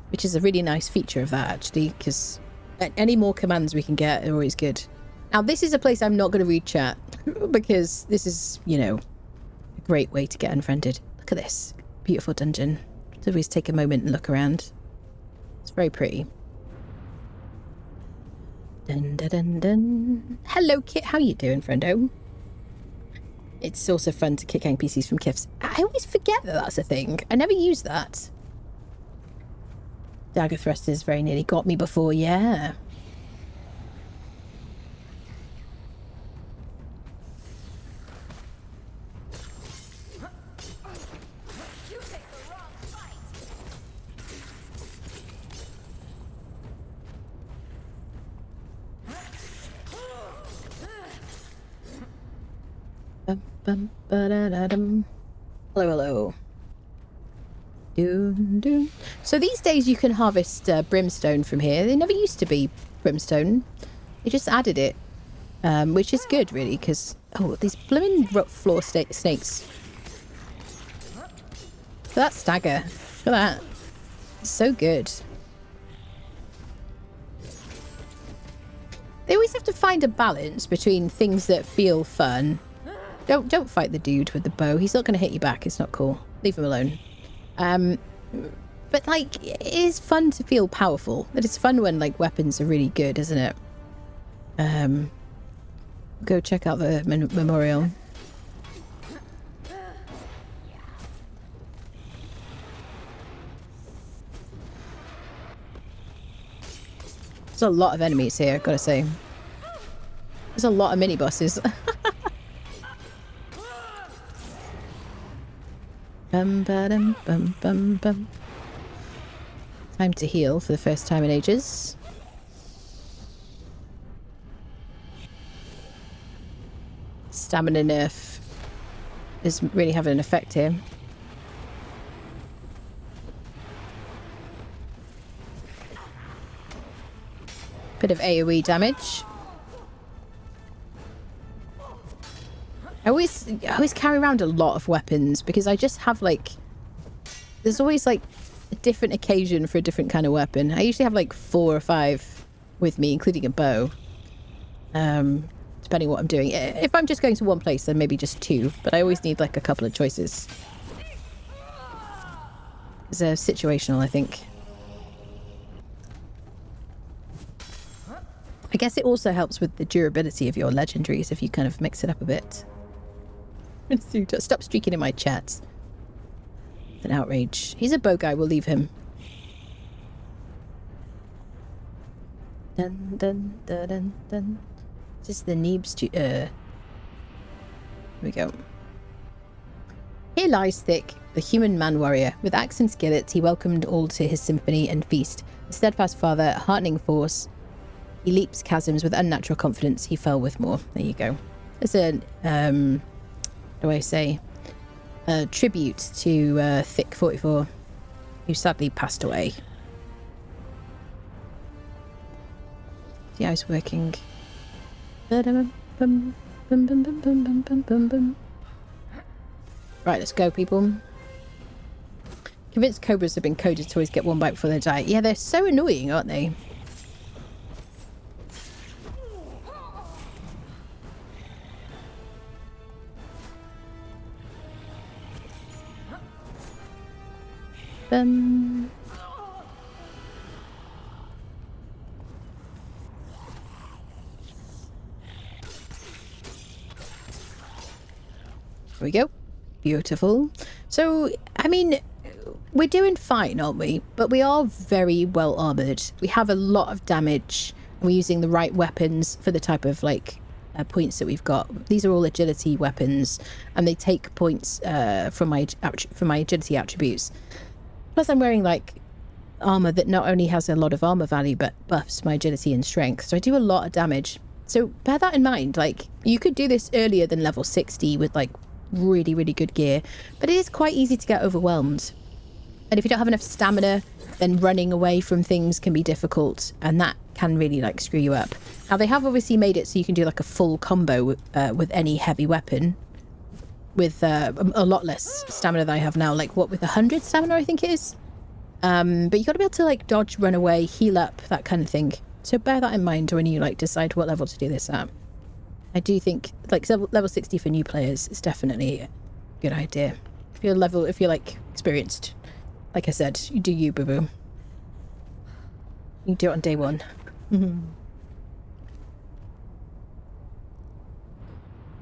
Which is a really nice feature of that, actually, because any more commands we can get are always good. Now, this is a place I'm not going to read chat, because this is, you know, a great way to get unfriended. Look at this. Beautiful dungeon. So always take a moment and look around. It's very pretty. Dun, dun, dun, dun. Hello, Kit. How you doing, friendo? It's also fun to kick NPCs from cliffs. I always forget that that's a thing. I never use that. Dagger thrusters very nearly got me before, yeah. You take the wrong fight. Bum, bum, ba-da-da-dum. Hello, hello. Doon, doon. So these days you can harvest brimstone from here. They never used to be brimstone. They just added it, which is good, really, because... Oh, these blooming floor snakes. Look at that stagger. Look at that. So good. They always have to find a balance between things that feel fun. Don't fight the dude with the bow. He's not going to hit you back. It's not cool. Leave him alone. But like, it is fun to feel powerful. It is fun when like weapons are really good, isn't it? Go check out the memorial. There's a lot of enemies here, gotta say. There's a lot of mini bosses. Bum, ba-dum, bum, bum, bum. Time to heal for the first time in ages. Stamina nerf is really having an effect here. Bit of AoE damage. I always carry around a lot of weapons because I just have like... There's always like a different occasion for a different kind of weapon. I usually have like 4 or 5 with me, including a bow. Depending what I'm doing. If I'm just going to one place, then maybe just 2. But I always need like a couple of choices. It's situational, I think. I guess it also helps with the durability of your legendaries if you kind of mix it up a bit. Stop streaking in my chats. It's an outrage. He's a bow guy, we'll leave him. Dun dun dun dun dun. Just the Neebs to here we go. Here lies Thick, the human man warrior. With axe and skillet, he welcomed all to his symphony and feast. A steadfast father, a heartening force. He leaps chasms with unnatural confidence. He fell with more. There you go. It's a what do I say? A tribute to Thick 44, who sadly passed away. Yeah, I was working. Right, let's go, people. Convinced cobras have been coded to always get one bite before they die. Yeah, they're so annoying, aren't they? Here we go. Beautiful. So, I mean, we're doing fine, aren't we? But we are very well armored. We have a lot of damage. And we're using the right weapons for the type of, like, points that we've got. These are all agility weapons. And they take points from my agility attributes. Plus, I'm wearing, like, armor that not only has a lot of armor value, but buffs my agility and strength. So I do a lot of damage. So bear that in mind. Like, you could do this earlier than level 60 with, like, really, really good gear. But it is quite easy to get overwhelmed. And if you don't have enough stamina, then running away from things can be difficult. And that can really, like, screw you up. Now, they have obviously made it so you can do, like, a full combo with any heavy weapon. With a lot less stamina than I have now. Like, what, with 100 stamina, I think it is? But you got to be able to, like, dodge, run away, heal up, that kind of thing. So bear that in mind when you, like, decide what level to do this at. I do think, like, level 60 for new players is definitely a good idea. If you're like, experienced, like I said, you do you, boo-boo. You do it on day 1.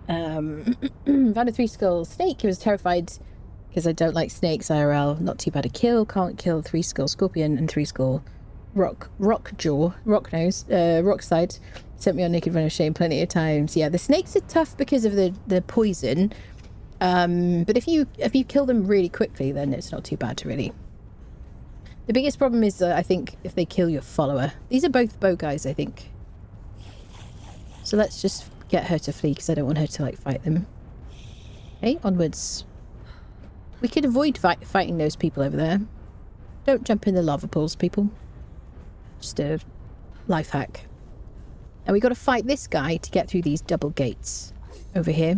Found a 3-skull snake. He was terrified because I don't like snakes IRL. Not too bad to kill. Can't kill 3-skull scorpion and 3-skull rock side. Sent me on Naked Run of Shame plenty of times. Yeah, the snakes are tough because of the poison. But if you kill them really quickly, then it's not too bad to really. The biggest problem is, I think, if they kill your follower. These are both bow guys, I think. So let's just get her to flee, because I don't want her to, like, fight them. Okay, onwards. We could avoid fighting those people over there. Don't jump in the lava pools, people. Just a life hack. And we got to fight this guy to get through these double gates over here.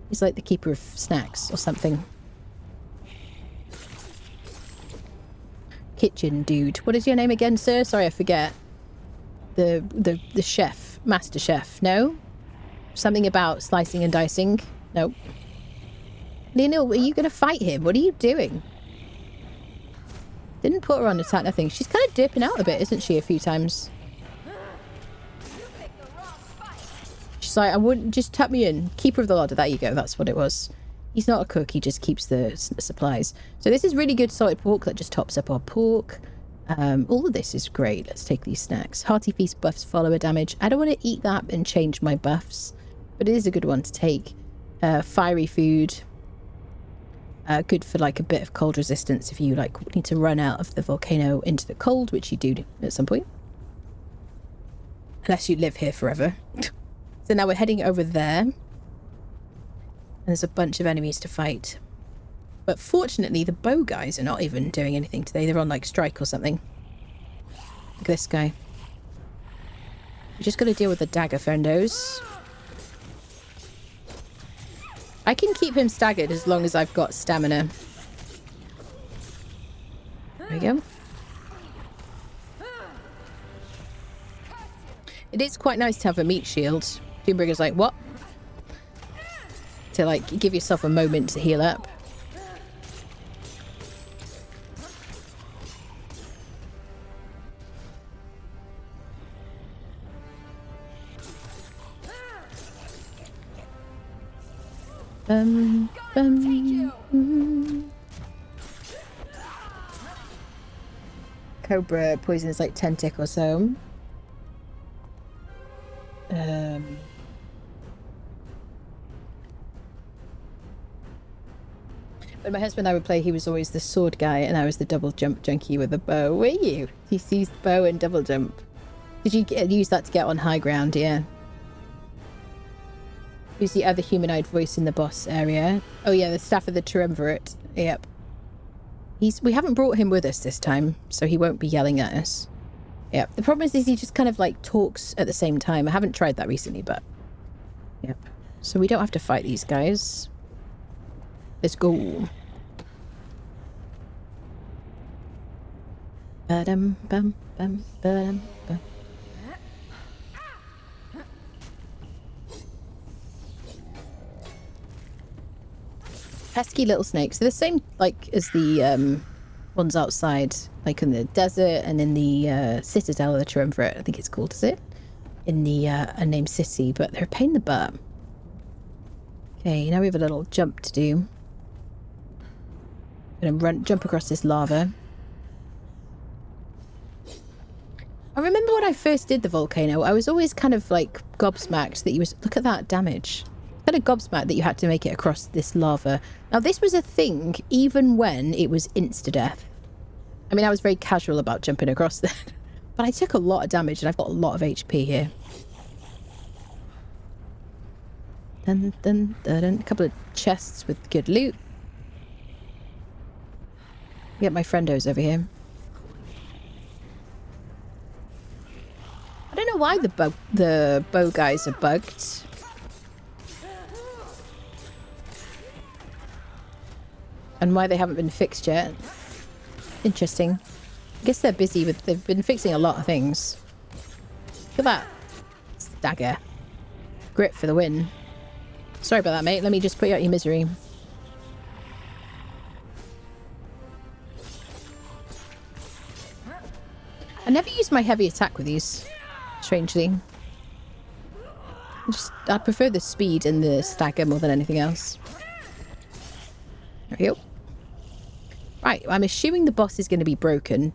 He's like the keeper of snacks or something. Kitchen dude. What is your name again, sir? Sorry, I forget. The chef. Master chef. No? Something about slicing and dicing? No. Leonil, are you going to fight him? What are you doing? Didn't put her on attack, nothing. She's kind of dipping out a bit, isn't she, a few times? She's like, I wouldn't just tap me in. Keeper of the larder. There you go. That's what it was. He's not a cook. He just keeps the supplies. So this is really good salted pork that just tops up our pork. All of this is great. Let's take these snacks. Hearty Feast buffs follower damage. I don't want to eat that and change my buffs, but it is a good one to take. Fiery food. Good for like a bit of cold resistance if you like need to run out of the volcano into the cold, which you do at some point. Unless you live here forever. So now we're heading over there. And there's a bunch of enemies to fight. But fortunately, the bow guys are not even doing anything today. They're on like strike or something. Look at this guy. You just got to deal with the dagger, friendos. I can keep him staggered as long as I've got stamina. There we go. It is quite nice to have a meat shield. Doombringer like, what? To like give yourself a moment to heal up. Cobra poison is like 10 tick or so. When my husband and I would play, he was always the sword guy and I was the double jump junkie with the bow. Were you? He used bow and double jump. Did you use that to get on high ground? Yeah. Who's the other humanoid voice in the boss area? Oh yeah, the staff of the Triumvirate. Yep. We haven't brought him with us this time, so he won't be yelling at us. Yep. The problem is he just kind of like talks at the same time. I haven't tried that recently, but yep. So we don't have to fight these guys. Let's go. Ba-dum bum bum ba-dum bum. Pesky little snakes. They're the same like as the ones outside, like in the desert and in the citadel of the Triumvirate, I think it's called, is it? In the unnamed city, but they're a pain in the butt. Okay, now we have a little jump to do. I'm gonna jump across this lava. I remember when I first did the volcano, I was always kind of like gobsmacked that you was, look at that damage. Kind of gobsmacked that you had to make it across this lava. Now this was a thing even when it was insta-death. I mean, I was very casual about jumping across that, but I took a lot of damage and I've got a lot of HP here. Dun, dun, dun, dun. A couple of chests with good loot. Get my friendos over here. I don't know why the bow guys are bugged. And why they haven't been fixed yet. Interesting. I guess they're busy with... They've been fixing a lot of things. Look at that. Stagger. Grit for the win. Sorry about that, mate. Let me just put you out your misery. I never use my heavy attack with these. Strangely. I prefer the speed and the stagger more than anything else. There we go. Right, I'm assuming the boss is going to be broken,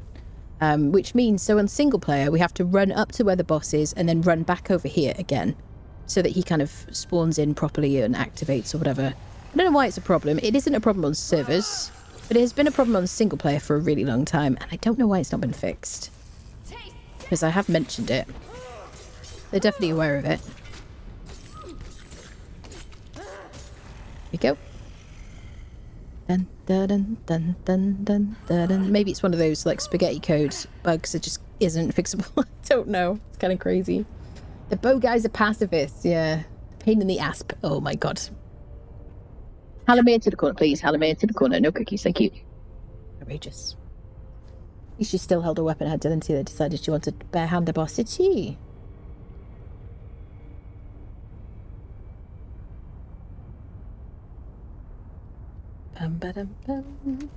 which means, so on single player, we have to run up to where the boss is and then run back over here again, so that he kind of spawns in properly and activates or whatever. I don't know why it's a problem. It isn't a problem on servers, but it has been a problem on single player for a really long time, and I don't know why it's not been fixed. Because I have mentioned it. They're definitely aware of it. Here we go. Dun, dun, dun, dun, dun, dun, dun, dun. Maybe it's one of those like spaghetti code bugs that just isn't fixable. I don't know. It's kind of crazy. The bow guys are pacifists. Yeah. Pain in the ass. Oh my god. Halamir to the corner, please. Halamir to the corner. No cookies, thank you. Outrageous. She still held a weapon. Had Dylan see that decided she wanted to barehand the boss. Did she? Bum, ba-dum, bum.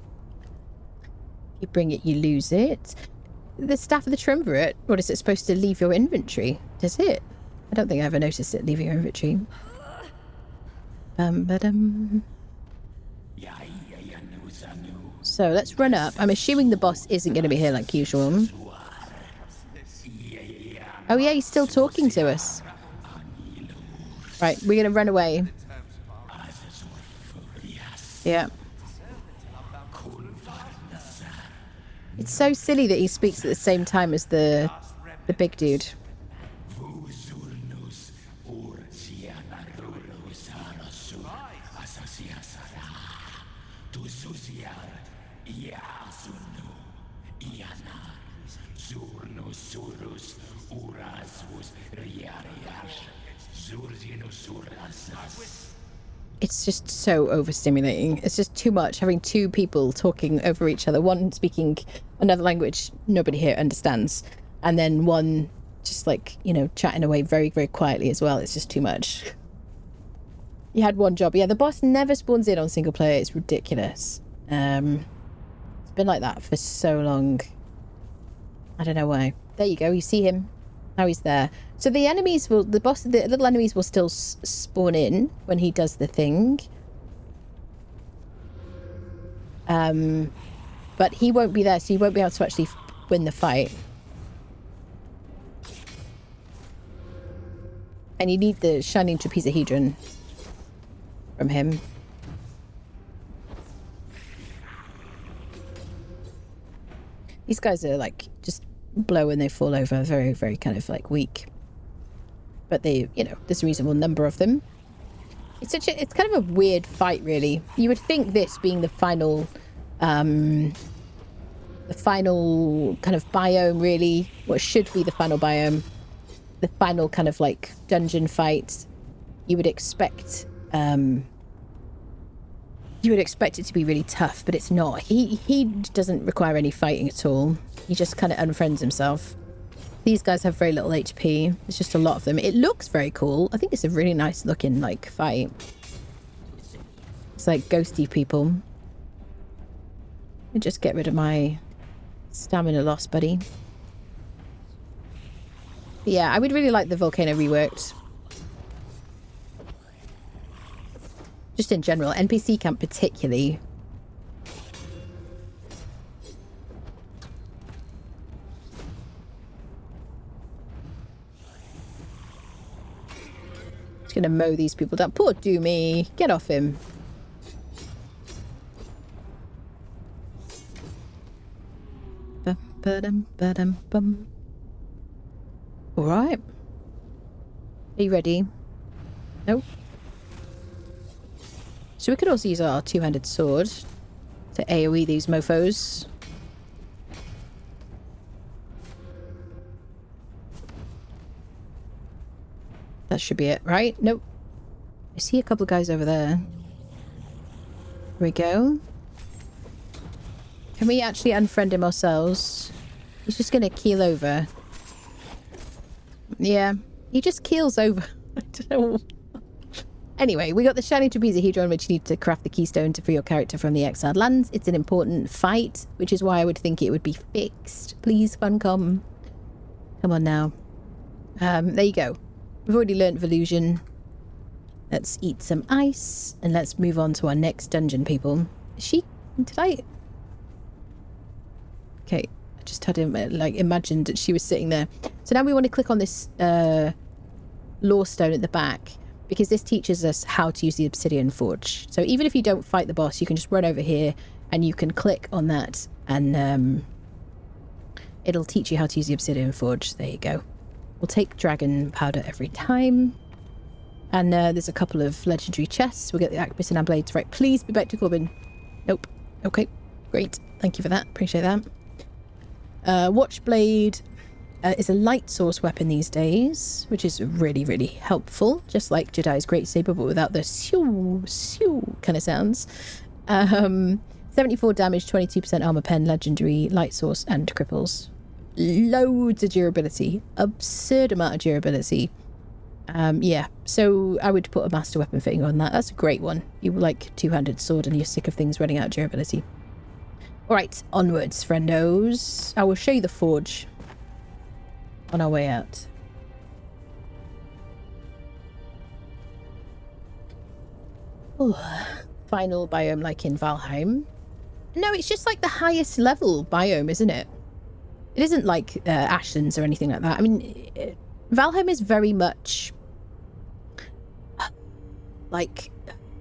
You bring it, you lose it. The staff of the Triumvirate, what is it supposed to leave your inventory? Does it? I don't think I ever noticed it leaving your inventory. Bum, ba-dum. So let's run up. I'm assuming the boss isn't going to be here like usual. Oh yeah, he's still talking to us. Right, we're going to run away. Yeah. It's so silly that he speaks at the same time as the big dude. It's just so overstimulating. It's just too much, having two people talking over each other. One speaking another language nobody here understands. And then one just like, you know, chatting away very, very quietly as well. It's just too much. You had one job. Yeah, the boss never spawns in on single player. It's ridiculous. It's been like that for so long. I don't know why. There you go. You see him. Now he's there. So the enemies will, the little enemies will still spawn in when he does the thing. But he won't be there, so he won't be able to actually win the fight. And you need the shining trapezohedron from him. These guys are like just blow and they fall over, very, very kind of like weak. But they, you know, there's a reasonable number of them. It's kind of a weird fight, really. You would think this being the final kind of biome, really, what should be the final biome, the final kind of like dungeon fight, you would expect it to be really tough, but it's not. He doesn't require any fighting at all. He just kind of unfriends himself. These guys have very little HP. There's just a lot of them. It looks very cool. I think it's a really nice looking like fight. It's like ghosty people. And just get rid of my stamina loss, buddy. But yeah, I would really like the Volcano reworked. Just in general, NPC camp particularly. Just gonna mow these people down. Poor Doomy. Get off him. Ba-dum-ba-dum-bum. All right. Are you ready? Nope. So we could also use our two-handed sword to AoE these mofos. That should be it, right? Nope. I see a couple of guys over there. Here we go. Can we actually unfriend him ourselves? He's just going to keel over. Yeah, he just keels over. I don't know. Anyway, we got the Shining Trapezohedron, which you need to craft the keystone to free your character from the exiled lands. It's an important fight, which is why I would think it would be fixed. Please, Funcom. Come on now. There you go. We've already learnt Volusion. Let's eat some ice and let's move on to our next dungeon, people. Okay, I just had imagined that she was sitting there. So now we want to click on this lore stone at the back, because this teaches us how to use the obsidian forge. So even if you don't fight the boss, you can just run over here and you can click on that and it'll teach you how to use the obsidian forge. There you go. We'll take dragon powder every time. And there's a couple of legendary chests. We'll get the arquebus and blades. Right, please be back to Corbin. Nope. Okay, great. Thank you for that. Appreciate that. Watchblade is a light source weapon these days, which is really, really helpful. Just like Jedi's Great Saber, but without the shoo, shoo kind of sounds. 74 damage, 22% armor pen, legendary, light source, and cripples. Loads of durability. Absurd amount of durability. Yeah, so I would put a master weapon fitting on that. That's a great one. You like two-handed sword and you're sick of things running out of durability. Alright, onwards, friendos. I will show you the forge on our way out. Ooh, final biome like in Valheim. No, it's just like the highest level biome, isn't it? It isn't like Ashlands or anything like that. I mean, Valheim is very much like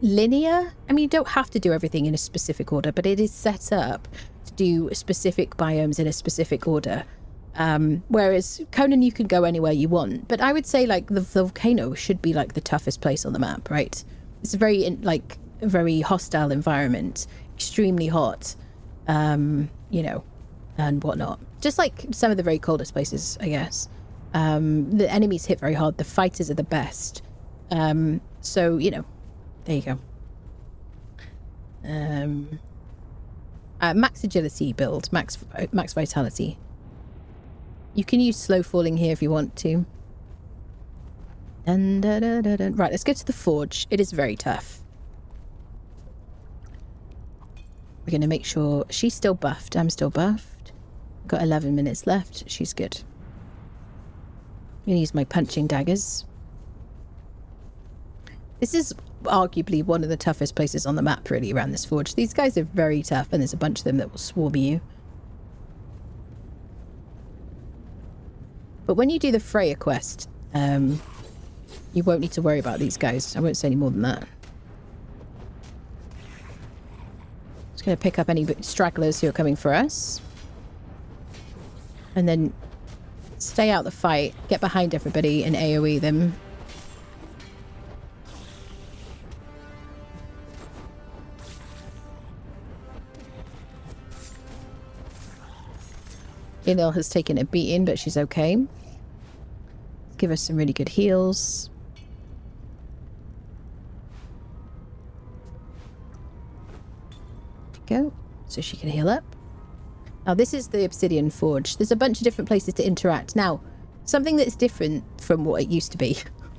linear. I mean, you don't have to do everything in a specific order, but it is set up to do specific biomes in a specific order. Whereas Conan, you can go anywhere you want. But I would say like the volcano should be like the toughest place on the map, right? It's a very a very hostile environment, extremely hot, you know, and whatnot. Just like some of the very coldest places, I guess. The enemies hit very hard. The fighters are the best. So, you know, there you go. Max agility build, max vitality. You can use slow falling here if you want to. Dun, dun, dun, dun, dun. Right, let's go to the forge. It is very tough. We're going to make sure she's still buffed. I'm still buffed. Got 11 minutes left. She's good. I'm going to use my punching daggers. This is arguably one of the toughest places on the map, really, around this forge. These guys are very tough, and there's a bunch of them that will swarm you. But when you do the Freya quest, you won't need to worry about these guys. I won't say any more than that. Just going to pick up any stragglers who are coming for us. And then stay out the fight, get behind everybody and AoE them. Enil has taken a beating, but she's okay. Give us some really good heals. There we go. So she can heal up. Now this is the Obsidian Forge. There's a bunch of different places to interact. Now, something that's different from what it used to be.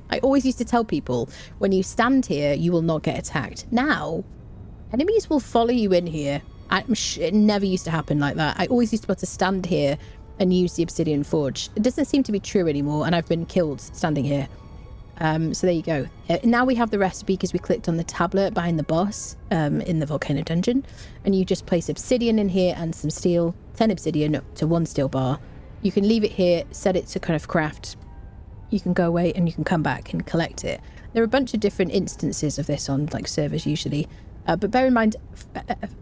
I always used to tell people, when you stand here, you will not get attacked. Now, enemies will follow you in here. It never used to happen like that. I always used to be able to stand here and use the Obsidian Forge. It doesn't seem to be true anymore, and I've been killed standing here. So there you go. Now we have the recipe because we clicked on the tablet behind the boss in the Volcano Dungeon. And you just place obsidian in here and some steel. 10 obsidian to 1 steel bar. You can leave it here, set it to kind of craft. You can go away and you can come back and collect it. There are a bunch of different instances of this on like servers usually. But bear in mind,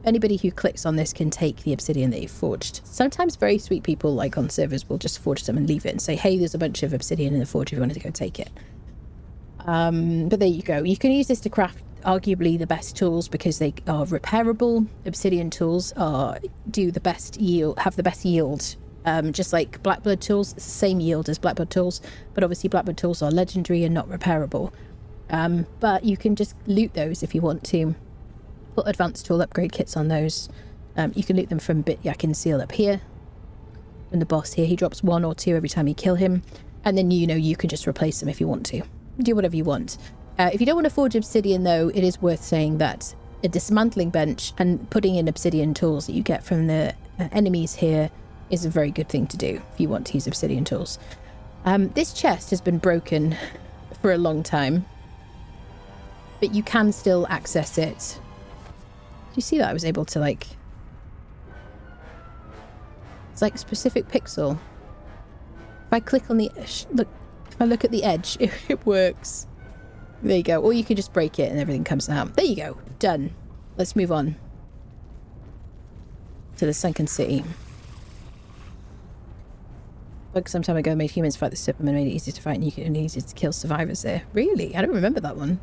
anybody who clicks on this can take the obsidian that you've forged. Sometimes very sweet people like on servers will just forge them and leave it and say, hey, there's a bunch of obsidian in the forge if you wanted to go take it. But there you go. You can use this to craft arguably the best tools because they are repairable. Obsidian tools do the best yield, have the best yield. Just like Blackblood tools, it's the same yield as Blackblood tools, but obviously Blackblood tools are legendary and not repairable. But you can just loot those if you want to. Put advanced tool upgrade kits on those. You can loot them from Bityak and Seal up here. And the boss here, he drops 1 or 2 every time you kill him. And then, you know, you can just replace them if you want to. Do whatever you want. If you don't want to forge obsidian, though, it is worth saying that a dismantling bench and putting in obsidian tools that you get from the enemies here is a very good thing to do if you want to use obsidian tools. This chest has been broken for a long time. But you can still access it. Do you see that? I was able to, like... It's like a specific pixel. If I click on the... Look, if I look at the edge, it works. There you go. Or you could just break it and everything comes out. There you go. Done. Let's move on to the Sunken City. Bug some time ago made humans fight the Superman, made it easier to fight and easier to kill survivors there. Really? I don't remember that one.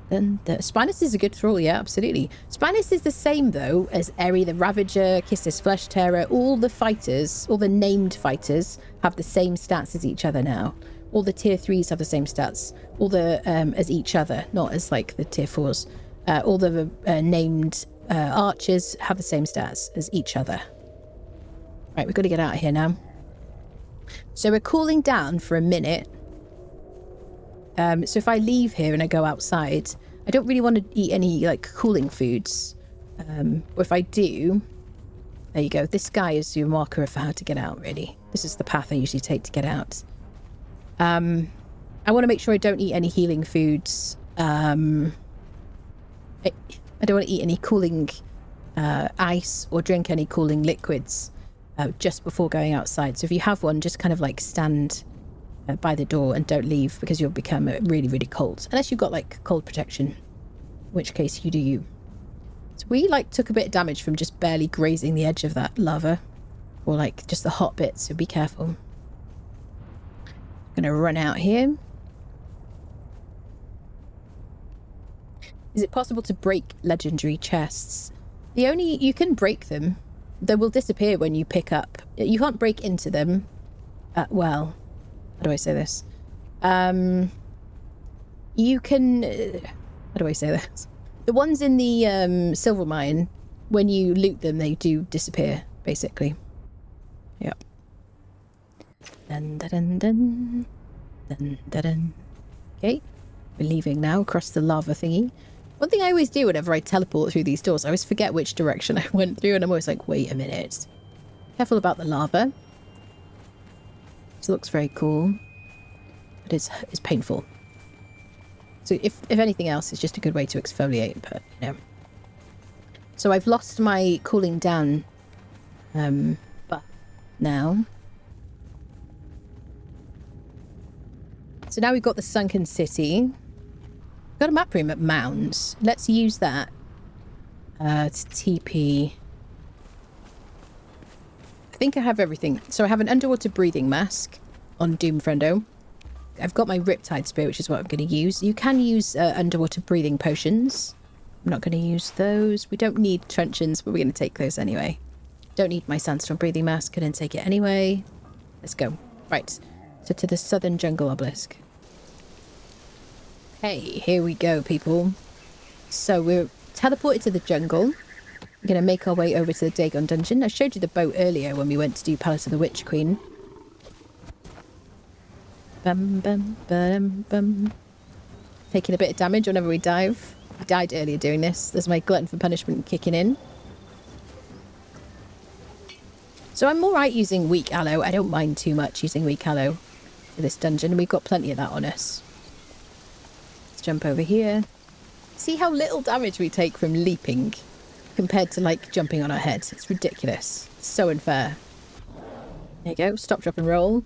Then Spinus is a good thrall, yeah, absolutely. Spinus is the same, though, as Eri the Ravager, Kisses Flesh Terror. All the fighters, all the named fighters, have the same stats as each other now. All the tier 3s have the same stats. All the, as each other, not as, like, the tier 4s. All the named archers have the same stats as each other. Right, we've got to get out of here now. So we're cooling down for a minute. So if I leave here and I go outside, I don't really want to eat any, like, cooling foods. Or if I do... There you go. This guy is your marker for how to get out, really. This is the path I usually take to get out. I want to make sure I don't eat any healing foods. I don't want to eat any cooling ice or drink any cooling liquids just before going outside. So if you have one, just kind of like stand by the door and don't leave, because you'll become really, really cold. Unless you've got like cold protection, in which case you do you. So we like took a bit of damage from just barely grazing the edge of that lava, or like just the hot bits, so be careful. I'm gonna run out here. Is it possible to break legendary chests? You can break them. They will disappear when you pick up. You can't break into them. Well, how do I say this? You can... how do I say this? The ones in the silver mine, when you loot them, they do disappear, basically. Yep. Dun, dun, dun, dun. Dun, dun, dun. Okay. We're leaving now across the lava thingy. One thing I always do whenever I teleport through these doors, I always forget which direction I went through, and I'm always like, wait a minute. Careful about the lava. This looks very cool, but it's painful. So if anything else, it's just a good way to exfoliate, but, you know. So I've lost my cooling down buff now. So now we've got the Sunken City. Got a map room at Mounds. Let's use that to TP. I think I have everything. So I have an underwater breathing mask on Doom Friendo. I've got my Riptide Spear, which is what I'm going to use. You can use underwater breathing potions. I'm not going to use those. We don't need truncheons, but we're going to take those anyway. Don't need my Sandstorm breathing mask. Couldn't take it anyway. Let's go. Right. So to the Southern Jungle Obelisk. Hey, here we go, people. So we're teleported to the jungle. We're going to make our way over to the Dagon dungeon. I showed you the boat earlier when we went to do Palace of the Witch Queen. Bum, bum, bum, bum. Taking a bit of damage whenever we dive. I died earlier doing this. There's my glutton for punishment kicking in. So I'm alright using weak aloe. I don't mind too much using weak aloe for this dungeon. We've got plenty of that on us. Jump over here. See how little damage we take from leaping compared to like jumping on our heads. It's ridiculous. It's so unfair. There you go. Stop, drop and roll.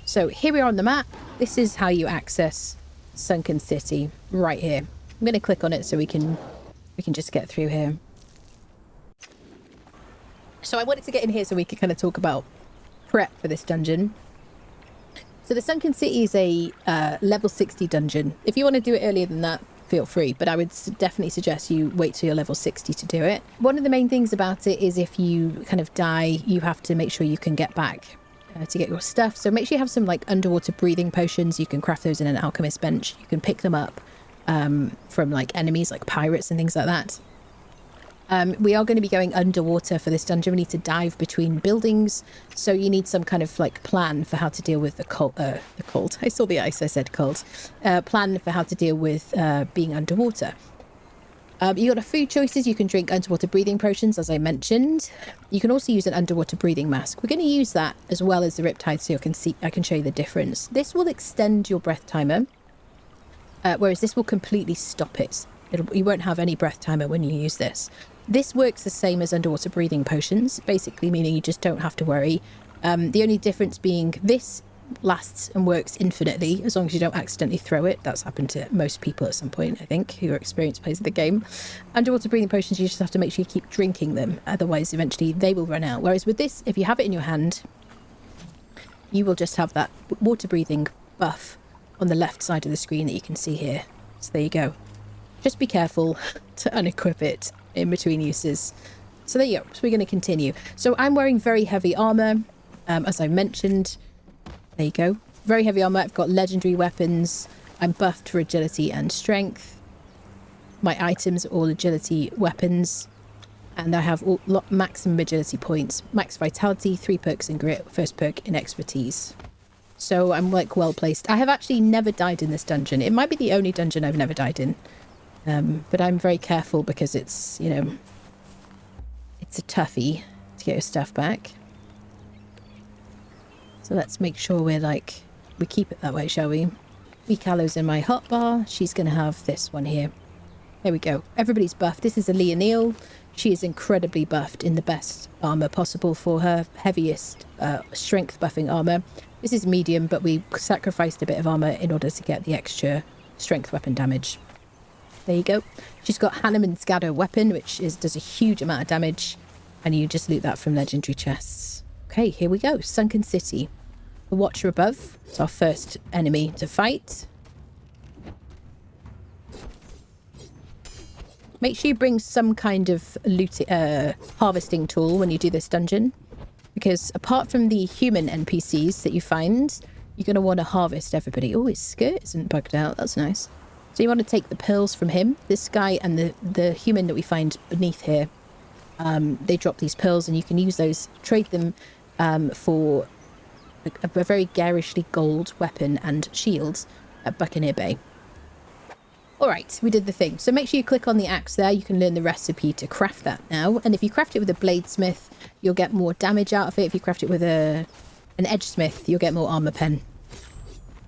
So here we are on the map. This is how you access Sunken City right here. I'm going to click on it so we can just get through here. So I wanted to get in here so we could kind of talk about prep for this dungeon. So the Sunken City is a level 60 dungeon. If you want to do it earlier than that, feel free. But I would definitely suggest you wait till you're level 60 to do it. One of the main things about it is if you kind of die, you have to make sure you can get back to get your stuff. So make sure you have some like underwater breathing potions. You can craft those in an alchemist bench. You can pick them up from like enemies like pirates and things like that. We are going to be going underwater for this dungeon. We need to dive between buildings, so you need some kind of like plan for how to deal with the cold. I saw the ice, I said cold. Plan for how to deal with being underwater. You got a food choices. You can drink underwater breathing potions, as I mentioned. You can also use an underwater breathing mask. We're going to use that as well as the Riptide, so I can show you the difference. This will extend your breath timer, whereas this will completely stop it. You won't have any breath timer when you use this. This works the same as underwater breathing potions, basically meaning you just don't have to worry. The only difference being this lasts and works infinitely as long as you don't accidentally throw it. That's happened to most people at some point, I think, who are experienced players of the game. Underwater breathing potions, you just have to make sure you keep drinking them, otherwise eventually they will run out. Whereas with this, if you have it in your hand, you will just have that water breathing buff on the left side of the screen that you can see here. So there you go. Just be careful to unequip it in between uses. So there you go. So we're going to continue. So I'm wearing very heavy armor, as I mentioned. There you go. Very heavy armor. I've got legendary weapons. I'm buffed for agility and strength. My items are all agility weapons. And I have all maximum agility points. Max vitality, 3 perks in grit, first perk in expertise. So I'm like well placed. I have actually never died in this dungeon. It might be the only dungeon I've never died in. But I'm very careful because it's, you know, it's a toughie to get your stuff back. So let's make sure we keep it that way, shall we? Callo's in my hotbar. She's going to have this one here. There we go. Everybody's buffed. This is a Leonil. She is incredibly buffed in the best armor possible for her heaviest strength buffing armor. This is medium, but we sacrificed a bit of armor in order to get the extra strength weapon damage. There you go. She's got Hanneman's Scado weapon, which does a huge amount of damage, and you just loot that from legendary chests. Okay, here we go. Sunken City. The Watcher above. It's our first enemy to fight. Make sure you bring some kind of harvesting tool when you do this dungeon, because apart from the human NPCs that you find, you're going to want to harvest everybody. Oh, his skirt isn't bugged out. That's nice. So you want to take the pearls from him. This guy and the human that we find beneath here, they drop these pearls, and you can use those, trade them for a very garishly gold weapon and shield at Buccaneer Bay. Alright, we did the thing. So make sure you click on the axe there. You can learn the recipe to craft that now. And if you craft it with a bladesmith, you'll get more damage out of it. If you craft it with an edgesmith, you'll get more armor pen.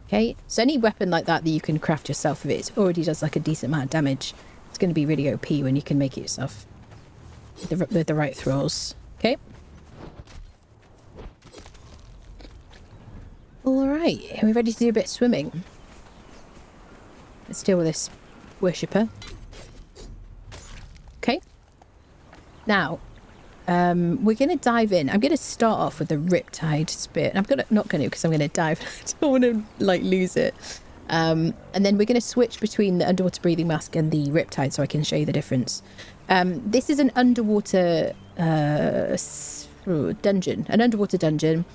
Okay, so any weapon like that you can craft yourself, if it already does like a decent amount of damage, it's going to be really OP when you can make it yourself with the right thralls. Okay. Alright, are we ready to do a bit of swimming? Let's deal with this worshipper. Okay. Now, we're going to dive in. I'm going to start off with the Riptide Spear. I'm not going to because I'm going to dive. I don't want to lose it. And then we're going to switch between the underwater breathing mask and the Riptide so I can show you the difference. This is an underwater dungeon. An underwater dungeon.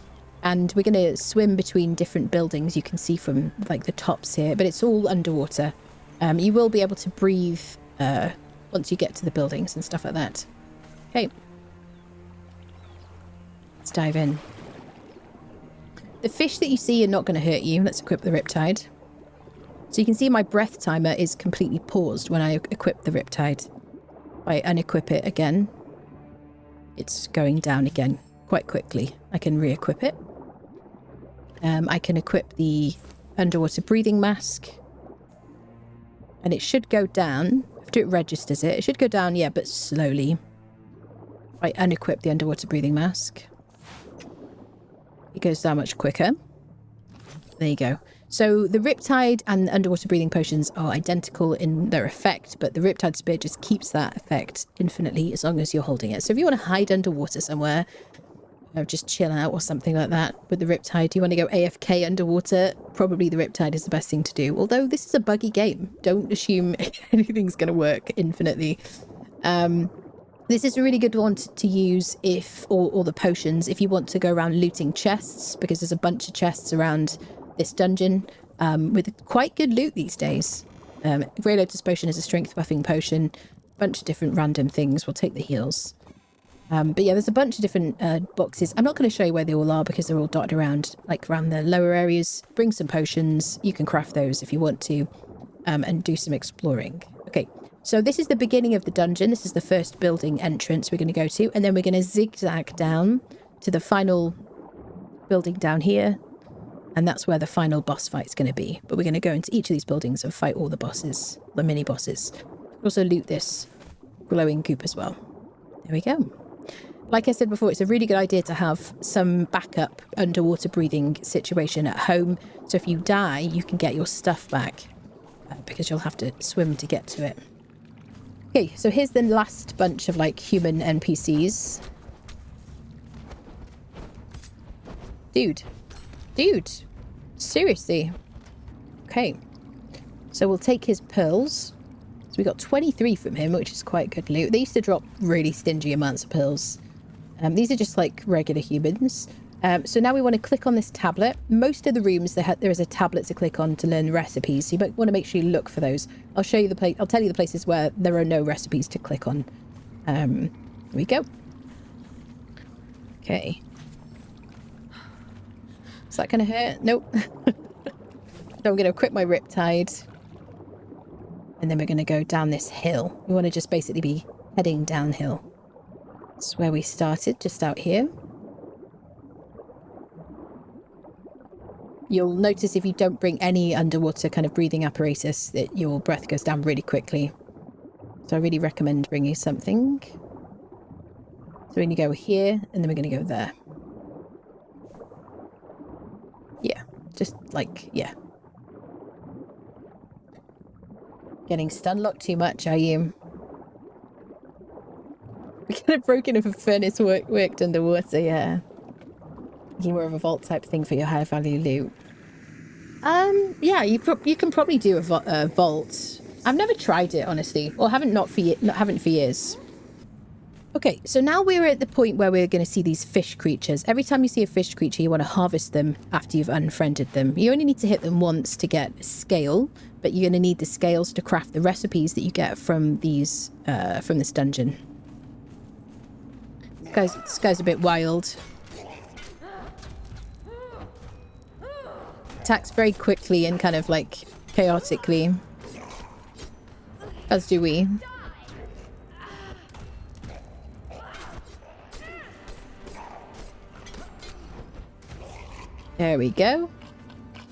And we're going to swim between different buildings. You can see from the tops here, but it's all underwater. You will be able to breathe once you get to the buildings and stuff like that. Okay. Let's dive in. The fish that you see are not going to hurt you. Let's equip the Riptide. So you can see my breath timer is completely paused when I equip the Riptide. If I unequip it again, it's going down again quite quickly. I can re-equip it. I can equip the underwater breathing mask. And it should go down. After it registers it, it should go down, yeah, but slowly. I unequip the underwater breathing mask. It goes down much quicker. There you go. So the Riptide and the underwater breathing potions are identical in their effect, but the Riptide Spear just keeps that effect infinitely as long as you're holding it. So if you want to hide underwater somewhere, just chill out or something like that with the Riptide, you want to go AFK underwater, probably the Riptide is the best thing to do. Although this is a buggy game. Don't assume anything's going to work infinitely. This is a really good one to use if, or the potions, if you want to go around looting chests, because there's a bunch of chests around this dungeon with quite good loot these days. Grey Lotus Potion is a strength buffing potion. A bunch of different random things. We'll take the heals. But yeah, there's a bunch of different boxes. I'm not going to show you where they all are because they're all dotted around, around the lower areas. Bring some potions. You can craft those if you want to, and do some exploring. Okay, So this is the beginning of the dungeon. This is the first building entrance we're going to go to. And then we're going to zigzag down to the final building down here. And that's where the final boss fight's going to be. But we're going to go into each of these buildings and fight all the bosses, the mini bosses. Also loot this glowing goop as well. There we go. Like I said before, it's a really good idea to have some backup underwater breathing situation at home. So if you die, you can get your stuff back because you'll have to swim to get to it. Okay, so here's the last bunch of like human NPCs. Dude, seriously. Okay, so we'll take his pearls. So we got 23 from him, which is quite good loot. They used to drop really stingy amounts of pearls. These are just like regular humans. So now we want to click on this tablet. Most of the rooms there is a tablet to click on to learn recipes. So you might want to make sure you look for those. I'll show you the place. I'll tell you the places where there are no recipes to click on. Here we go. Okay. Is that going to hurt? Nope. So I'm going to equip my Riptide. And then we're going to go down this hill. We want to just basically be heading downhill. That's where we started, just out here. You'll notice if you don't bring any underwater kind of breathing apparatus that your breath goes down really quickly. So I really recommend bringing something. So we're going to go here and then we're going to go there. Yeah, just like, yeah. Getting stun locked too much, are you? We could have broken if a furnace worked underwater, yeah. You more of a vault type thing for your high value loot. Yeah, you can probably do a vault. I've never tried it, honestly, or haven't for years. Okay, so now we're at the point where we're going to see these fish creatures. Every time you see a fish creature, you want to harvest them after you've unfriended them. You only need to hit them once to get a scale, but you're going to need the scales to craft the recipes that you get from these from this dungeon. This guy's a bit wild. Attacks very quickly and kind of like chaotically. As do we. There we go.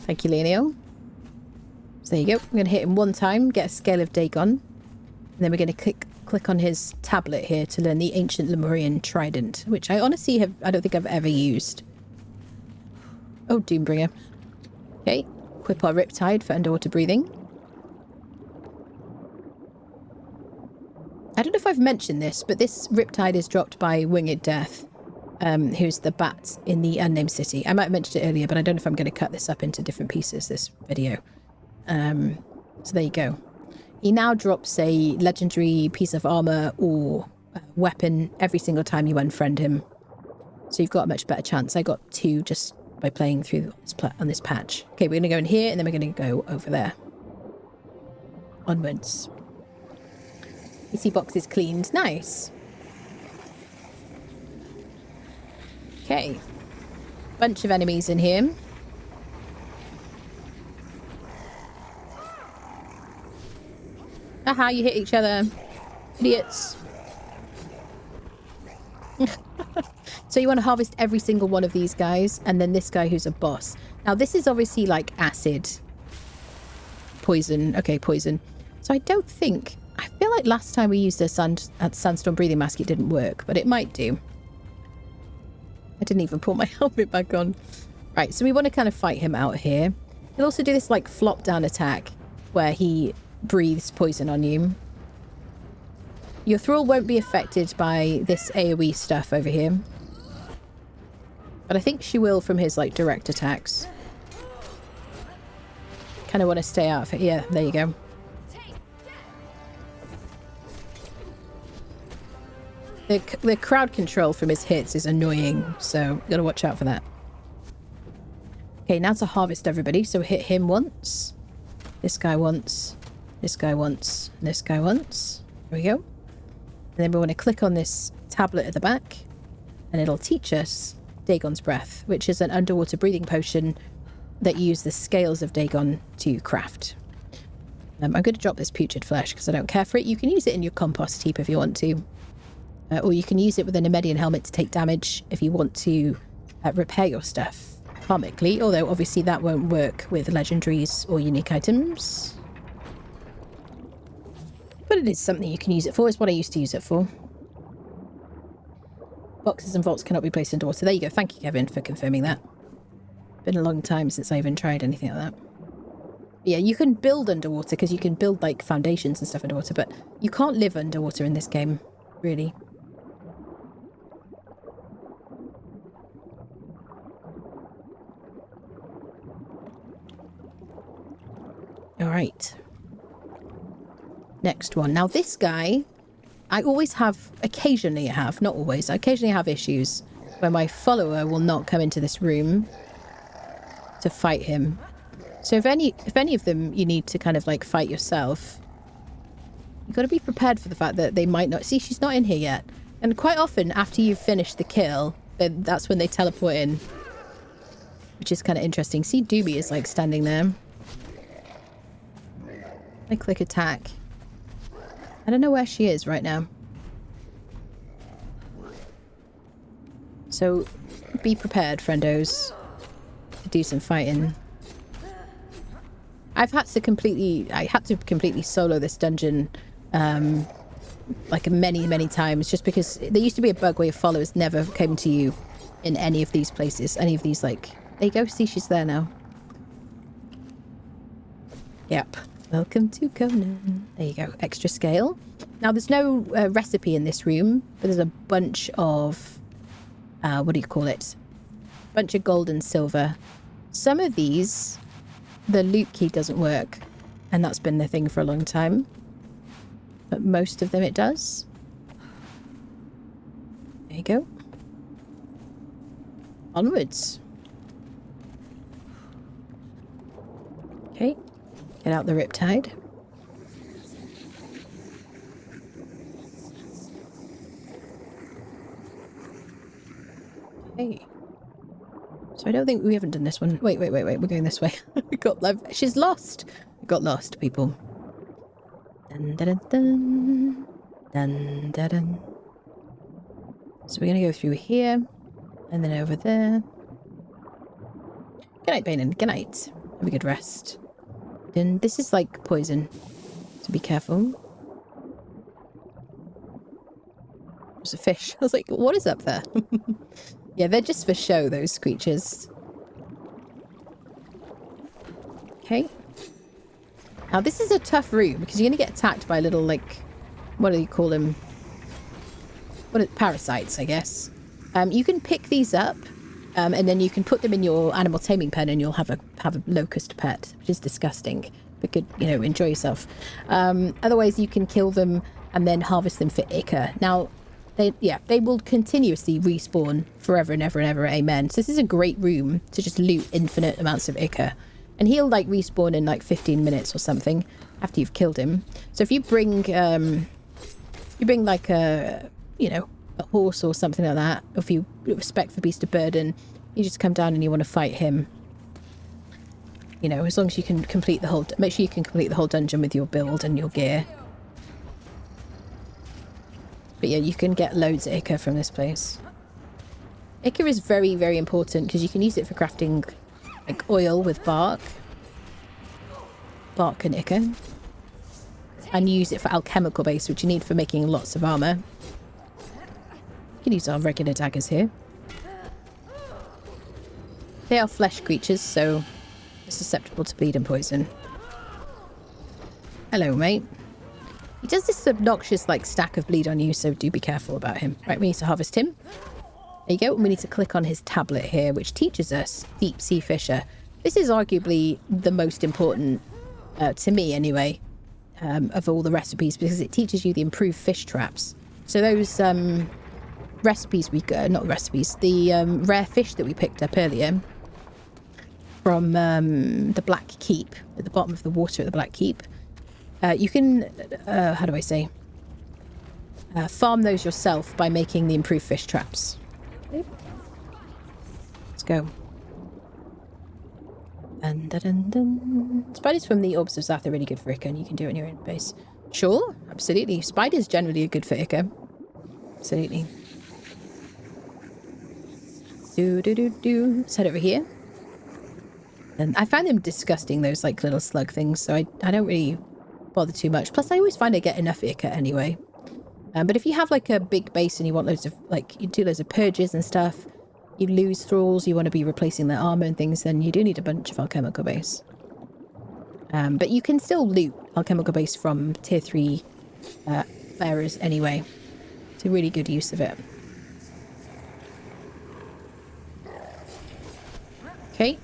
Thank you, Leniel. So there you go. We're going to hit him one time, get a scale of Dagon. And then we're going to click on his tablet here to learn the ancient Lemurian trident, which I honestly I don't think I've ever used. Oh, Doombringer. Okay, equip our Riptide for underwater breathing. I don't know if I've mentioned this, but this Riptide is dropped by Winged Death, who's the bat in the Unnamed City. I might have mentioned it earlier, but I don't know if I'm going to cut this up into different pieces, this video. So there you go. He now drops a legendary piece of armor or weapon every single time you unfriend him. So you've got a much better chance. I got 2 just by playing through on this patch. Okay, we're going to go in here and then we're going to go over there. Onwards. PC box is cleaned. Nice. Okay. Bunch of enemies in here. Aha, you hit each other. Idiots. So you want to harvest every single one of these guys, and then this guy who's a boss. Now this is obviously like acid. Poison. Okay, poison. So I don't think... I feel like last time we used a sandstorm breathing mask, it didn't work, but it might do. I didn't even put my helmet back on. Right, so we want to kind of fight him out here. He'll also do this like flop down attack where he breathes poison on you. Your thrall won't be affected by this AoE stuff over here. But I think she will from his like direct attacks. Kind of want to stay out of it. Yeah, there you go. The crowd control from his hits is annoying, so gotta watch out for that. Okay, now to harvest everybody. So hit him once. This guy once. This guy once. And this guy once. There we go. And then we want to click on this tablet at the back. And it'll teach us Dagon's Breath, which is an underwater breathing potion that you use the scales of Dagon to craft. I'm going to drop this putrid flesh because I don't care for it. You can use it in your compost heap if you want to. Or you can use it with a Nemedian helmet to take damage if you want to repair your stuff karmically. Although, obviously, that won't work with legendaries or unique items. But it is something you can use it for. It's what I used to use it for. Boxes and vaults cannot be placed underwater. There you go. Thank you, Kevin, for confirming that. Been a long time since I even tried anything like that. Yeah, you can build underwater because you can build like foundations and stuff underwater, but you can't live underwater in this game, really. All right. Next one. Now this guy, I always have, occasionally I have, not always, I occasionally have issues where my follower will not come into this room to fight him. So if any of them you need to kind of like fight yourself, you've got to be prepared for the fact that they might not... See, she's not in here yet. And quite often after you've finished the kill, then that's when they teleport in. Which is kind of interesting. See, Doobie is like standing there. I click attack. I don't know where she is right now. So be prepared, friendos, to do some fighting. I had to completely solo this dungeon like many times, just because there used to be a bug where your followers never came to you in any of these places, any of these, like, there you go, see, she's there now. Yep. Welcome to Conan. There you go, extra scale. Now there's no recipe in this room, but there's a bunch of what do you call it? Bunch of gold and silver. Some of these, the loot key doesn't work, and that's been the thing for a long time. But most of them it does. There you go. Onwards. Okay. Get out the riptide. Okay. So I don't think we haven't done this one. Wait. We're going this way. She's lost. We got lost, people. Dun, dun, dun, dun, dun, dun. So we're going to go through here. And then over there. Good night, Bainin. Good night. Have a good rest. Then this is like poison. So be careful. There's a fish. I was like, what is up there? Yeah, they're just for show, those creatures. Okay. Now, this is a tough room because you're going to get attacked by little, like, what do you call them? Parasites, I guess. You can pick these up, and then you can put them in your animal taming pen, and you'll have a locust pet, which is disgusting. But good, enjoy yourself. Otherwise, you can kill them and then harvest them for ichor. Now, they will continuously respawn forever and ever and ever. Amen. So this is a great room to just loot infinite amounts of ichor. And he'll like respawn in like 15 minutes or something after you've killed him. So if you bring like a horse or something like that, or if you respect for Beast of Burden, you just come down and you want to fight him. As long as you can complete the whole... Make sure you can complete the whole dungeon with your build and your gear. But yeah, you can get loads of ichor from this place. Ichor is very, very important because you can use it for crafting like oil with bark. Bark and ichor. And use it for alchemical base, which you need for making lots of armor. You can use our regular daggers here. They are flesh creatures, so they're susceptible to bleed and poison. Hello, mate. He does this obnoxious, like, stack of bleed on you, so do be careful about him. Right, we need to harvest him. There you go. And we need to click on his tablet here, which teaches us Deep Sea Fisher. This is arguably the most important, to me anyway, of all the recipes, because it teaches you the improved fish traps. So those recipes the rare fish that we picked up earlier from the Black Keep, at the bottom of the water at the Black Keep, you can, how do I say, farm those yourself by making the improved fish traps. Okay. Let's go. Dun, dun, dun, dun. Spiders from the Orbs of Zath are really good for Ica, and you can do it in your own base. Sure, absolutely. Spiders generally are good for Ica. Absolutely. Let's head over here. And I find them disgusting, those like little slug things, so I don't really bother too much. Plus, I always find I get enough Ica anyway. But if you have like a big base and you want loads of, like, you do loads of purges and stuff, you lose thralls, you want to be replacing their armor and things, then you do need a bunch of alchemical base. But you can still loot alchemical base from tier 3 bearers anyway. It's a really good use of it. Okay.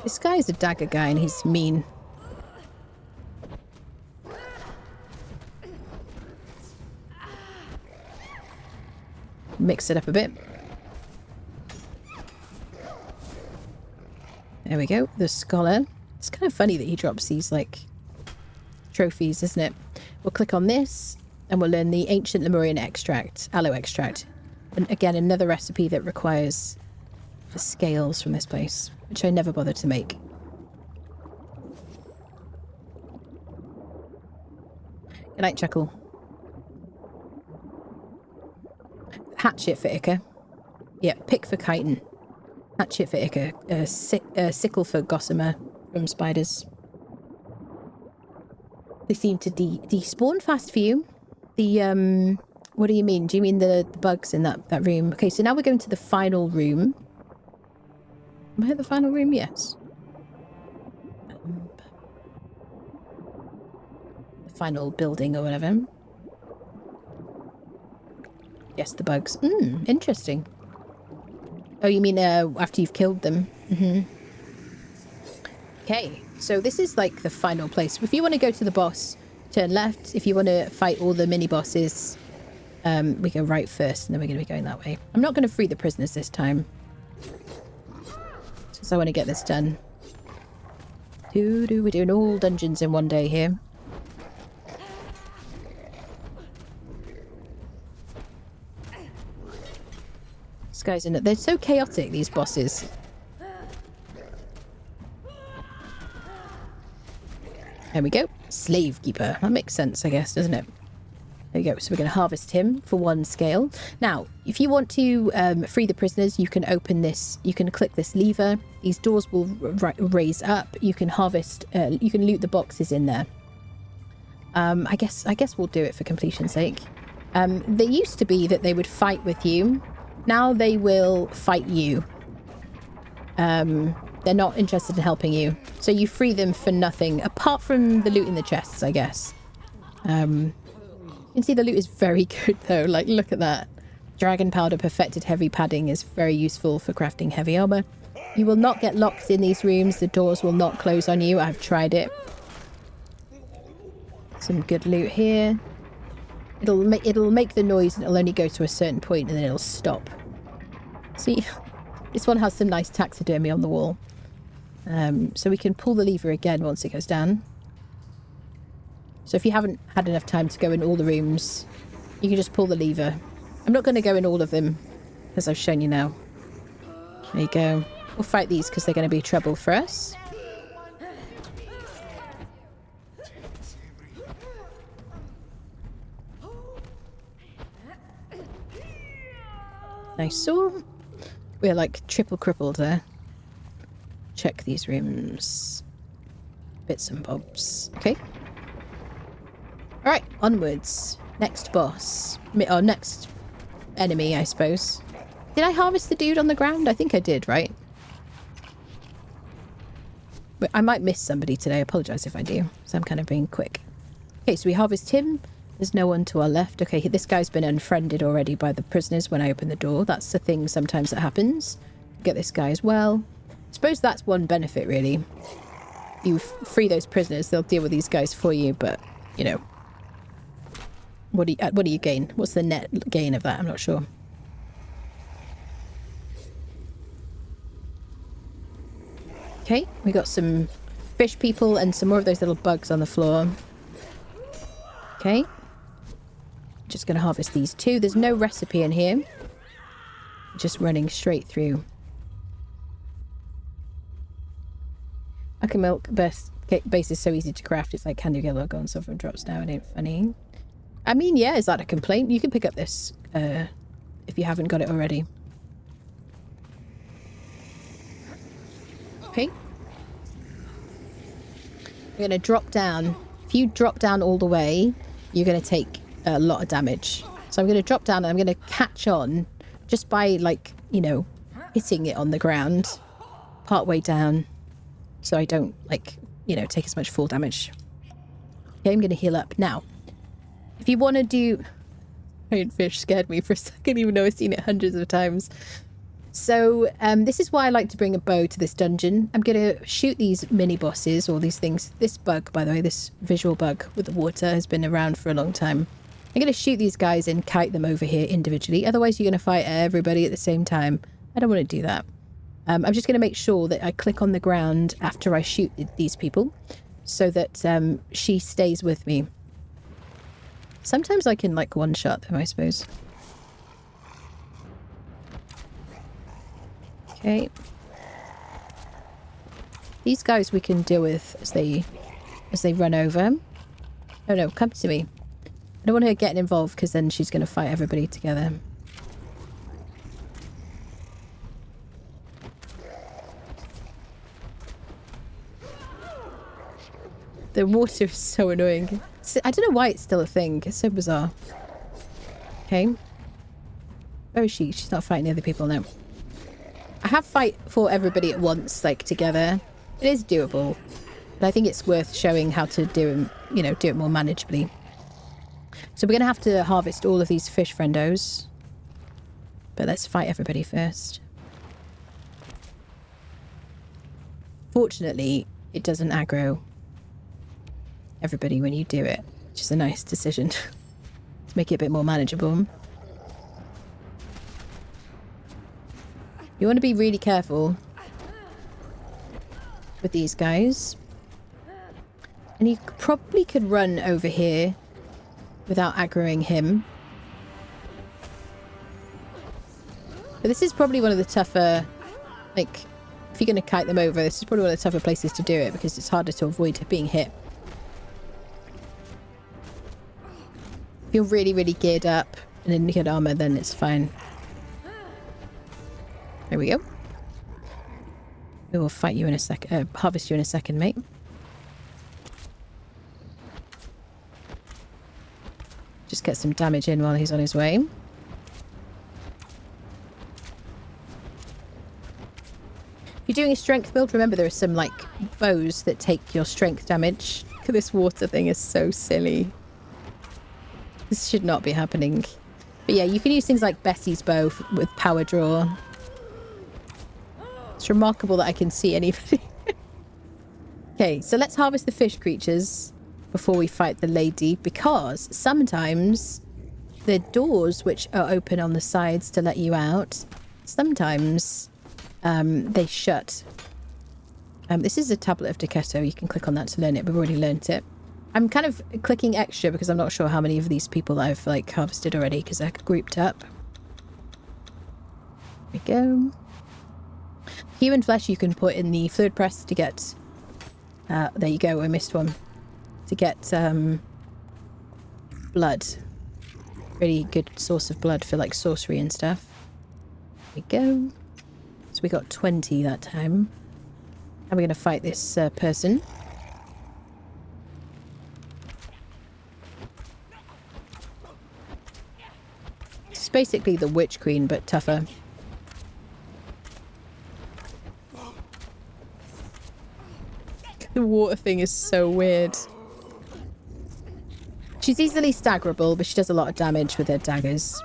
This guy is a dagger guy and he's mean. Mix it up a bit. There we go. The scholar. It's kind of funny that he drops these, like, trophies, isn't it? We'll click on this and we'll learn the ancient Lemurian extract, aloe extract. And again, another recipe that requires the scales from this place, which I never bothered to make. Good night, Chuckle. Hatchet for Ica. Yeah, pick for chitin. Hatchet for Ica. Sickle for gossamer from spiders. They seem to despawn fast for you. The, what do you mean? Do you mean the bugs in that room? Okay, so now we're going to the final room. Am I at the final room? Yes. The final building or whatever. Yes, the bugs. Interesting. Oh, you mean after you've killed them? Okay, so this is like the final place. If you want to go to the boss, turn left. If you want to fight all the mini-bosses, we go right first, and then we're going to be going that way. I'm not going to free the prisoners this time, so I want to get this done. We're doing all dungeons in one day here. This guy's in it. They're so chaotic, these bosses. There we go. Slave Keeper. That makes sense, I guess, doesn't it? There we go. So we're going to harvest him for 1 scale. Now, if you want to free the prisoners, you can open this. You can click this lever. These doors will raise up. You can harvest. You can loot the boxes in there. I guess we'll do it for completion's sake. They used to be that they would fight with you. Now they will fight you. They're not interested in helping you. So you free them for nothing, apart from the loot in the chests, I guess. You can see the loot is very good, though. Like, look at that. Dragon powder perfected heavy padding is very useful for crafting heavy armor. You will not get locked in these rooms. The doors will not close on you. I've tried it. Some good loot here. It'll make the noise and it'll only go to a certain point and then it'll stop. See? This one has some nice taxidermy on the wall. So we can pull the lever again once it goes down. So if you haven't had enough time to go in all the rooms, you can just pull the lever. I'm not going to go in all of them, as I've shown you now. There you go. We'll fight these because they're going to be trouble for us. Nice saw. We're like triple crippled there. Check these rooms. Bits and bobs. Okay. Alright, onwards. Next boss. Or next enemy, I suppose. Did I harvest the dude on the ground? I think I did, right? But I might miss somebody today. I apologise if I do. So I'm kind of being quick. Okay, so we harvest him. There's no one to our left. Okay, this guy's been unfriended already by the prisoners when I open the door. That's the thing sometimes that happens. Get this guy as well. I suppose that's one benefit, really. You free those prisoners, they'll deal with these guys for you, but, you know. What do you gain? What's the net gain of that? I'm not sure. Okay, we got some fish people and some more of those little bugs on the floor. Okay. Just going to harvest these two. There's no recipe in here. Just running straight through. Alchemy milk base is so easy to craft. It's like candy yellow going so from drops down. It ain't funny. I mean, yeah, is that a complaint? You can pick up this if you haven't got it already. Okay. We're going to drop down. If you drop down all the way, you're going to take a lot of damage. So I'm going to drop down and I'm going to catch on just by, like, you know, hitting it on the ground part way down so I don't, like, you know, take as much fall damage. Okay, I'm going to heal up. Now, if you want to do... Giant fish scared me for a second, even though I've seen it hundreds of times. So this is why I like to bring a bow to this dungeon. I'm going to shoot these mini bosses, or these things. This bug, by the way, this visual bug with the water has been around for a long time. I'm going to shoot these guys and kite them over here individually. Otherwise, you're going to fight everybody at the same time. I don't want to do that. I'm just going to make sure that I click on the ground after I shoot these people so that she stays with me. Sometimes I can, like, one-shot them, I suppose. Okay. These guys we can deal with as they run over. Oh no, come to me. I don't want her getting involved because then she's going to fight everybody together. The water is so annoying. I don't know why it's still a thing. It's so bizarre. Okay. Where is she? She's not fighting the other people now. I have fight for everybody at once, like, together. It is doable. But I think it's worth showing how to do, you know, do it more manageably. So we're going to have to harvest all of these fish friendos. But let's fight everybody first. Fortunately, it doesn't aggro everybody when you do it, which is a nice decision to make it a bit more manageable. You want to be really careful with these guys. And you probably could run over here without aggroing him. But this is probably one of the tougher, like, if you're going to kite them over, this is probably one of the tougher places to do it because it's harder to avoid being hit. If you're really, really geared up and in good armor, then it's fine. There we go. We will fight you in a second, harvest you in a second, mate. Just get some damage in while he's on his way. If you're doing a strength build, remember there are some, like, bows that take your strength damage. Look at this water thing, is so silly. This should not be happening. But yeah, you can use things like Bessie's bow with power draw. It's remarkable that I can see anybody. Okay, so let's harvest the fish creatures before we fight the lady, because sometimes the doors which are open on the sides to let you out, sometimes they shut. This is a tablet of Decetto. You can click on that to learn it. We've already learnt it. I'm kind of clicking extra because I'm not sure how many of these people I've, like, harvested already because they're grouped up. There we go. Human flesh you can put in the fluid press to get... there you go, I missed one. To get blood. Really good source of blood for, like, sorcery and stuff. There we go. So we got 20 that time. And we're going to fight this person. It's basically the Witch Queen, but tougher. The water thing is so weird. She's easily staggerable, but she does a lot of damage with her daggers.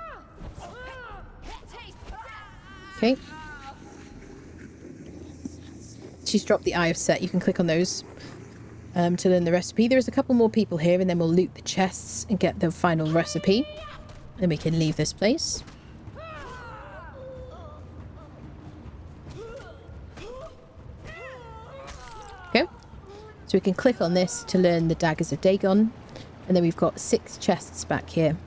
Okay. She's dropped the Eye of Set. You can click on those to learn the recipe. There's a couple more people here, and then we'll loot the chests and get the final recipe. Then we can leave this place. Okay. So we can click on this to learn the daggers of Dagon. And then we've got 6 chests back here.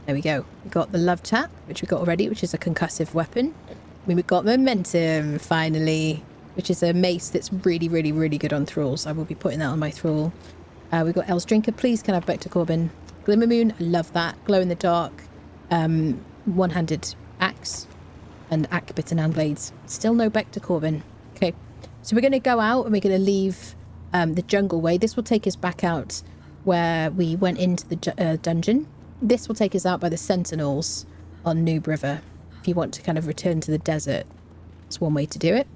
There we go. We've got the Love Tap, which we got already, which is a concussive weapon. I mean, we've got momentum, finally. which is a mace that's really, really, really good on thralls. I will be putting that on my thrall. We've got El's Drinker. Please can I have back to Corbin. Glimmer Moon, I love that. Glow in the dark. One-handed axe and Akbit and blades. Still no back to Corbin. Okay, so we're going to go out and we're going to leave the jungle way. This will take us back out where we went into the dungeon. This will take us out by the sentinels on Noob River. If you want to kind of return to the desert, it's one way to do it.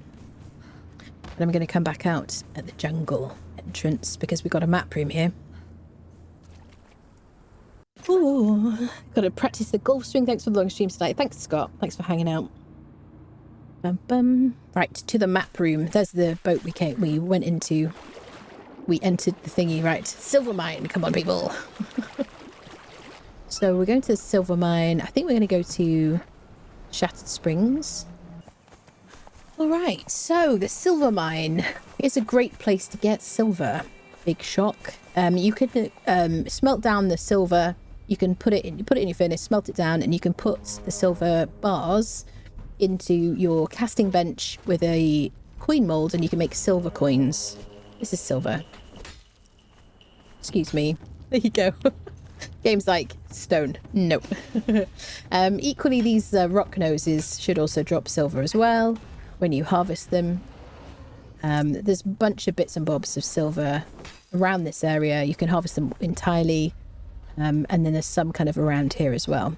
And I'm going to come back out at the jungle entrance because we've got a map room here. Ooh, got to practice the golf swing. Thanks for the long stream tonight. Thanks, Scott. Thanks for hanging out. Bum, bum. Right, to the map room. There's the boat we went into. We entered the thingy, right. Silver mine. Come on, people. So we're going to the silver mine. I think we're going to go to Shattered Springs. All right, so the silver mine is a great place to get silver. Big shock. You can smelt down the silver. You can put it in your furnace, smelt it down, and you can put the silver bars into your casting bench with a coin mold, and you can make silver coins. This is silver. Excuse me. There you go. Game's like, stone. Nope. Equally, these rock noses should also drop silver as well when you harvest them. There's a bunch of bits and bobs of silver around this area. You can harvest them entirely. And then there's some kind of around here as well.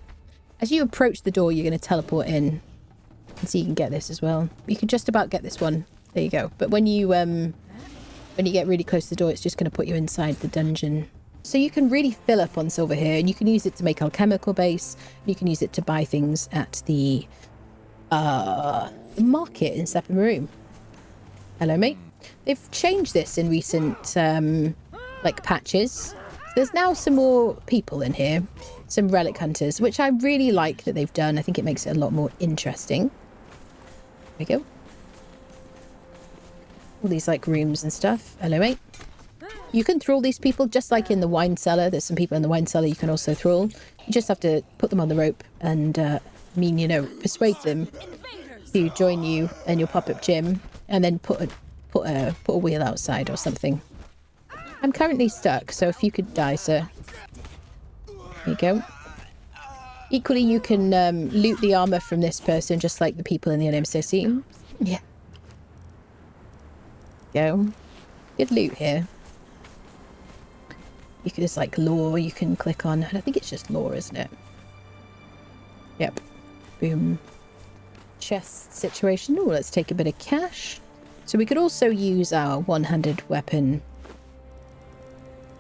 As you approach the door, you're going to teleport in. And so you can get this as well. You can just about get this one. There you go. But when you get really close to the door, it's just going to put you inside the dungeon. So you can really fill up on silver here, and you can use it to make alchemical base. You can use it to buy things at the market in Sephiroth. Hello, mate. They've changed this in recent like patches. There's now some more people in here, some relic hunters, which I really like that they've done. I think it makes it a lot more interesting. There we go. All these like rooms and stuff. Hello, mate. You can thrall these people just like in the wine cellar. There's some people in the wine cellar you can also thrall. You just have to put them on the rope and persuade them to join you in your pop-up gym, and then put a wheel outside or something. I'm currently stuck, so if you could die, sir. There you go. Equally, you can loot the armor from this person, just like the people in the NMCC. Yeah. Go. Good loot here. You can just like lore, you can click on. I think it's just lore, isn't it? Yep. Boom. Chest situation. Oh, let's take a bit of cash. So we could also use our one-handed weapon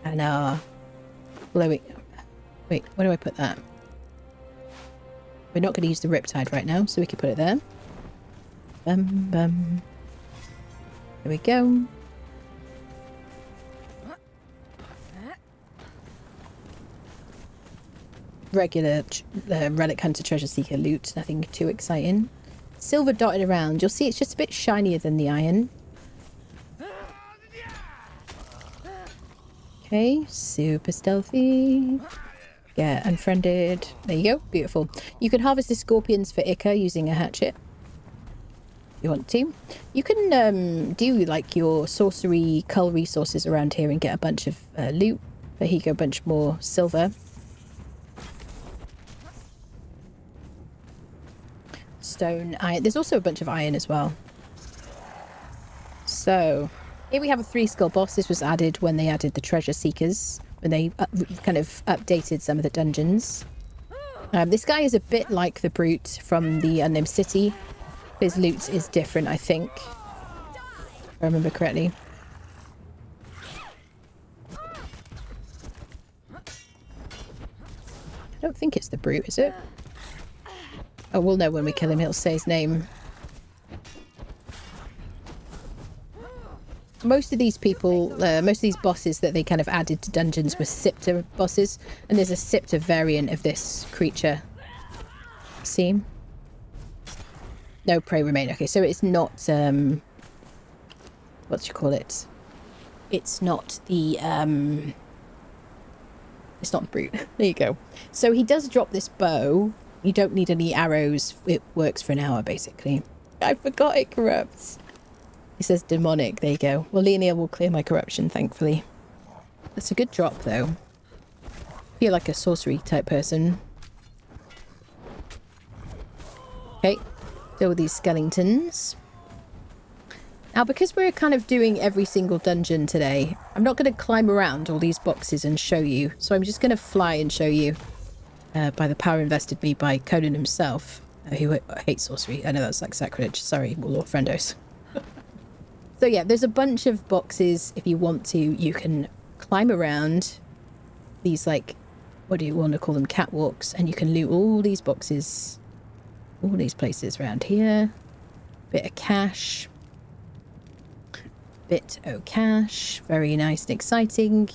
and our glowing... Wait, where do I put that? We're not going to use the Riptide right now, so we can put it there. Bum, bum. There we go. Regular Relic Hunter Treasure Seeker loot, nothing too exciting. Silver dotted around. You'll see it's just a bit shinier than the iron. Okay, super stealthy. Yeah, unfriended. There you go. Beautiful. You can harvest the scorpions for Ica using a hatchet. If you want to. You can do like your sorcery cull resources around here and get a bunch of loot. But here you go, a bunch more silver. Stone, iron. There's also a bunch of iron as well. So here we have a 3-skill boss. This was added when they added the treasure seekers, when they kind of updated some of the dungeons. This guy is a bit like the brute from the Unnamed City. His loot is different, I think, if I remember correctly. I don't think it's the brute, is it? Oh, we'll know when we kill him. He'll say his name. Most of these people, most of these bosses that they kind of added to dungeons were Scepter bosses. And there's a Scepter variant of this creature. See? No, prey remain. Okay, so it's not, what do you call it? It's not the, it's not the brute. There you go. So he does drop this bow. You don't need any arrows. It works for an hour, basically. I forgot it corrupts. He says demonic. There you go. Well, Linnea will clear my corruption, thankfully. That's a good drop, though. Feel like a sorcery type person. Okay. Deal with these skeletons. Now, because we're kind of doing every single dungeon today, I'm not going to climb around all these boxes and show you. So I'm just going to fly and show you by the power invested me by Conan himself, who hates sorcery. I know that's like sacrilege. Sorry, Lord Friendos. So yeah, there's a bunch of boxes. If you want to, you can climb around these, like, what do you want to call them, catwalks, and you can loot all these boxes, all these places around here. Bit of cash. Bit of cash. Very nice and exciting.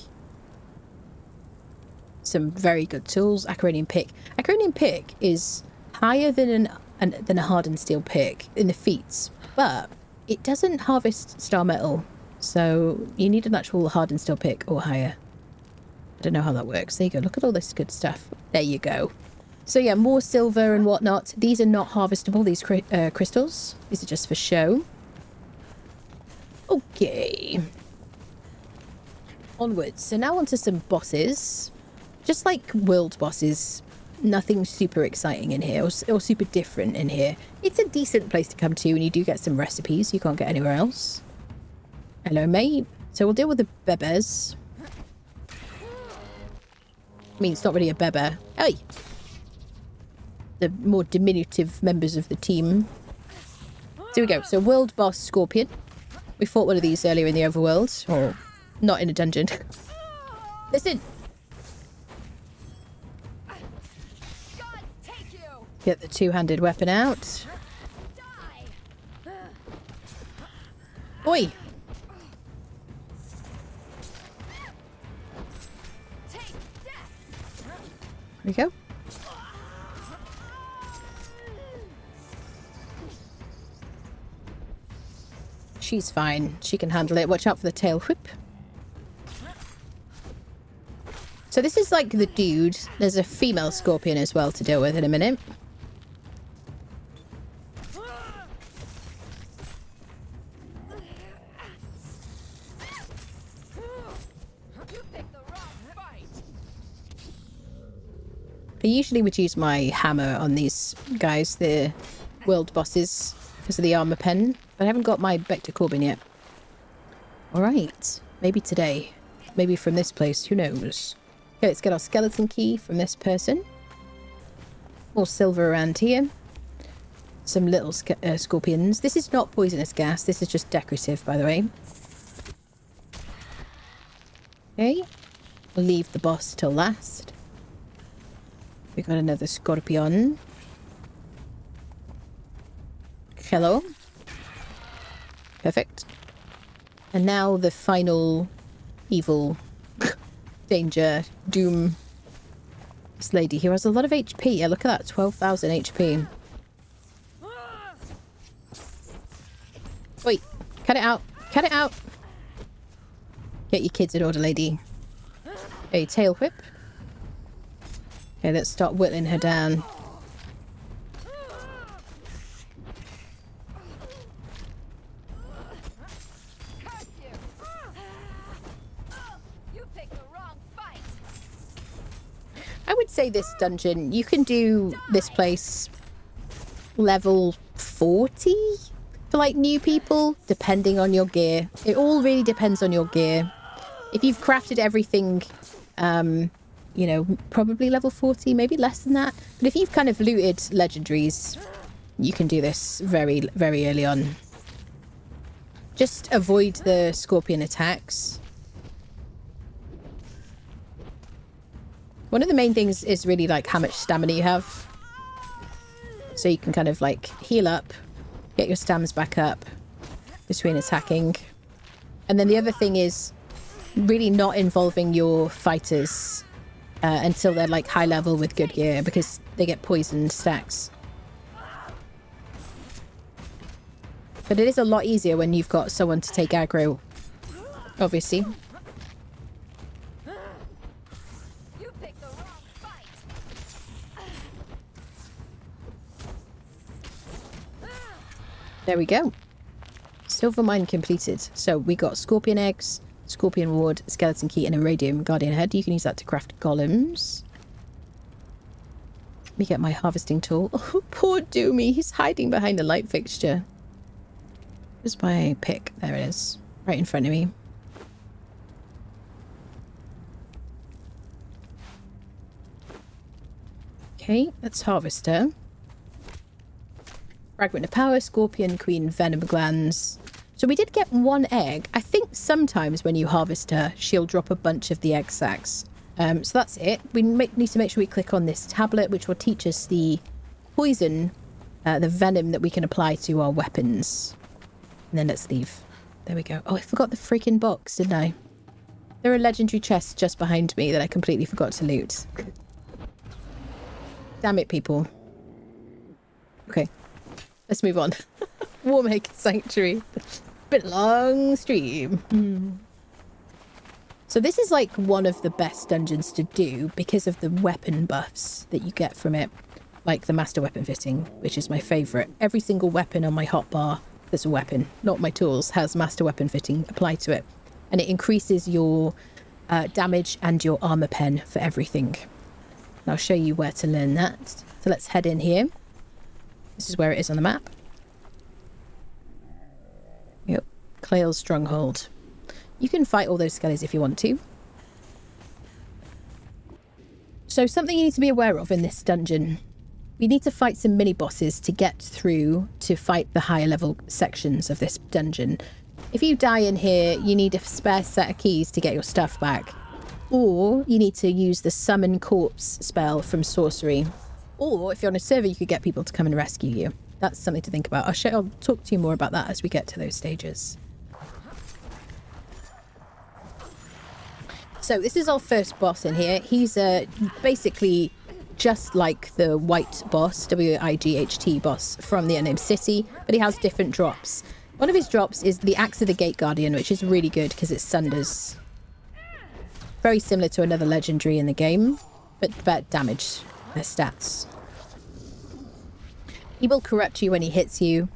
Some very good tools. Acronian pick. Acronian pick is higher than a hardened steel pick in the feats, but it doesn't harvest star metal, so you need an actual hardened steel pick or higher. I don't know how that works. There you go. Look at all this good stuff. There you go. So yeah, more silver and whatnot. These are not harvestable, these crystals. These are just for show. Okay. Onwards. So now onto some bosses. Just like world bosses. Nothing super exciting in here or super different in here. It's a decent place to come to, and you do get some recipes you can't get anywhere else. Hello, mate. So we'll deal with the bebes. I mean, it's not really a bebe. Hey! The more diminutive members of the team. So here we go. So world boss Scorpion. We fought one of these earlier in the overworld. Or not in a dungeon. Listen! Get the two-handed weapon out. Oi! There we go. She's fine. She can handle it. Watch out for the tail whip. So this is like the dude. There's a female scorpion as well to deal with in a minute. I usually would use my hammer on these guys, the world bosses, because of the armor pen, but I haven't got my Bector Corbin yet. Alright, maybe today. Maybe from this place, who knows? Okay, let's get our skeleton key from this person. More silver around here. Some little scorpions. This is not poisonous gas, this is just decorative, by the way. Okay, we'll leave the boss till last. We got another scorpion. Hello. Perfect. And now the final evil danger, doom. This lady here has a lot of HP. Yeah, look at that, 12,000 HP. Wait, cut it out. Cut it out. Get your kids in order, lady. Okay, tail whip. Okay, let's start whittling her down. I would say this dungeon, you can do this place level 40 for like new people, depending on your gear. It all really depends on your gear. If you've crafted everything, you know, probably level 40, maybe less than that. But if you've kind of looted legendaries, you can do this very, very early on. Just avoid the scorpion attacks. One of the main things is really like how much stamina you have. So you can kind of like heal up, get your stams back up between attacking. And then the other thing is really not involving your fighters until they're like high level with good gear, because they get poisoned stacks. But it is a lot easier when you've got someone to take aggro, obviously. There we go. Silver mine completed. So we got scorpion eggs, scorpion ward, skeleton key, and a radium guardian head. You can use that to craft golems. Let me get my harvesting tool. Oh, poor Doomy. He's hiding behind a light fixture. Where's my pick? There it is. Right in front of me. Okay, let's harvest her. Fragment of power, scorpion, queen, venom glands. So we did get one egg. I think sometimes when you harvest her, she'll drop a bunch of the egg sacs. So that's it. We need to make sure we click on this tablet, which will teach us the poison, the venom that we can apply to our weapons. And then let's leave. There we go. Oh, I forgot the freaking box, didn't I? There are legendary chests just behind me that I completely forgot to loot. Damn it, people. Okay, let's move on. Warmaker Sanctuary. Bit long stream. So this is like one of the best dungeons to do because of the weapon buffs that you get from it. Like the master weapon fitting, which is my favourite. Every single weapon on my hotbar that's a weapon, not my tools, has master weapon fitting applied to it. And it increases your damage and your armour pen for everything. And I'll show you where to learn that. So let's head in here. This is where it is on the map. Yep, Clail's Stronghold. You can fight all those skellies if you want to. So something you need to be aware of in this dungeon. We need to fight some mini-bosses to get through to fight the higher level sections of this dungeon. If you die in here, you need a spare set of keys to get your stuff back. Or you need to use the Summon Corpse spell from Sorcery. Or if you're on a server, you could get people to come and rescue you. That's something to think about. I'll talk to you more about that as we get to those stages. So this is our first boss in here. He's basically just like the white boss, W-I-G-H-T boss from the Unnamed City, but he has different drops. One of his drops is the Axe of the Gate Guardian, which is really good because it sunders. Very similar to another legendary in the game, but better damage stats. He will corrupt you when he hits you,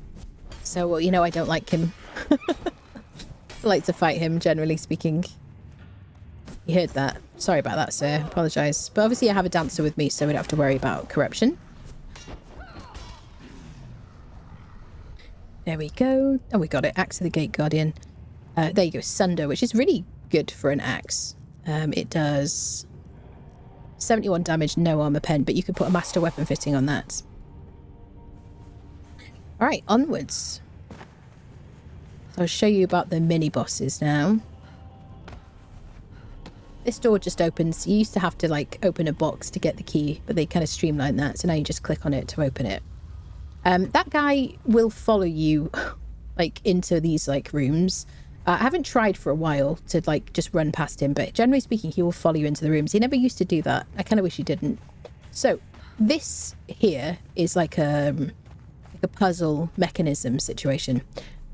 so well, you know I don't like him. I like to fight him, generally speaking. You heard that. Sorry about that, sir. Apologise. But obviously I have a dancer with me, so we don't have to worry about corruption. There we go. Oh, we got it. Axe of the Gate Guardian. There you go. Sunder, which is really good for an axe. It does 71 damage, no armor pen, but you could put a master weapon fitting on that. Alright, onwards. So I'll show you about the mini-bosses now. This door just opens. You used to have to like open a box to get the key, but they kind of streamlined that, so now you just click on it to open it. That guy will follow you like into these like rooms. I haven't tried for a while to like just run past him, but generally speaking he will follow you into the rooms. He never used to do that. I kind of wish he didn't. So this here is like a puzzle mechanism situation.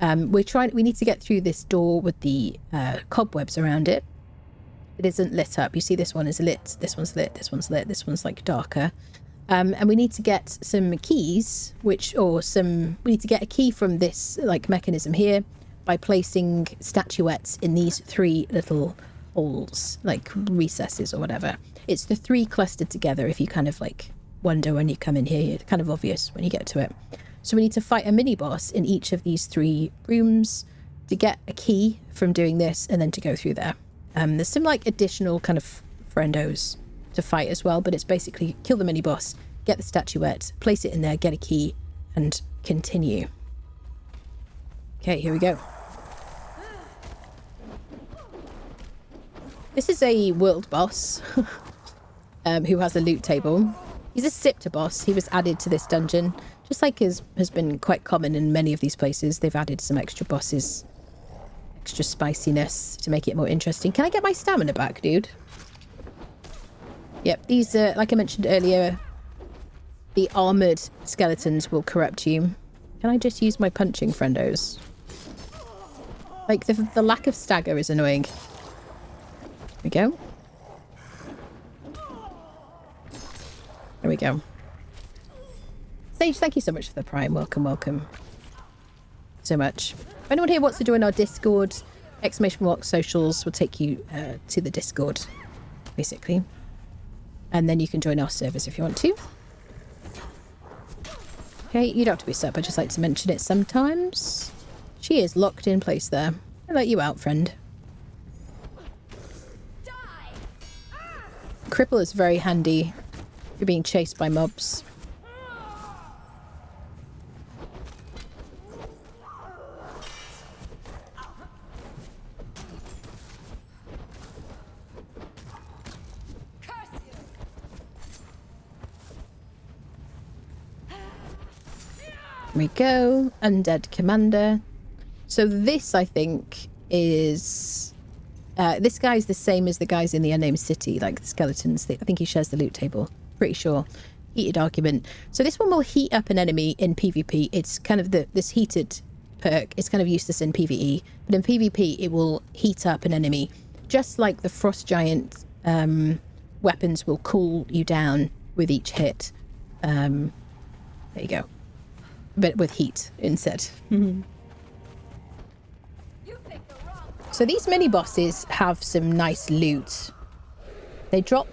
We need to get through this door with the cobwebs around it. It isn't lit up. You see this one is lit, this one's lit, this one's lit, this one's like darker. And we need to get some keys, we need to get a key from this like mechanism here by placing statuettes in these three little holes, like recesses or whatever. It's the three clustered together. If you kind of like wonder when you come in here, it's kind of obvious when you get to it. So we need to fight a mini boss in each of these three rooms to get a key from doing this and then to go through there. There's some like additional kind of friendos to fight as well, but it's basically kill the mini boss, get the statuette, place it in there, get a key, and continue. Okay, here we go. This is a world boss who has a loot table. He's a scepter boss. He was added to this dungeon, just like has been quite common in many of these places. They've added some extra bosses, extra spiciness to make it more interesting. Can I get my stamina back, dude? Yep, these like I mentioned earlier, the armored skeletons will corrupt you. Can I just use my punching friendos? Like the lack of stagger is annoying. There we go. There we go. Sage, thank you so much for the prime. Welcome, welcome. so much. If anyone here wants to join our Discord, ! socials will take you to the Discord, basically. And then you can join our servers if you want to. Okay, you don't have to be sub, I just like to mention it sometimes. She is locked in place there. I'll let you out, friend. Cripple is very handy. You're being chased by mobs. We go. Undead Commander. So this, I think, is... this guy's the same as the guys in the Unnamed City, like the skeletons. I think he shares the loot table. Pretty sure. Heated argument. So this one will heat up an enemy in PvP. It's kind of this heated perk. It's kind of useless in PvE. But in PvP, it will heat up an enemy. Just like the Frost Giant weapons will cool you down with each hit. There you go. But with heat instead. So these mini bosses have some nice loot. They drop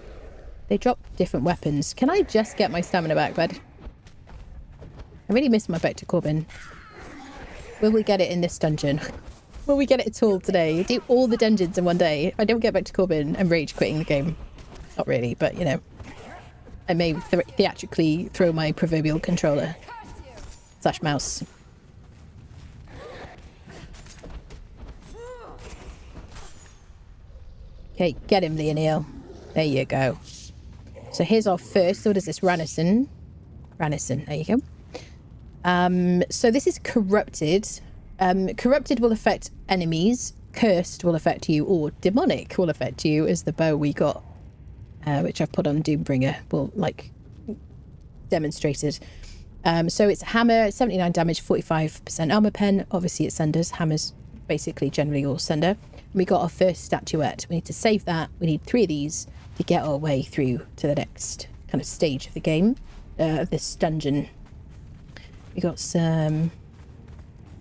different weapons. Can I just get my stamina back, bud? I really miss my back to Corbin. Will we get it in this dungeon? Will we get it at all today? Do all the dungeons in one day. If I don't get back to Corbin, I'm rage quitting the game. Not really, but you know. I may theatrically throw my proverbial controller. / mouse. Okay, get him, Leonil. There you go. So here's our first. What is this? Ranison. Ranison. There you go. So this is Corrupted. Corrupted will affect enemies. Cursed will affect you, or Demonic will affect you, as the bow we got, which I've put on Doombringer, will like demonstrated. So it's hammer, 79 damage, 45% armor pen. Obviously it sunders. Hammers basically generally all sunder. We got our first statuette. We need to save that. We need 3 of these to get our way through to the next kind of stage of the game, of this dungeon. We got some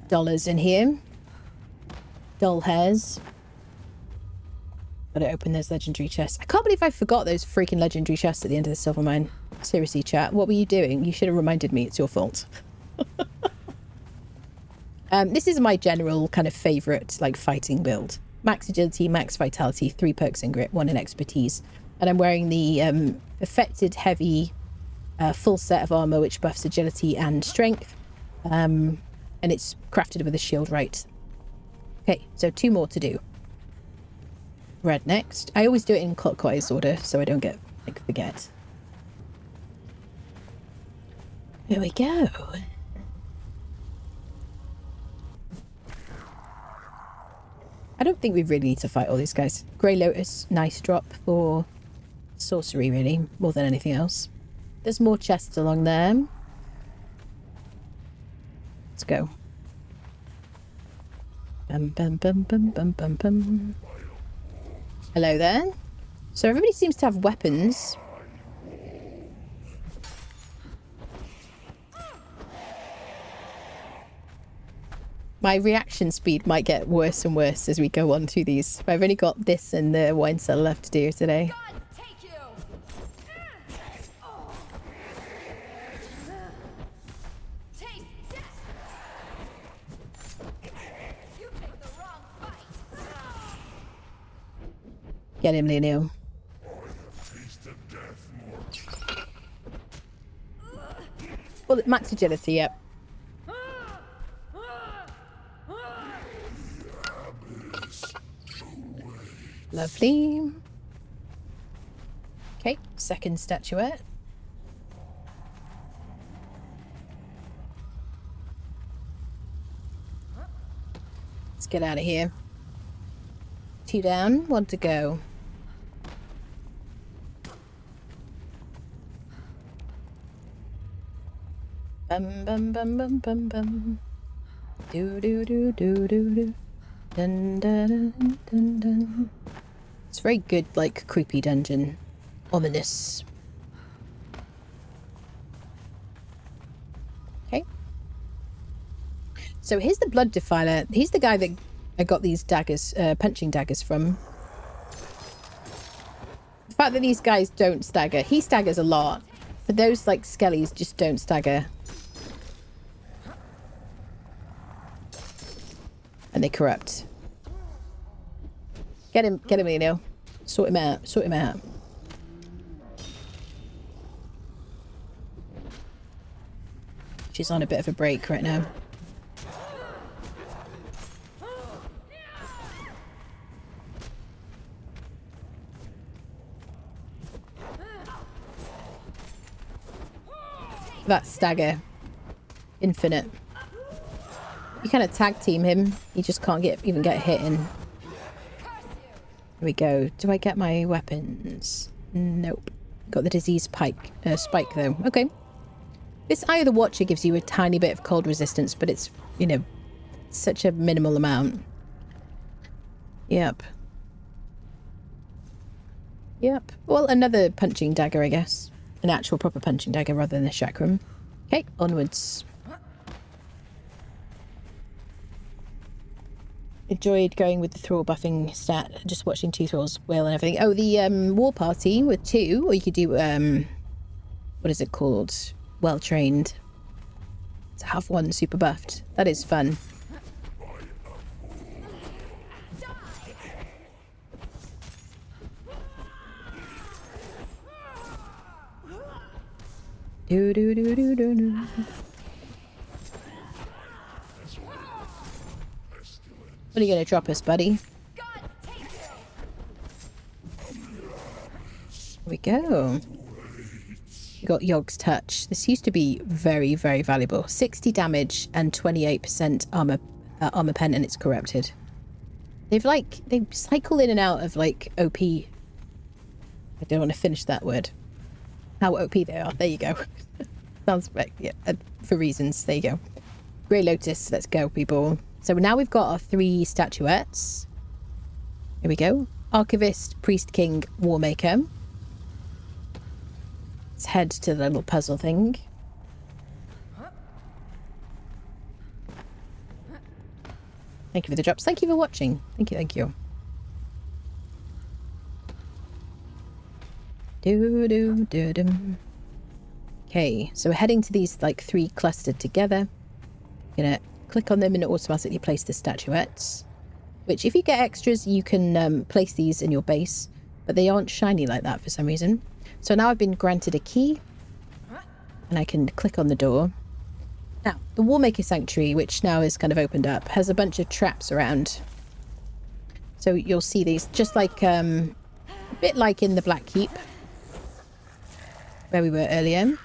dollars in here. Doll hairs. Gotta open those legendary chests. I can't believe I forgot those freaking legendary chests at the end of the silver mine. Seriously, chat, what were you doing? You should have reminded me. It's your fault. This is my general kind of favourite, like, fighting build. Max agility, max vitality, 3 perks in grit, 1 in expertise. And I'm wearing the affected heavy full set of armour, which buffs agility and strength. And it's crafted with a shield right. Okay, so 2 more to do. Red next. I always do it in clockwise order, so I don't get, like, forget. Here we go. I don't think we really need to fight all these guys. Grey Lotus, nice drop for sorcery, really, more than anything else. There's more chests along there. Let's go. Bum, bum, bum, bum, bum, bum, bum. Hello there. So everybody seems to have weapons. My reaction speed might get worse and worse as we go on through these. I've only got this and the wine cellar left to do today. Get him, Leonil. Well, max agility, yep. Lovely. Okay, second statuette. Let's get out of here. 2 down, 1 to go. Bum bum bum bum bum bum. Do do do do do do. Dun dun dun dun dun. It's a very good, like, creepy dungeon. Ominous. Okay. So here's the Blood Defiler. He's the guy that I got these daggers, punching daggers from. The fact that these guys don't stagger. He staggers a lot. But those, like, skellies just don't stagger. And they corrupt. Get him, Lino. Sort him out, sort him out. She's on a bit of a break right now. That stagger. Infinite. You kind of tag team him. You just can't even get a hit in. Here we go. Do I get my weapons? Nope. Got the disease spike though. Okay. This Eye of the Watcher gives you a tiny bit of cold resistance, but it's, you know, such a minimal amount. Yep. Yep. Well, another punching dagger, I guess. An actual proper punching dagger rather than a chakram. Okay, onwards. Enjoyed going with the thrall buffing stat, just watching 2 thralls wail and everything. Oh, the war party with 2, or you could do, what is it called? Well trained. To have 1 super buffed. That is fun. Do do do do do do. What are you going to drop us, buddy? Here we go. We got Yogg's Touch. This used to be very, very valuable. 60 damage and 28% armor pen, and it's corrupted. They cycle in and out of like OP. I don't want to finish that word. How OP they are. There you go. Sounds right. Yeah, for reasons. There you go. Grey Lotus. Let's go, people. So now we've got our 3 statuettes. Here we go. Archivist, Priest King, Warmaker. Let's head to the little puzzle thing. Thank you for the drops. Thank you for watching. Thank you, thank you. Okay, so we're heading to these like 3 clustered together. Gonna click on them and automatically place the statuettes. Which, if you get extras, you can place these in your base, but they aren't shiny like that for some reason. So now I've been granted a key, and I can click on the door. Now, the Warmaker Sanctuary, which now is kind of opened up, has a bunch of traps around. So you'll see these, just like a bit like in the Black Keep, where we were earlier.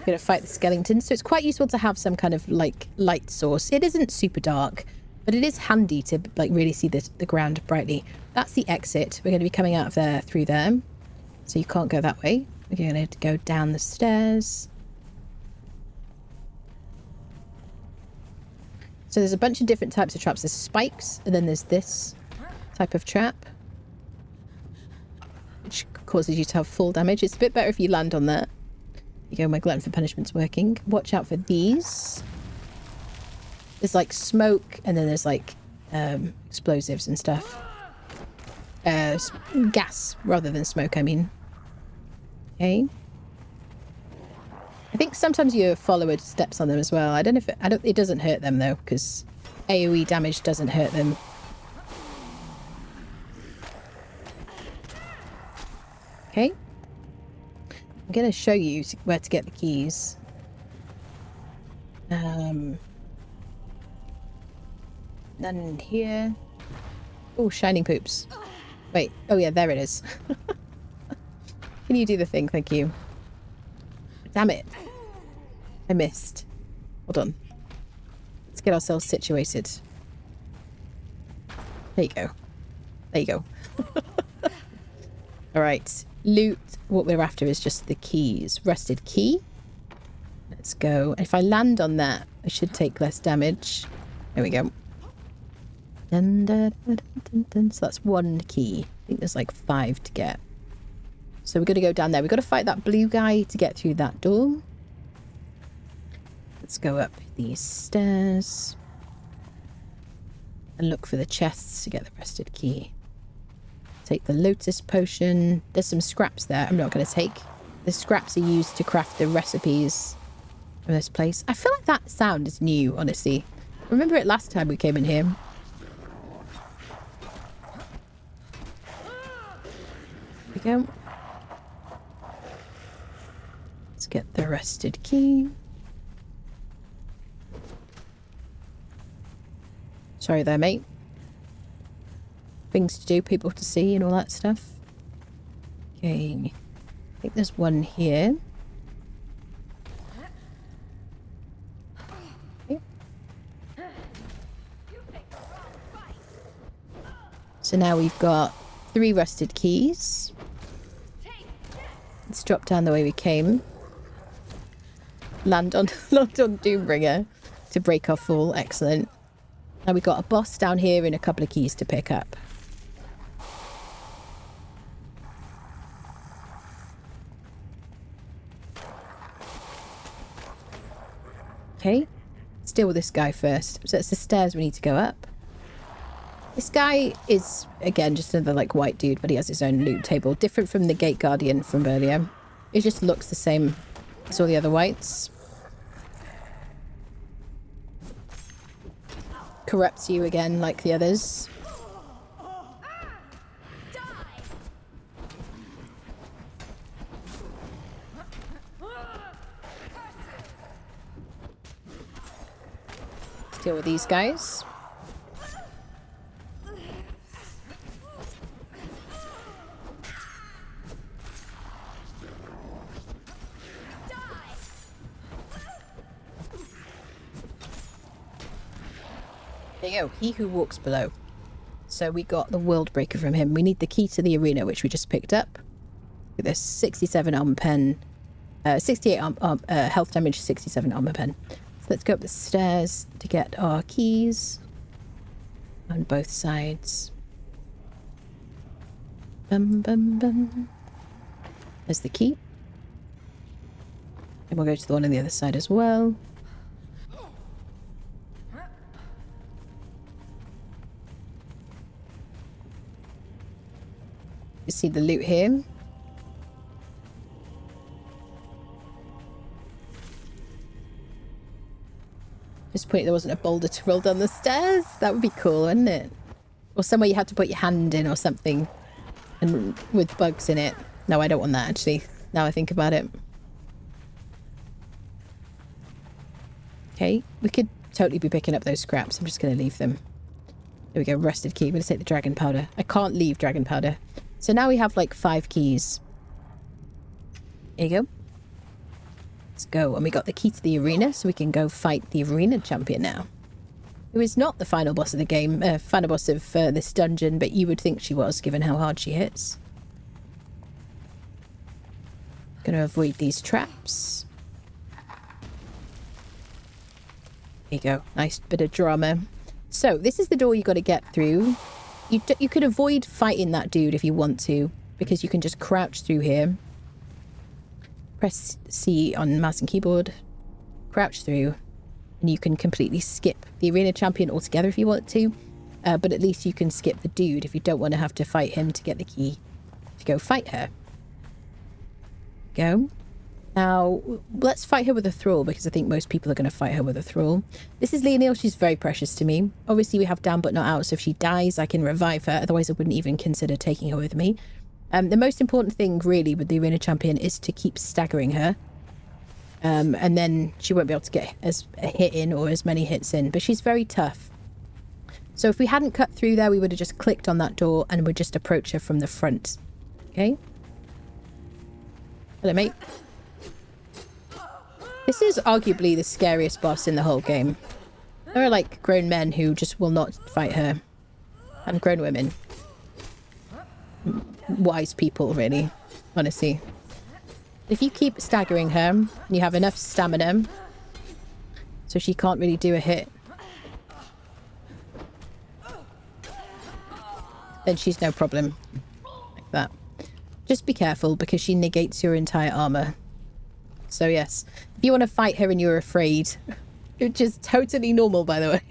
Gonna fight the skeletons, so it's quite useful to have some kind of like light source. It isn't super dark, but it is handy to like really see the ground brightly. That's the exit. We're going to be coming out of there through there, so you can't go that way. We're going to have to go down the stairs. So there's a bunch of different types of traps. There's spikes, and then there's this type of trap, which causes you to have full damage. It's a bit better if you land on that. You go, my glutton for punishment's working. Watch out for these. There's like smoke, and then there's like explosives and stuff. Gas rather than smoke, I mean. Okay. I think sometimes your follower steps on them as well. I don't know if it doesn't hurt them though, because AoE damage doesn't hurt them. Okay. I'm going to show you where to get the keys. None here. Oh, shining poops. Wait. Oh, yeah, there it is. Can you do the thing? Thank you. Damn it. I missed. Hold on. Let's get ourselves situated. There you go. There you go. All right. Loot. What we're after is just the keys. Rusted key. Let's go. If I land on that, I should take less damage. There we go. Dun, dun, dun, dun, dun. So that's 1 key. I think there's like 5 to get. So we're going to go down there. We've got to fight that blue guy to get through that door. Let's go up these stairs and look for the chests to get the rusted key. Take the lotus potion. There's some scraps there I'm not going to take. The scraps are used to craft the recipes for this place. I feel like that sound is new, honestly. Remember it last time we came in here? Here we go. Let's get the rusted key. Sorry there, mate. Things to do, people to see and all that stuff. Okay. I think there's one here. Okay. So now we've got 3 rusted keys. Let's drop down the way we came. Land on Doombringer to break our fall. Excellent. Now we've got a boss down here and a couple of keys to pick up. Okay, let's deal with this guy first. So it's the stairs we need to go up. This guy is, again, just another like white dude, but he has his own loot table. Different from the Gate Guardian from earlier. It just looks the same as all the other whites. Corrupts you again like the others. Let's deal with these guys. There you go. He who walks below. So we got the world breaker from him. We need the key to the arena, which we just picked up. Look at this. 67 armor pen. 68 health damage, 67 armor pen. So let's go up the stairs to get our keys. On both sides. Bum, bum, bum. There's the key. And we'll go to the one on the other side as well. You see the loot here. Disappointed there wasn't a boulder to roll down the stairs. That would be cool, wouldn't it? Or somewhere you had to put your hand in or something. And with bugs in it. No, I don't want that actually. Now I think about it. Okay, we could totally be picking up those scraps. I'm just going to leave them. There we go, rusted key. I'm going to take the dragon powder. I can't leave dragon powder. So now we have like 5 keys. There you go. Let's go. And we got the key to the arena, so we can go fight the arena champion now. Who is not the final boss of the game, final boss of this dungeon, but you would think she was, given how hard she hits. Gonna avoid these traps. There you go. Nice bit of drama. So this is the door you got to get through. You could avoid fighting that dude if you want to, because you can just crouch through here. Press C on mouse and keyboard. Crouch through. And you can completely skip the arena champion altogether if you want to. But at least you can skip the dude if you don't want to have to fight him to get the key to go fight her. Go. Now, let's fight her with a thrall, because I think most people are going to fight her with a thrall. This is Leonil. She's very precious to me. Obviously, we have down but not out, so if she dies, I can revive her. Otherwise, I wouldn't even consider taking her with me. The most important thing, really, with the arena champion is to keep staggering her. And then she won't be able to get a hit in or as many hits in. But she's very tough. So if we hadn't cut through there, we would have just clicked on that door and would just approach her from the front. Okay? Hello, mate. This is arguably the scariest boss in the whole game. There are like grown men who just will not fight her. And grown women. Wise people, really. Honestly. If you keep staggering her, and you have enough stamina, so she can't really do a hit, then she's no problem. Like that. Just be careful, because she negates your entire armor. So yes, if you want to fight her and you're afraid, which is totally normal, by the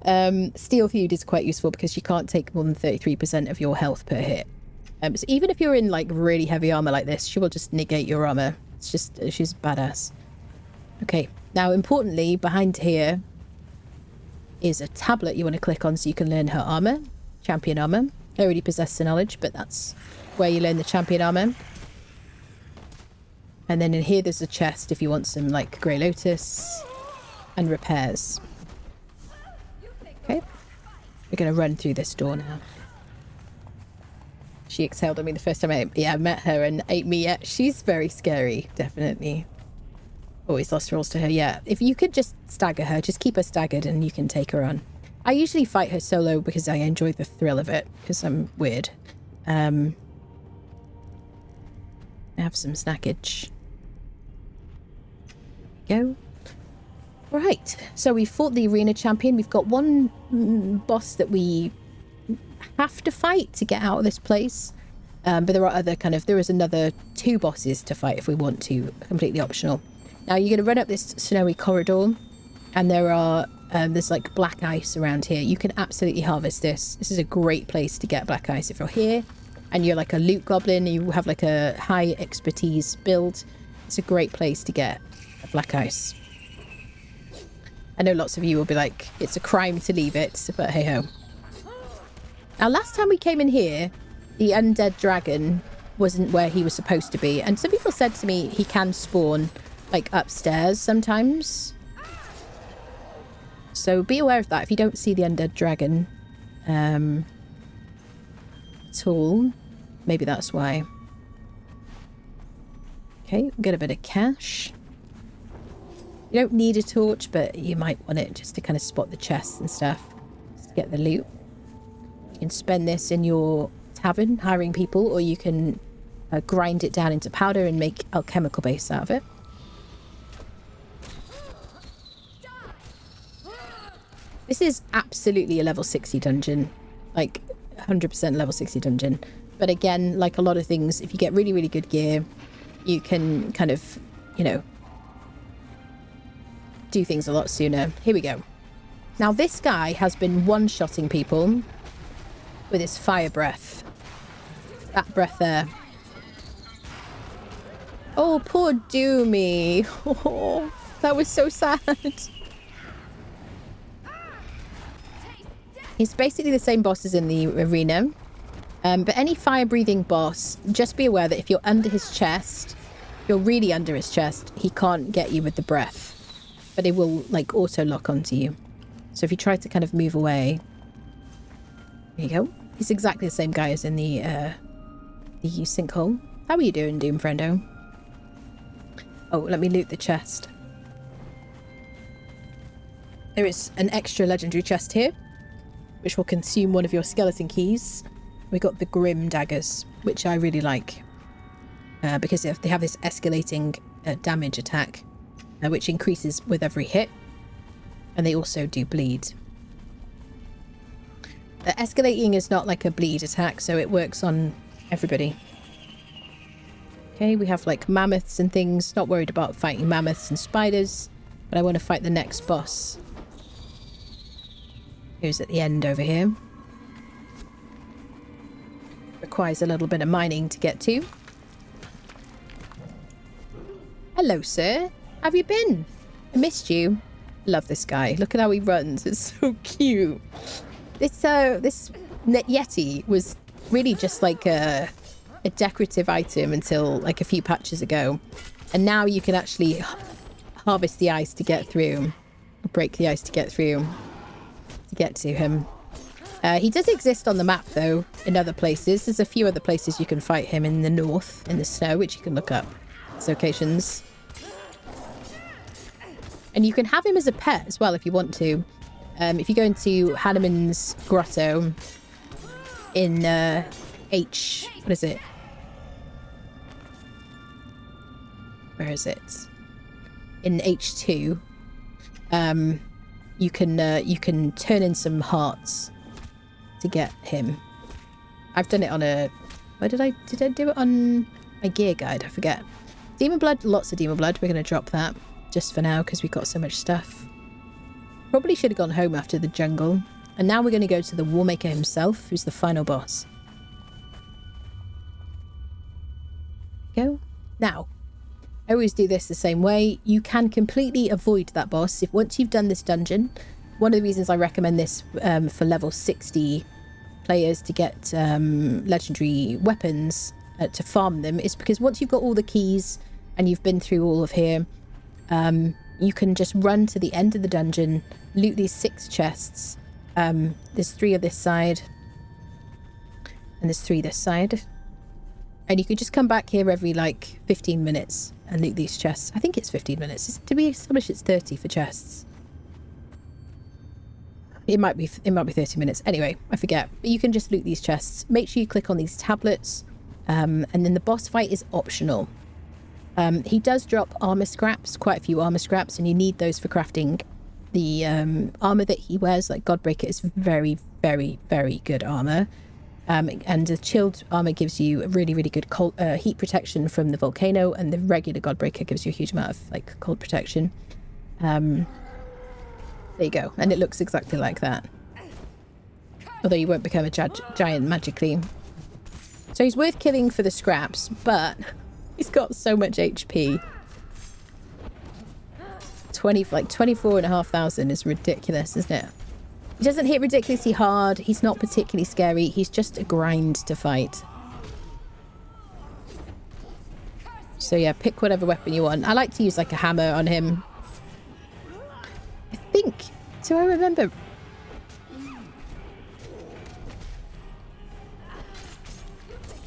way. Steel Feud is quite useful because you can't take more than 33% of your health per hit. So even if you're in like really heavy armor like this, she will just negate your armor. It's just, she's badass. Okay, now importantly, behind here is a tablet you want to click on so you can learn her armor, champion armor. I already possess the knowledge, but that's where you learn the champion armor. And then in here there's a chest if you want some like Grey Lotus and repairs. Okay, we're going to run through this door now. She exhaled on me the first time I met her and ate me. Yeah, she's very scary, definitely. Always lost rolls to her. Yeah, if you could just stagger her, just keep her staggered and you can take her on. I usually fight her solo because I enjoy the thrill of it, because I'm weird. I have some snackage. There we go. Right, so we fought the arena champion. We've got one boss that we have to fight to get out of this place. But there are other there is another 2 bosses to fight if we want to, completely optional. Now you're going to run up this snowy corridor and there are, there's like black ice around here. You can absolutely harvest this. This is a great place to get black ice if you're here and you're like a loot goblin, you have like a high expertise build. It's a great place to get black ice. I know lots of you will be like, it's a crime to leave it, but hey ho. Now last time we came in here, the undead dragon wasn't where he was supposed to be. And some people said to me he can spawn like upstairs sometimes. So be aware of that if you don't see the undead dragon at all. Maybe that's why. Okay, we'll get a bit of cash. You don't need a torch, but you might want it just to kind of spot the chests and stuff. Just to get the loot. You can spend this in your tavern hiring people, or you can grind it down into powder and make alchemical base out of it. This is absolutely a level 60 dungeon, like 100% level 60 dungeon. But again, like a lot of things, if you get really, really good gear, you can kind of, you know, do things a lot sooner. Here we go. Now this guy has been one-shotting people with his fire breath. That breath there. Oh, poor Doomy. Oh, that was so sad. He's basically the same boss as in the arena. But any fire-breathing boss, just be aware that if you're under his chest, if you're really under his chest, he can't get you with the breath. But it will, like, auto-lock onto you. So if you try to kind of move away... There you go. He's exactly the same guy as in the sinkhole. How are you doing, Doom Friendo? Oh, let me loot the chest. There is an extra legendary chest here, which will consume one of your skeleton keys. We got the Grim Daggers, which I really like. Because they have this escalating damage attack, which increases with every hit. And they also do bleed. Escalating is not like a bleed attack, so it works on everybody. Okay, we have like mammoths and things. Not worried about fighting mammoths and spiders, but I want to fight the next boss, who's at the end over here. Requires a little bit of mining to get to. Hello, sir. Have you been? I missed you. Love this guy. Look at how he runs. It's so cute. This Yeti was really just like a decorative item until like a few patches ago. And now you can actually harvest the ice to get through. Break the ice to get through. To get to him. He does exist on the map though, in other places. There's a few other places you can fight him in the north, in the snow, which you can look up. Locations. And you can have him as a pet as well if you want to. If you go into Hanuman's grotto in what is it? Where is it? In H2, you can turn in some hearts to get him. I've done it on a... Where did I do it on my gear guide? I forget. Demon blood, lots of demon blood. We're going to drop that just for now because we've got so much stuff. Probably should have gone home after the jungle. And now we're going to go to the Warmaker himself, who's the final boss. Go. Now, I always do this the same way. You can completely avoid that boss if once you've done this dungeon. One of the reasons I recommend this for level 60 players to get legendary weapons to farm them is because once you've got all the keys and you've been through all of here, you can just run to the end of the dungeon, loot these 6 chests. There's 3 on this side and there's 3 this side. And you can just come back here every like 15 minutes and loot these chests. I think it's 15 minutes. To be astonished, it's 30 for chests. It might be 30 minutes. Anyway, I forget. But you can just loot these chests. Make sure you click on these tablets. And then the boss fight is optional. He does drop armor scraps, quite a few armor scraps, and you need those for crafting. The armor that he wears, like Godbreaker, is very, very, very good armor. And the chilled armor gives you a really, really good cold, heat protection from the Volcano, and the regular Godbreaker gives you a huge amount of like cold protection. There you go. And it looks exactly like that. Although you won't become a giant magically. So he's worth killing for the scraps, but he's got so much HP. 24,500 is ridiculous, isn't it? He doesn't hit ridiculously hard. He's not particularly scary. He's just a grind to fight. So yeah, pick whatever weapon you want. I like to use like a hammer on him. I think, do I remember?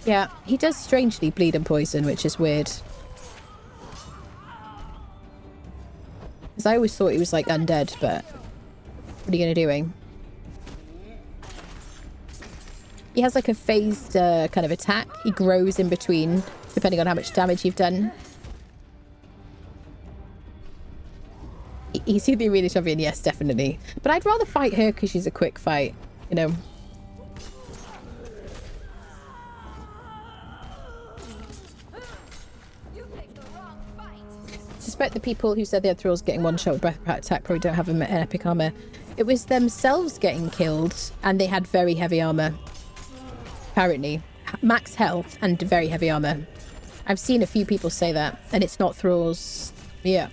Yeah, he does strangely bleed and poison, which is weird. Because I always thought he was like undead, but what are you going to do? He has like a phased kind of attack. He grows in between, depending on how much damage you've done. He's the arena champion, yes, definitely. But I'd rather fight her because she's a quick fight, you know. Suspect the people who said they had thralls getting one shot with breath attack probably don't have an epic armor. It was themselves getting killed and they had very heavy armor. Apparently. Max health and very heavy armor. I've seen a few people say that, and it's not thralls. Yeah.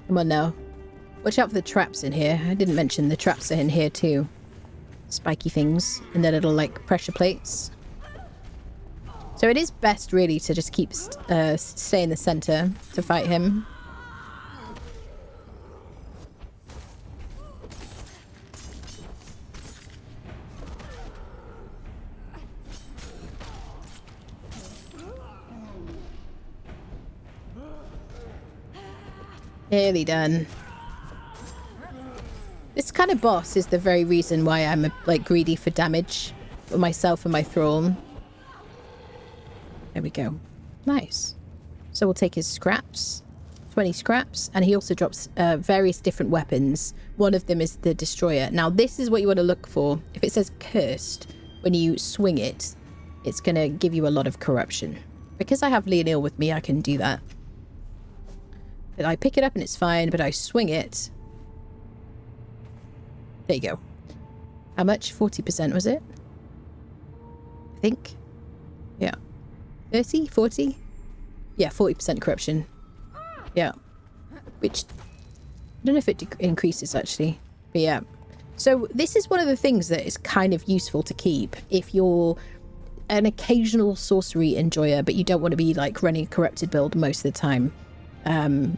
Come on now. Watch out for the traps in here. I didn't mention the traps are in here too. Spiky things. And their little like pressure plates. So it is best really to just keep stay in the center to fight him. Nearly done. This kind of boss is the very reason why I'm like greedy for damage for myself and my thrall. There we go. Nice. So we'll take his scraps. 20 scraps. And he also drops various different weapons. One of them is the destroyer. Now this is what you want to look for. If it says cursed, when you swing it, it's going to give you a lot of corruption. Because I have Leonil with me, I can do that. But I pick it up and it's fine, but I swing it. There you go. How much? 40% was it? I think. Yeah. 30? 40? Yeah, 40% corruption. Yeah. Which, I don't know if it increases actually. But yeah. So this is one of the things that is kind of useful to keep if you're an occasional sorcery enjoyer, but you don't want to be like running a corrupted build most of the time.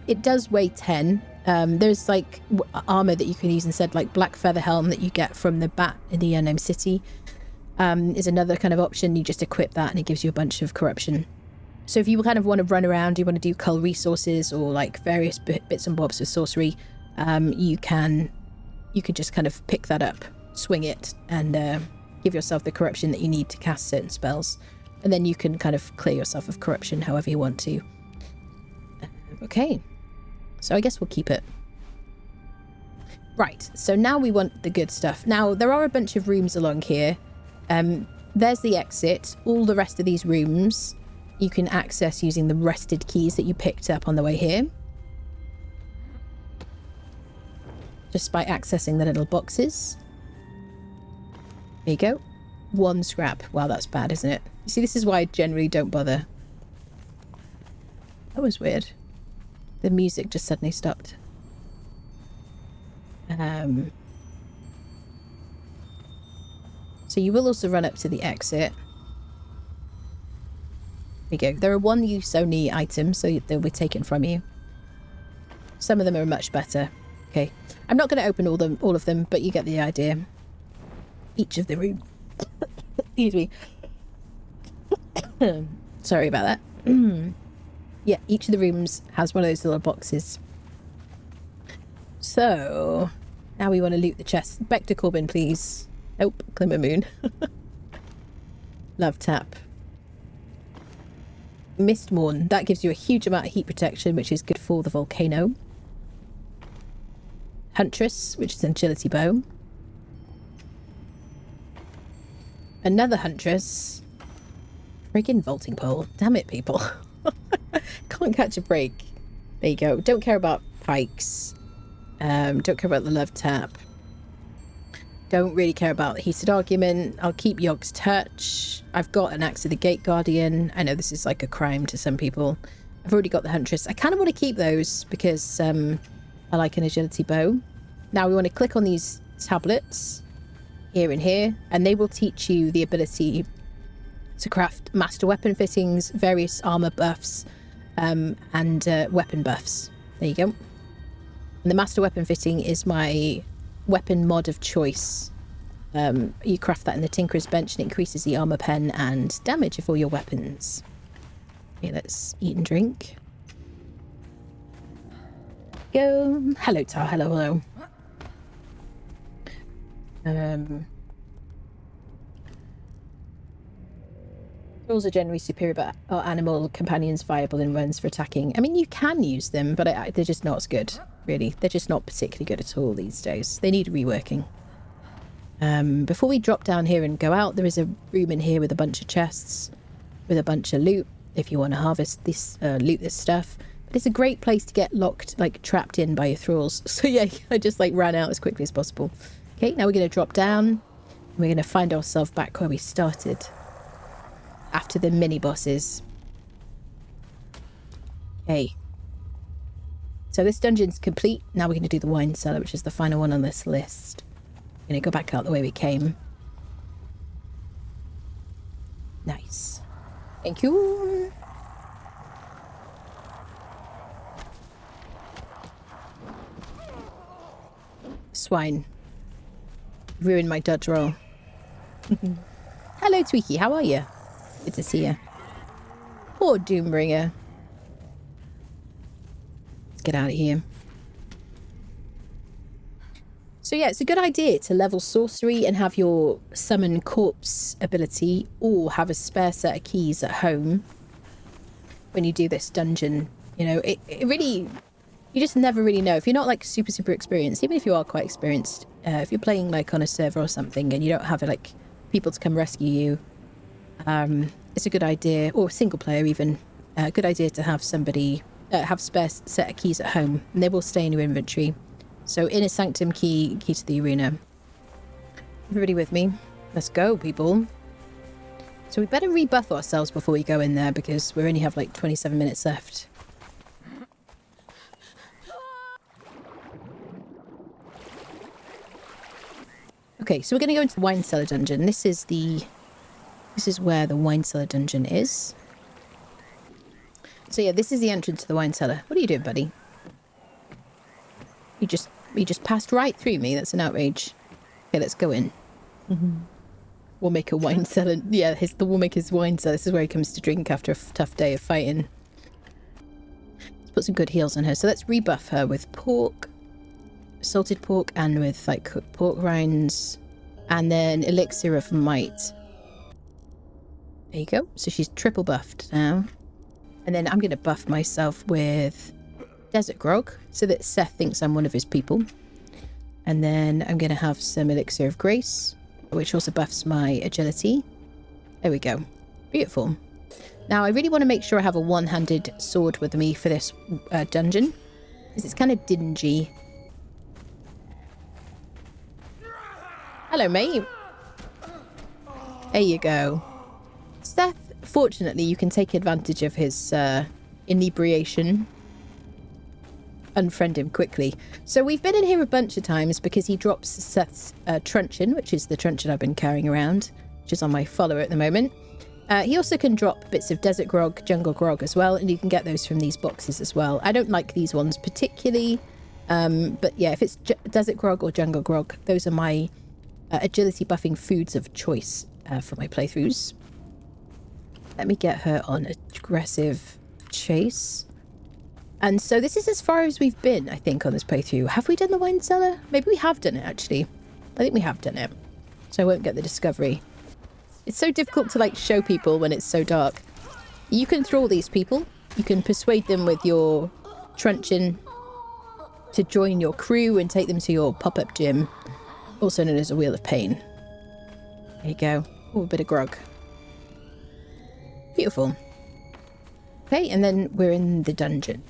It does weigh 10, There's like armor that you can use instead, like black feather helm that you get from the bat in the unknown city is another kind of option. You just equip that and it gives you a bunch of corruption. So if you kind of want to run around, you want to do cull resources or like various bits and bobs of sorcery, you could just kind of pick that up, swing it, and give yourself the corruption that you need to cast certain spells. And then you can kind of clear yourself of corruption however you want to. Okay. So I guess we'll keep it. Right, so now we want the good stuff. Now, there are a bunch of rooms along here. There's the exit. All the rest of these rooms you can access using the rested keys that you picked up on the way here. Just by accessing the little boxes. There you go. 1 scrap. Wow, that's bad, isn't it? You see, this is why I generally don't bother. That was weird. The music just suddenly stopped. So you will also run up to the exit. There you go. There are 1 use only items, so they'll be taken from you. Some of them are much better. Okay. I'm not going to open all of them, but you get the idea. Each of the rooms. Excuse me. Sorry about that. Yeah, each of the rooms has one of those little boxes. So, now we want to loot the chest. Back to Corbin, please. Oh, Glimmer Moon. Love tap. Mistmorn. That gives you a huge amount of heat protection, which is good for the Volcano. Huntress, which is an agility bow. Another Huntress. Friggin' vaulting pole. Damn it, people. Can't catch a break. There you go. Don't care about pikes. Don't care about the love tap. Don't really care about the heated argument. I'll keep Yogg's touch. I've got an Axe of the Gate Guardian. I know this is like a crime to some people. I've already got the Huntress. I kind of want to keep those because I like an agility bow. Now we want to click on these tablets here and here, and they will teach you the ability to craft master weapon fittings, various armor buffs, and weapon buffs. There you go. And the master weapon fitting is my weapon mod of choice. You craft that in the Tinkerer's Bench and it increases the armor pen and damage of all your weapons. Okay, let's eat and drink. Go. Hello, Tar. Hello. Tools are generally superior, but are animal companions viable in runs for attacking? I mean, you can use them, but they're just not as good, really. They're just not particularly good at all these days. They need reworking. Before we drop down here and go out, there is a room in here with a bunch of chests, with a bunch of loot, if you want to harvest this, loot this stuff. But it's a great place to get locked, like trapped in by your thralls. So yeah, I just like ran out as quickly as possible. Okay, now we're going to drop down. And we're going to find ourselves back where we started. After the mini bosses. Okay. So this dungeon's complete. Now we're going to do the wine cellar, which is the final one on this list. We're going to go back out the way we came. Nice. Thank you. Swine. Ruined my dodge roll. Hello, Tweaky. How are you? Good to see you. Poor Doombringer. Let's get out of here. So yeah, it's a good idea to level sorcery and have your summon corpse ability, or have a spare set of keys at home when you do this dungeon. You know, it really, you just never really know. If you're not like super experienced, even if you are quite experienced, if you're playing like on a server or something and you don't have like people to come rescue you, it's a good idea, or single player even, a good idea to have somebody have spare set of keys at home, and they will stay in your inventory. So Inner Sanctum key to the arena. Everybody with me? Let's go, people. So we better rebuff ourselves before we go in there, because we only have like 27 minutes left. Okay, so we're going to go into the Winecellar Dungeon. This is where the Winecellar Dungeon is. So yeah, this is the entrance to the wine cellar. What are you doing, buddy? He just passed right through me. That's an outrage. Okay, let's go in. Warmaker wine cellar. Yeah, the Warmaker's wine cellar. This is where he comes to drink after a tough day of fighting. Let's put some good heals on her. So let's rebuff her with pork, salted pork, and with like cooked pork rinds, and then elixir of might. There you go. So she's triple buffed now. And then I'm going to buff myself with desert grog so that Seth thinks I'm one of his people. And then I'm going to have some elixir of grace, which also buffs my agility. There we go. Beautiful. Now, I really want to make sure I have a one-handed sword with me for this dungeon, because it's kind of dingy. Hello, mate. There you go. Seth, fortunately, you can take advantage of his inebriation. Unfriend him quickly. So we've been in here a bunch of times because he drops Seth's truncheon, which is the truncheon I've been carrying around, which is on my follower at the moment. He also can drop bits of desert grog, jungle grog as well, and you can get those from these boxes as well. I don't like these ones particularly, but yeah, if it's desert grog or jungle grog, those are my agility buffing foods of choice for my playthroughs. Let me get her on aggressive chase. And so this is as far as we've been, I think, on this playthrough. Have we done the wine cellar? Maybe we have done it, actually. I think we have done it. So I won't get the discovery. It's so difficult to, like, show people when it's so dark. You can thrall these people. You can persuade them with your truncheon to join your crew and take them to your pop-up gym, also known as a Wheel of Pain. There you go. Oh, a bit of grog. Beautiful. Okay, and then we're in the dungeon.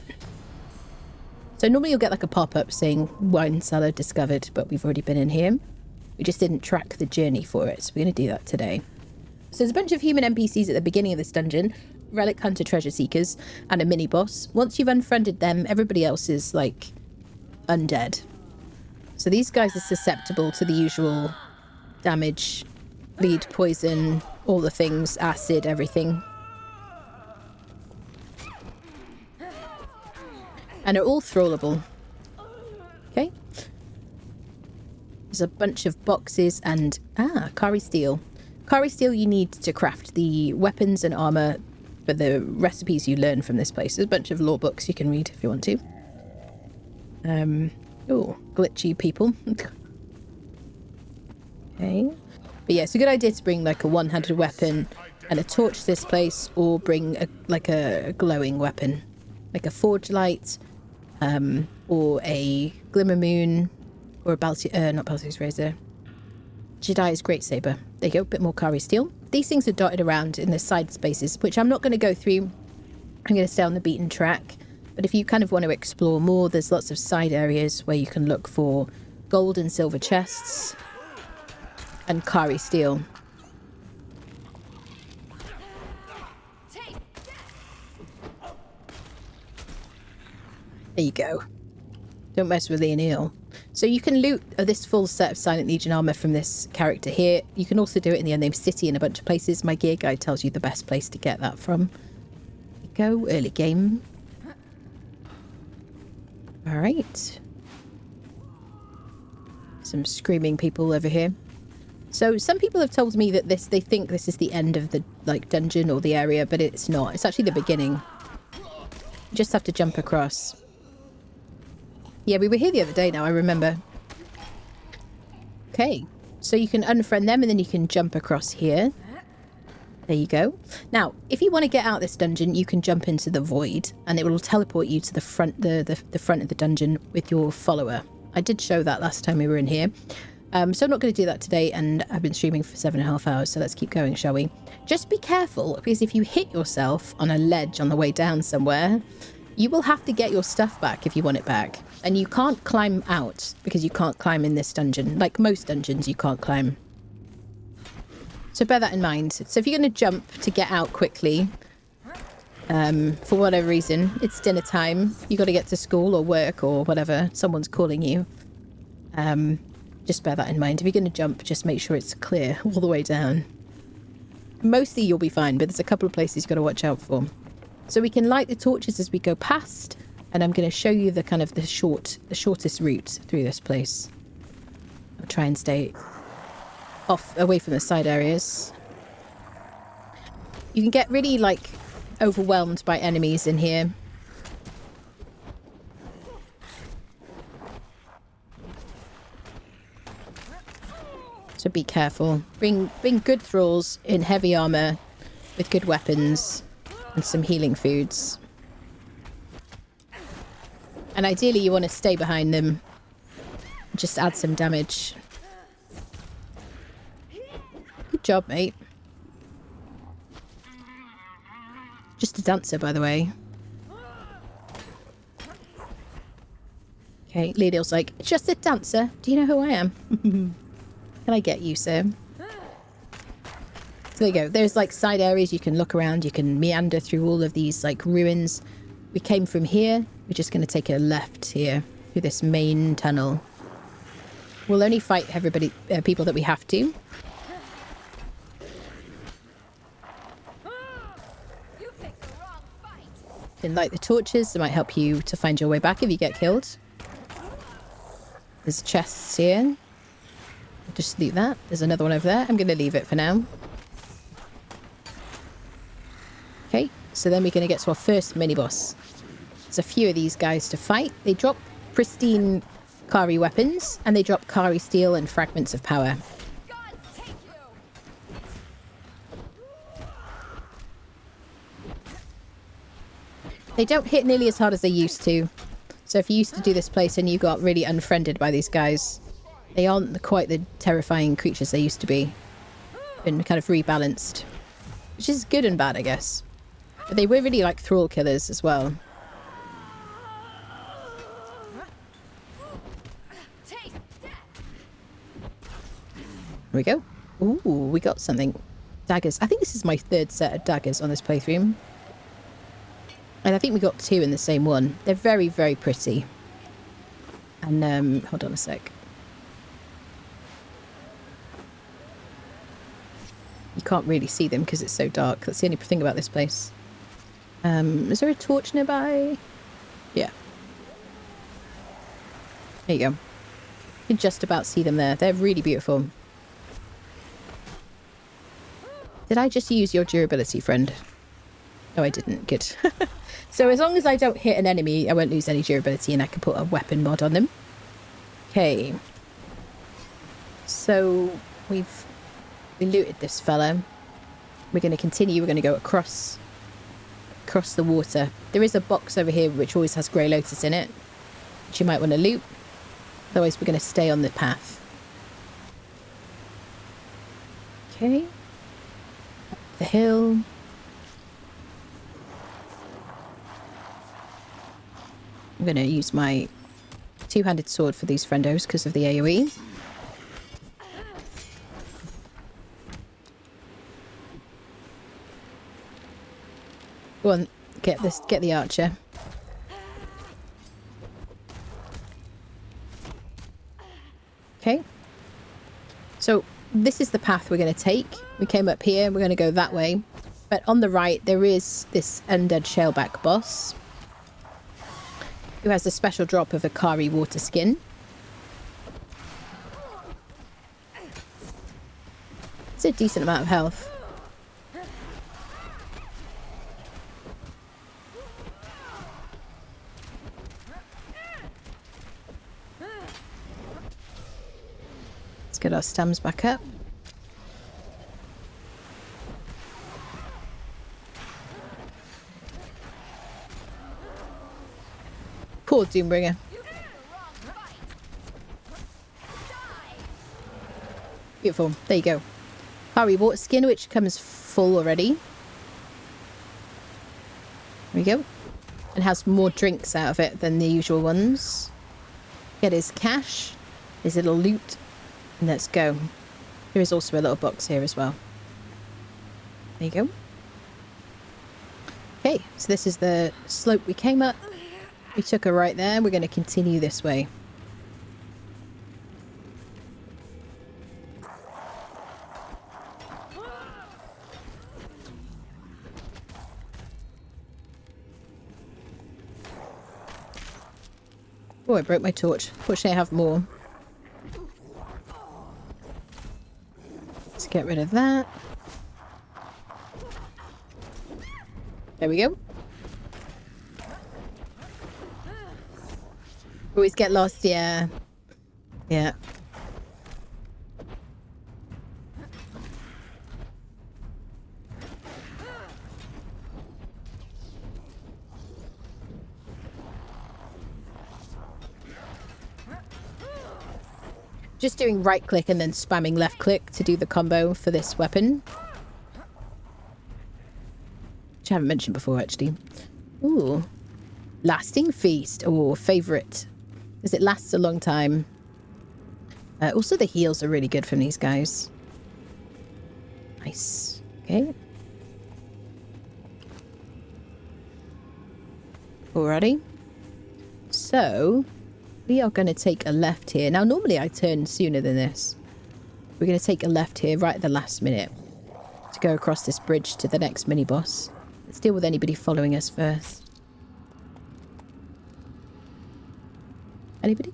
So normally you'll get like a pop-up saying wine cellar discovered, but we've already been in here. We just didn't track the journey for it, so we're going to do that today. So there's a bunch of human NPCs at the beginning of this dungeon, relic hunter treasure seekers, and a mini-boss. Once you've unfriended them, everybody else is like undead. So these guys are susceptible to the usual damage, bleed, poison, all the things, acid, everything. And are all thrallable. Okay. There's a bunch of boxes and... Kari steel. Kari steel you need to craft the weapons and armor for the recipes you learn from this place. There's a bunch of lore books you can read if you want to. Oh, glitchy people. Okay. But yeah, it's a good idea to bring like a one-handed weapon and a torch to this place, or bring a glowing weapon. Like a forge light, or a glimmer moon, or a not Balthus razor. Jedi's great saber. There you go, a bit more Kari steel. These things are dotted around in the side spaces, which I'm not going to go through. I'm going to stay on the beaten track. But if you kind of want to explore more, there's lots of side areas where you can look for gold and silver chests and Kari steel. There you go. Don't mess with Leonil. So you can loot this full set of Silent Legion armor from this character here. You can also do it in the Unnamed City and a bunch of places. My gear guide tells you the best place to get that from. There you go, early game. All right. Some screaming people over here. So some people have told me that they think this is the end of the dungeon or the area, but it's not. It's actually the beginning. You just have to jump across. Yeah, we were here the other day now, I remember. Okay, so you can unfriend them and then you can jump across here. There you go. Now, if you want to get out of this dungeon, you can jump into the void and it will teleport you to the front, the front of the dungeon with your follower. I did show that last time we were in here. So I'm not going to do that today, and I've been streaming for 7.5 hours, so let's keep going, shall we? Just be careful, because if you hit yourself on a ledge on the way down somewhere, you will have to get your stuff back if you want it back. And you can't climb out, because you can't climb in this dungeon. Like most dungeons, you can't climb. So bear that in mind. So if you're going to jump to get out quickly, for whatever reason, it's dinner time, you got to get to school or work or whatever, someone's calling you. Just bear that in mind. If you're going to jump, just make sure it's clear all the way down. Mostly you'll be fine, but there's a couple of places you've got to watch out for. So we can light the torches as we go past. And I'm going to show you the kind of the shortest route through this place. I'll try and stay away from the side areas. You can get really, like, overwhelmed by enemies in here. So be careful. Bring good thralls in heavy armor with good weapons and some healing foods. And ideally you want to stay behind them. Just add some damage. Good job, mate. Just a dancer, by the way. Okay, Lediel's like, just a dancer? Do you know who I am? Can I get you, sir? So there you go. There's like side areas you can look around. You can meander through all of these like ruins. We came from here. We're just going to take a left here through this main tunnel. We'll only fight people that we have to. And light the torches. That might help you to find your way back if you get killed. There's chests here. Just leave that. There's another one over there. I'm going to leave it for now. Okay, so then we're going to get to our first mini-boss. There's a few of these guys to fight. They drop pristine Kari weapons, and they drop Kari steel and fragments of power. They don't hit nearly as hard as they used to. So if you used to do this place and you got really unfriended by these guys, they aren't quite the terrifying creatures they used to be. Been kind of rebalanced. Which is good and bad, I guess. But they were really like thrall killers as well. There we go. Ooh, we got something. Daggers. I think this is my third set of daggers on this playthrough. And I think we got 2 in the same one. They're very, very pretty. And, hold on a sec. You can't really see them because it's so dark. That's the only thing about this place. Is there a torch nearby? Yeah. There you go. You can just about see them there. They're really beautiful. Did I just use your durability, friend? No, I didn't. Good. So as long as I don't hit an enemy, I won't lose any durability and I can put a weapon mod on them. Okay. So we looted this fella. We're going to continue. We're going to go across the water. There is a box over here which always has Grey Lotus in it, which you might want to loot. Otherwise, we're going to stay on the path. Okay. Up the hill. I'm going to use my two-handed sword for these friendos because of the AoE. Go on, get the archer. Okay. So this is the path we're going to take. We came up here, we're going to go that way. But on the right, there is this undead shellback boss who has a special drop of a Kari water skin. It's a decent amount of health. Let's get our stems back up. Poor Doombringer. Beautiful. There you go. Kari water skin, which comes full already. There we go. And has more drinks out of it than the usual ones. Get his cash, his little loot, and let's go. There is also a little box here as well. There you go. Okay, so this is the slope we came up. We took a right there. We're going to continue this way. I broke my torch. Fortunately, I have more. Let's get rid of that. There we go. Always get lost, yeah. Yeah. Just doing right click and then spamming left click to do the combo for this weapon. Which I haven't mentioned before, actually. Ooh. Lasting Feast. Oh, favourite. Because it lasts a long time. Also, the heals are really good from these guys. Nice. Okay. Alrighty. So... we are going to take a left here. Now, normally I turn sooner than this. We're going to take a left here right at the last minute to go across this bridge to the next mini-boss. Let's deal with anybody following us first. Anybody?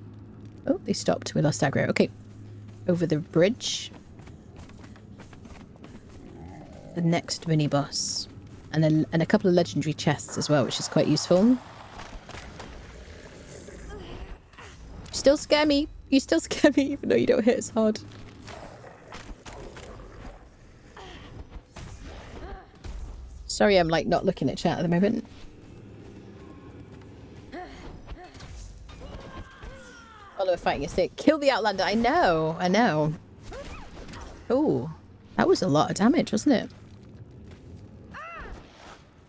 Oh, they stopped. We lost aggro. Okay. Over the bridge. The next mini-boss. And a couple of legendary chests as well, which is quite useful. You still scare me. You still scare me even though you don't hit as hard. Sorry, I'm like not looking at chat at the moment. Follow fighting a stick. Kill the Outlander. I know. I know. Oh, that was a lot of damage, wasn't it?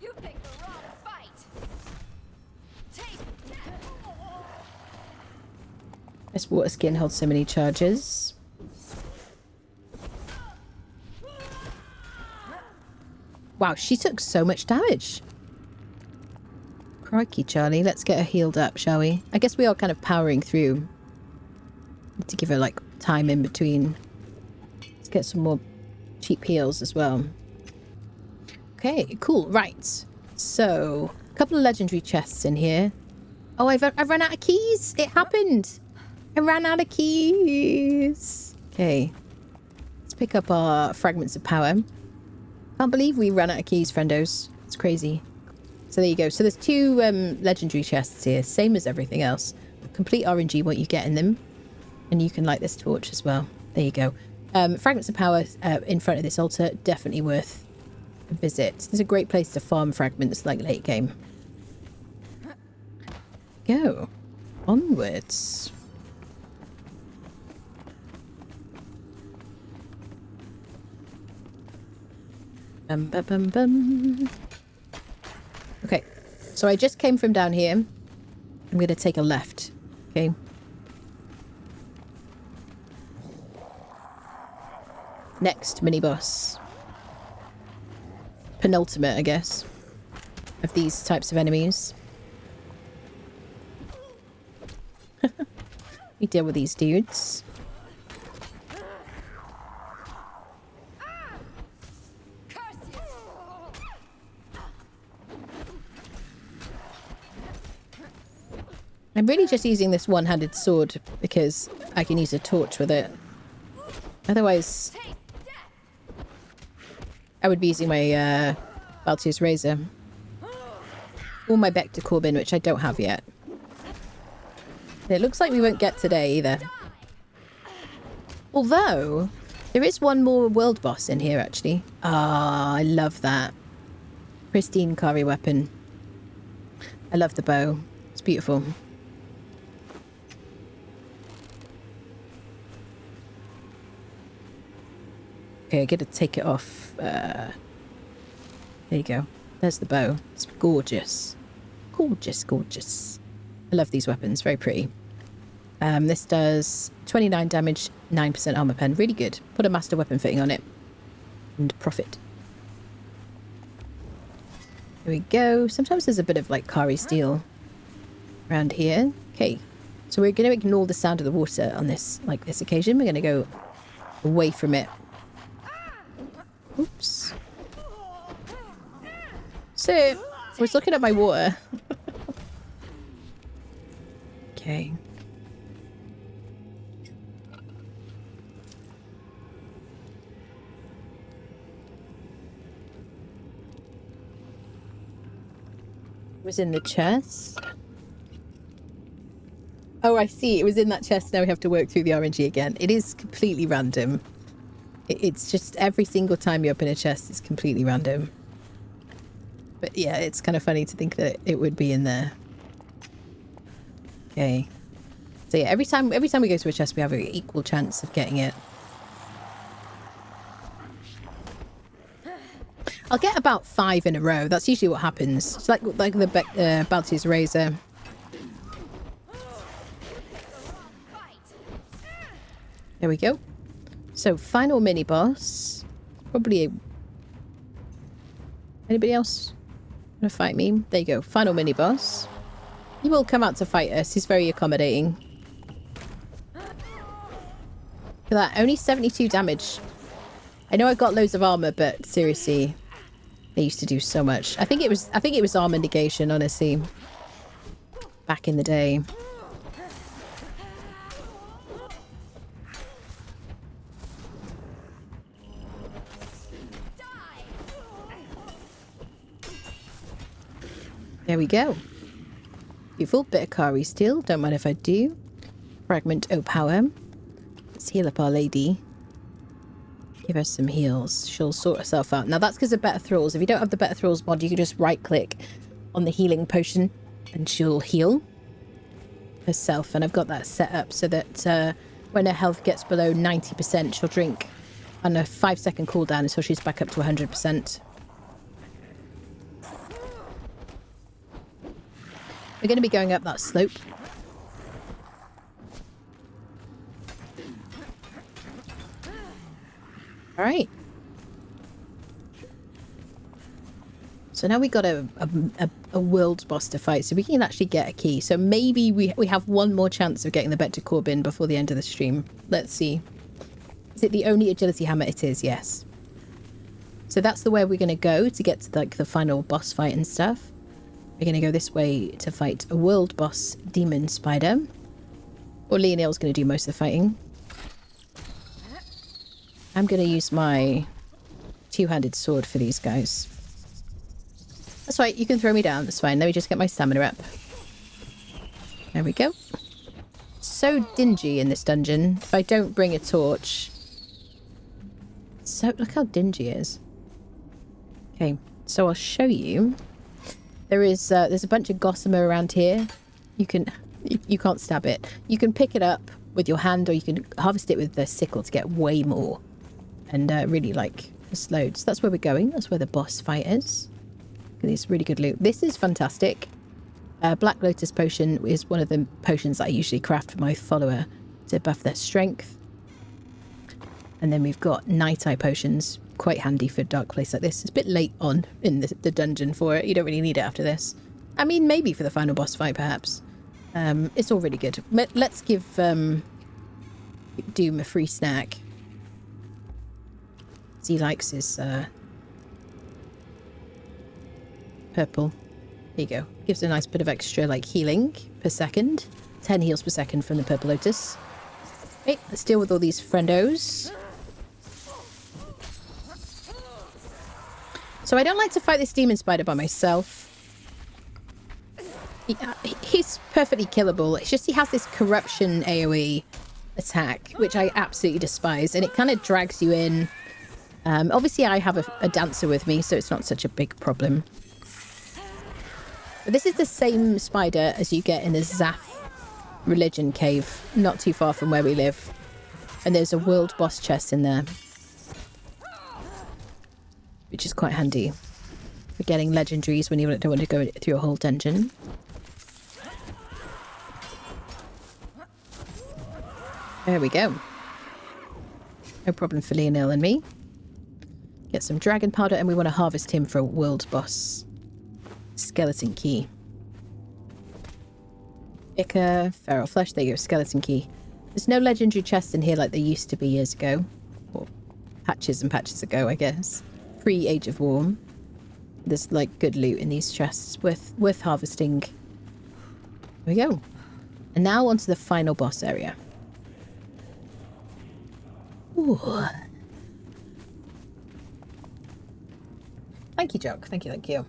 You picked the wrong fight. Take that. This water skin holds so many charges. Wow, she took so much damage. Crikey, Charlie. Let's get her healed up, shall we? I guess we are kind of powering through. Need to give her, like, time in between. Let's get some more cheap heals as well. Okay, cool. Right. So, a couple of legendary chests in here. Oh, I've run out of keys. It happened. I ran out of keys. Okay. Let's pick up our fragments of power. Can't believe we ran out of keys, friendos. It's crazy. So there you go. So there's two legendary chests here. Same as everything else. Complete RNG, what you get in them. And you can light this torch as well. There you go. Fragments of power in front of this altar. Definitely worth a visit. There's a great place to farm fragments like late game. Go. Onwards. Bum, bum, bum, bum. Okay, so I just came from down here. I'm going to take a left. Okay. Next mini-boss. Penultimate, I guess, of these types of enemies. We deal with these dudes. I'm really just using this one-handed sword because I can use a torch with it. Otherwise, I would be using my Baltius Razor. Or my Vector Corbin, which I don't have yet. It looks like we won't get today either. Although, there is one more world boss in here, actually. Ah, I love that. Pristine Kari weapon. I love the bow. It's beautiful. Okay, I gotta take it off. There you go. There's the bow. It's gorgeous. Gorgeous, gorgeous. I love these weapons. Very pretty. This does 29 damage, 9% armor pen. Really good. Put a master weapon fitting on it. And profit. There we go. Sometimes there's a bit of like Kari steel around here. Okay. So we're going to ignore the sound of the water on this, like this occasion. We're going to go away from it. Oops. So, I was looking at my water. Okay. was in the chest. Oh, I see. It was in that chest. Now we have to work through the RNG again. It is completely random. It's just every single time you open a chest, it's completely random. But yeah, it's kind of funny to think that it would be in there. Okay. So yeah, every time we go to a chest, we have an equal chance of getting it. I'll get about 5 in a row. That's usually what happens. It's like the Balti's Razor. There we go. So, final mini-boss. Probably Anybody else want to fight me? There you go. Final mini-boss. He will come out to fight us. He's very accommodating. Look at that. Only 72 damage. I know I've got loads of armor, but seriously, they used to do so much. I think it was armor negation, honestly. Back in the day. There we go. Beautiful. Bit of Kari steel. Don't mind if I do. Fragment O power. Let's heal up our lady. Give her some heals. She'll sort herself out. Now that's because of Better Thralls. If you don't have the Better Thralls mod, you can just right click on the healing potion and she'll heal herself. And I've got that set up so that when her health gets below 90%, she'll drink on a 5-second cooldown until she's back up to 100%. We're going to be going up that slope. All right. So now we got a world boss to fight, so we can actually get a key. So maybe we have one more chance of getting the Bector Corbin before the end of the stream. Let's see. Is it the only agility hammer? It is, yes. So that's the way we're going to go to get to like the final boss fight and stuff. We're going to go this way to fight a world boss demon spider. Or Leonel's going to do most of the fighting. I'm going to use my two-handed sword for these guys. That's right, you can throw me down. That's fine. Let me just get my stamina up. There we go. So dingy in this dungeon. If I don't bring a torch... So, look how dingy it is. Okay, so I'll show you. There's a bunch of gossamer around here. You can't stab it. You can pick it up with your hand, or you can harvest it with the sickle to get way more. And really like this load. So that's where we're going. That's where the boss fight is. Look at this really good loot. This is fantastic. Black Lotus potion is one of the potions that I usually craft for my follower to buff their strength. And then we've got Night Eye potions. Quite handy for a dark place like this. It's a bit late on in the dungeon for it. You don't really need it after this. I mean, maybe for the final boss fight, perhaps. It's all really good. Let's give Doom a free snack. He likes his purple. There you go. Gives a nice bit of extra like healing per second. 10 heals per second from the Purple Lotus. Okay, let's deal with all these friendos. So I don't like to fight this demon spider by myself. He's perfectly killable. It's just he has this corruption AoE attack, which I absolutely despise, and it kind of drags you in. Obviously I have a dancer with me, so it's not such a big problem. But this is the same spider as you get in the Zath religion cave, not too far from where we live. And there's a world boss chest in there, which is quite handy for getting legendaries when you don't want to go through a whole dungeon. There we go. No problem for Leonel and me. Get some dragon powder, and we want to harvest him for a world boss. Skeleton key. Ica, feral flesh. There you go, skeleton key. There's no legendary chests in here like there used to be years ago. Or patches and patches ago, I guess. Pre-Age of Warm. There's like good loot in these chests worth harvesting. There we go. And now onto the final boss area. Ooh. Thank you, Jock. Thank you, thank you.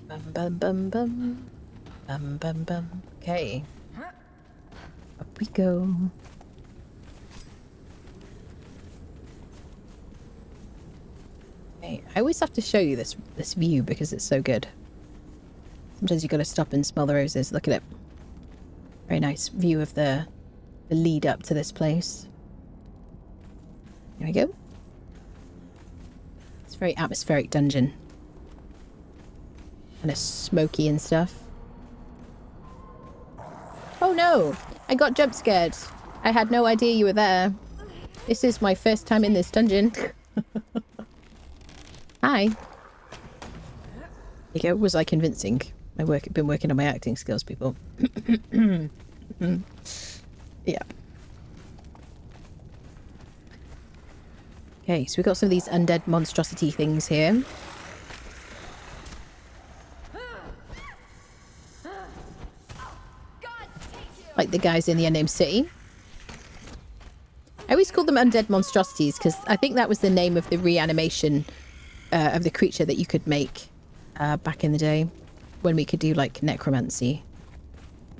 Bum bum bum bum. Bum bum bum. Okay. Up we go. Okay. I always have to show you this view because it's so good. Sometimes you got to stop and smell the roses. Look at it. Very nice view of the lead up to this place. There we go. It's a very atmospheric dungeon. Kind of smoky and stuff. Oh no! I got jump scared. I had no idea you were there. This is my first time in this dungeon. Hi. There you go. Was I convincing? I've been working on my acting skills, people. Yeah. Okay, so we've got some of these undead monstrosity things here. Like the guys in the unnamed city. I always call them undead monstrosities because I think that was the name of the reanimation of the creature that you could make back in the day when we could do like necromancy.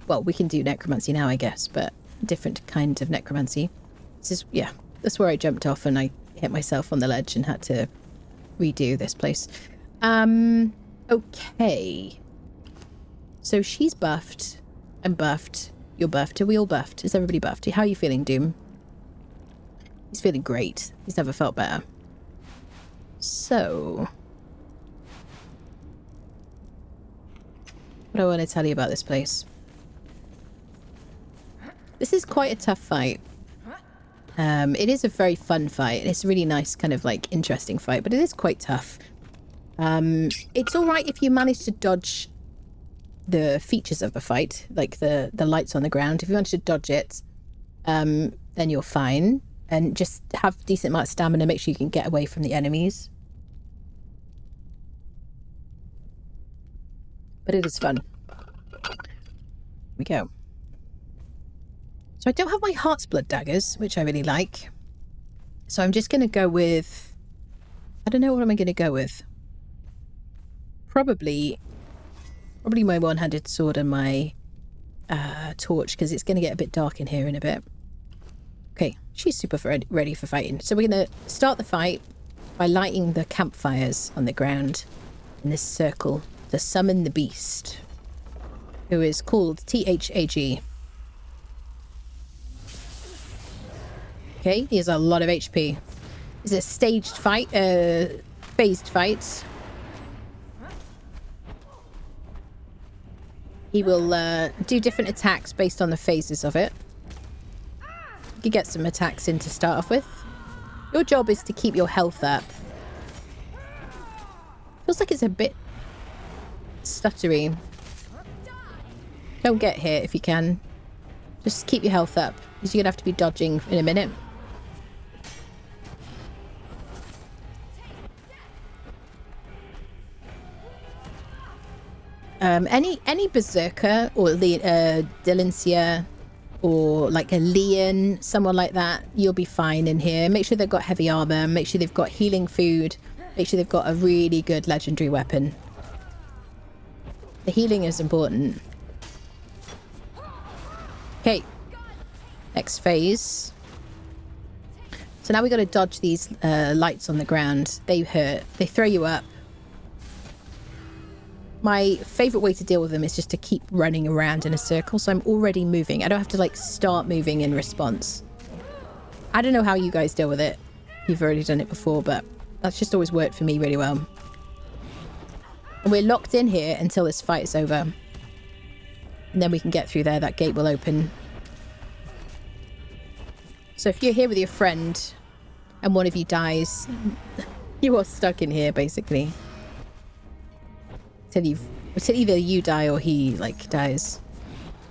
Well, we can do necromancy now, I guess, but different kind of necromancy. This is, yeah, that's where I jumped off and I hit myself on the ledge and had to redo this place. Okay. So she's buffed. I'm buffed. You're buffed. Are we all buffed? Is everybody buffed? How are you feeling, Doom? He's feeling great. He's never felt better. So... what do I want to tell you about this place? This is quite a tough fight. It is a very fun fight. It's a really nice kind of like interesting fight, but it is quite tough. It's all right if you manage to dodge the features of the fight, like the lights on the ground. If you manage to dodge it, then you're fine. And just have a decent amount of stamina, make sure you can get away from the enemies. But it is fun. Here we go. So I don't have my Heart's Blood daggers, which I really like. So I'm just going to go with... I don't know what am I going to go with. Probably my one-handed sword and my torch, because it's going to get a bit dark in here in a bit. Okay, she's super ready for fighting. So we're going to start the fight by lighting the campfires on the ground in this circle to summon the beast, who is called THAG. Okay, he has a lot of HP. It's a staged fight, phased fight. He will do different attacks based on the phases of it. You can get some attacks in to start off with. Your job is to keep your health up. Feels like it's a bit stuttery. Don't get hit if you can. Just keep your health up, because you're going to have to be dodging in a minute. Any berserker or Delincia or like a Leon, someone like that, you'll be fine in here. Make sure they've got heavy armor, make sure they've got healing food, make sure they've got a really good legendary weapon. The healing is important. Okay, next phase. So now we got to dodge these lights on the ground. They hurt, they throw you up. My favourite way to deal with them is just to keep running around in a circle, so I'm already moving. I don't have to, like, start moving in response. I don't know how you guys deal with it. You've already done it before, but that's just always worked for me really well. And we're locked in here until this fight is over. And then we can get through there. That gate will open. So if you're here with your friend and one of you dies, you are stuck in here, basically. Till either you die or he like dies.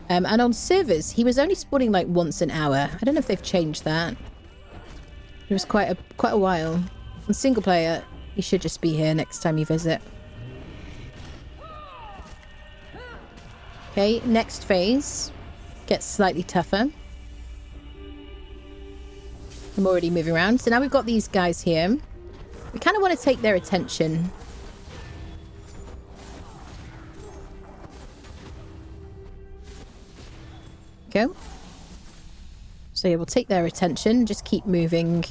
And on servers, he was only spawning like once an hour. I don't know if they've changed that. It was quite a while. On single player, you should just be here next time you visit. Okay, next phase gets slightly tougher. I'm already moving around. So now we've got these guys here. We kind of want to take their attention. go. So yeah, we'll take their attention, just keep moving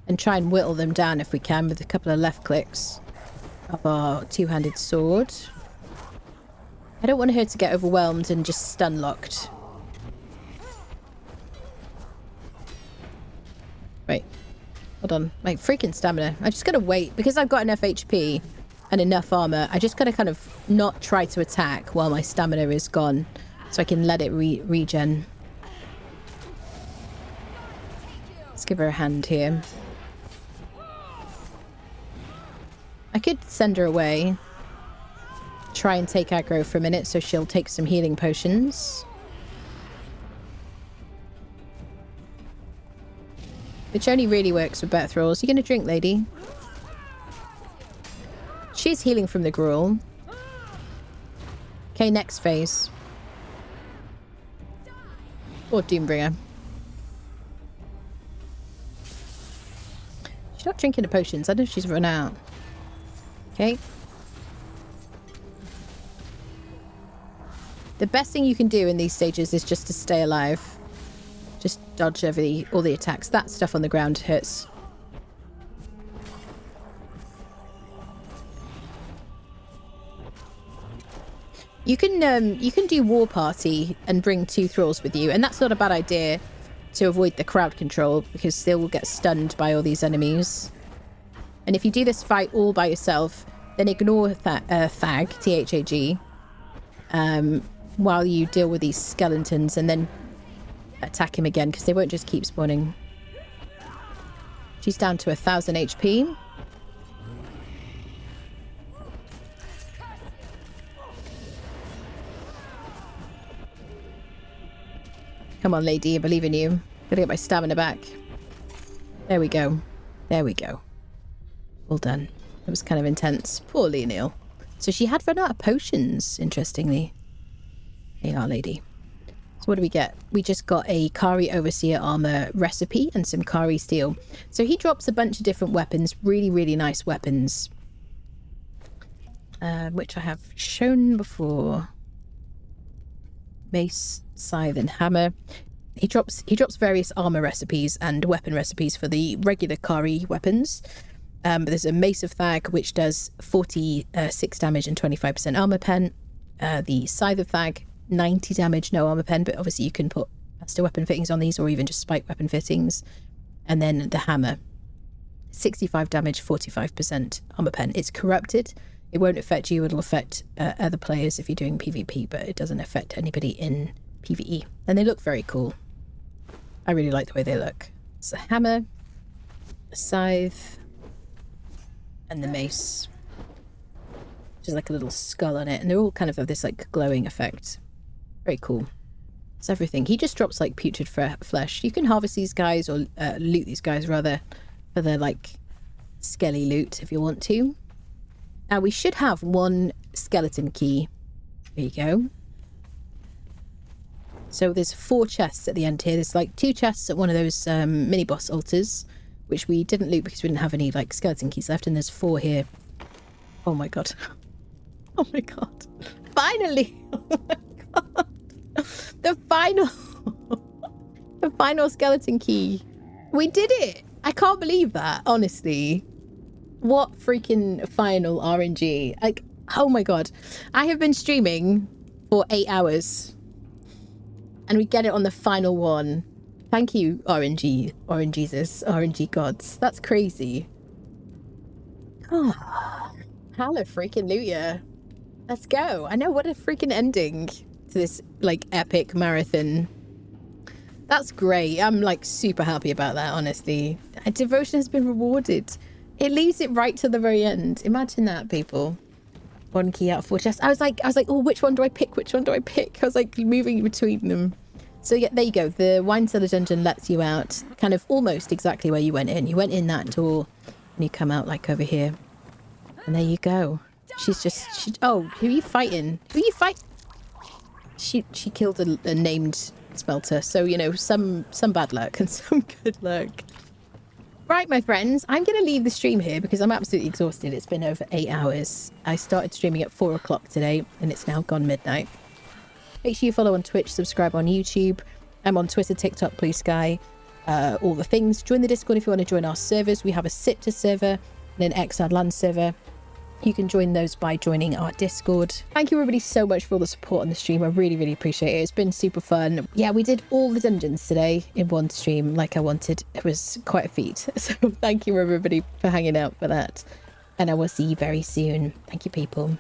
and try and whittle them down if we can with a couple of left clicks of our two-handed sword. I don't want her to get overwhelmed and just stun locked. Right. Hold on. My freaking stamina. I just gotta wait. Because I've got enough HP and enough armor, I just gotta kind of not try to attack while my stamina is gone. So I can let it regen. Let's give her a hand here. I could send her away. Try and take aggro for a minute so she'll take some healing potions. Which only really works with better thralls. You gonna drink, lady? She's healing from the gruel. Okay, next phase. Or Doombringer. She's not drinking the potions. I don't know if she's run out. Okay. The best thing you can do in these stages is just to stay alive. Just dodge over all the attacks. That stuff on the ground hurts. You can do War Party and bring 2 thralls with you, and that's not a bad idea to avoid the crowd control, because they will get stunned by all these enemies. And if you do this fight all by yourself, then ignore Thag, T-H-A-G, while you deal with these skeletons, and then attack him again, because they won't just keep spawning. She's down to 1,000 HP. Come on, lady, I believe in you. Gotta get my stamina back. There we go. There we go. Well done. It was kind of intense. Poor Leonil. So she had run out of potions, interestingly. There you are, lady. So what do we get? We just got a Kari Overseer armor recipe and some Kari steel. So he drops a bunch of different weapons. Really, really nice weapons. Which I have shown before. Mace, scythe, and hammer. He drops various armor recipes and weapon recipes for the regular Kari weapons. But there's a Mace of Thag, which does 46 damage and 25% armor pen. The Scythe of Thag, 90 damage, no armor pen, but obviously you can put master weapon fittings on these, or even just spike weapon fittings. And then the hammer, 65 damage, 45% armor pen. It's corrupted. It won't affect you. It'll affect other players if you're doing PvP, but it doesn't affect anybody in PvE. And they look very cool. I really like the way they look. It's a hammer, a scythe, and the mace. Which is like a little skull on it. And they're all kind of have this like glowing effect. Very cool. It's everything. He just drops like putrid flesh. You can harvest these guys, or loot these guys rather, for their like skelly loot if you want to. Now we should have 1 skeleton key. There you go. So there's 4 chests at the end here. There's like 2 chests at one of those mini boss altars, which we didn't loot because we didn't have any like skeleton keys left, and there's 4 here. Oh my god. Oh my god. Finally! Oh my god. The final skeleton key. We did it! I can't believe that, honestly. What freaking final RNG. Like, oh my god. I have been streaming for 8 hours. And we get it on the final one. Thank you, RNG. RNG gods. That's crazy. Oh, hallelujah. Let's go. I know, what a freaking ending to this, like, epic marathon. That's great. I'm, like, super happy about that, honestly. Devotion has been rewarded. It leaves it right to the very end. Imagine that, people. 1 key out of 4 chests. I was like, oh, which one do I pick? Which one do I pick? I was like moving between them. So yeah, there you go. The Winecellar Dungeon lets you out kind of almost exactly where you went in. You went in that door and you come out like over here. And there you go. Oh, who are you fighting? Who are you fighting? She killed a named smelter. So, you know, some bad luck and some good luck. Right, my friends, I'm going to leave the stream here because I'm absolutely exhausted. It's been over 8 hours. I started streaming at 4 o'clock today and it's now gone midnight. Make sure you follow on Twitch, subscribe on YouTube. I'm on Twitter, TikTok, Blue Sky, all the things. Join the Discord if you want to join our servers. We have a Sipta server and an Exiled Land server. You can join those by joining our Discord. Thank you everybody so much for all the support on the stream. I really, really appreciate it. It's been super fun. Yeah, we did all the dungeons today in one stream like I wanted. It was quite a feat. So thank you everybody for hanging out for that. And I will see you very soon. Thank you, people.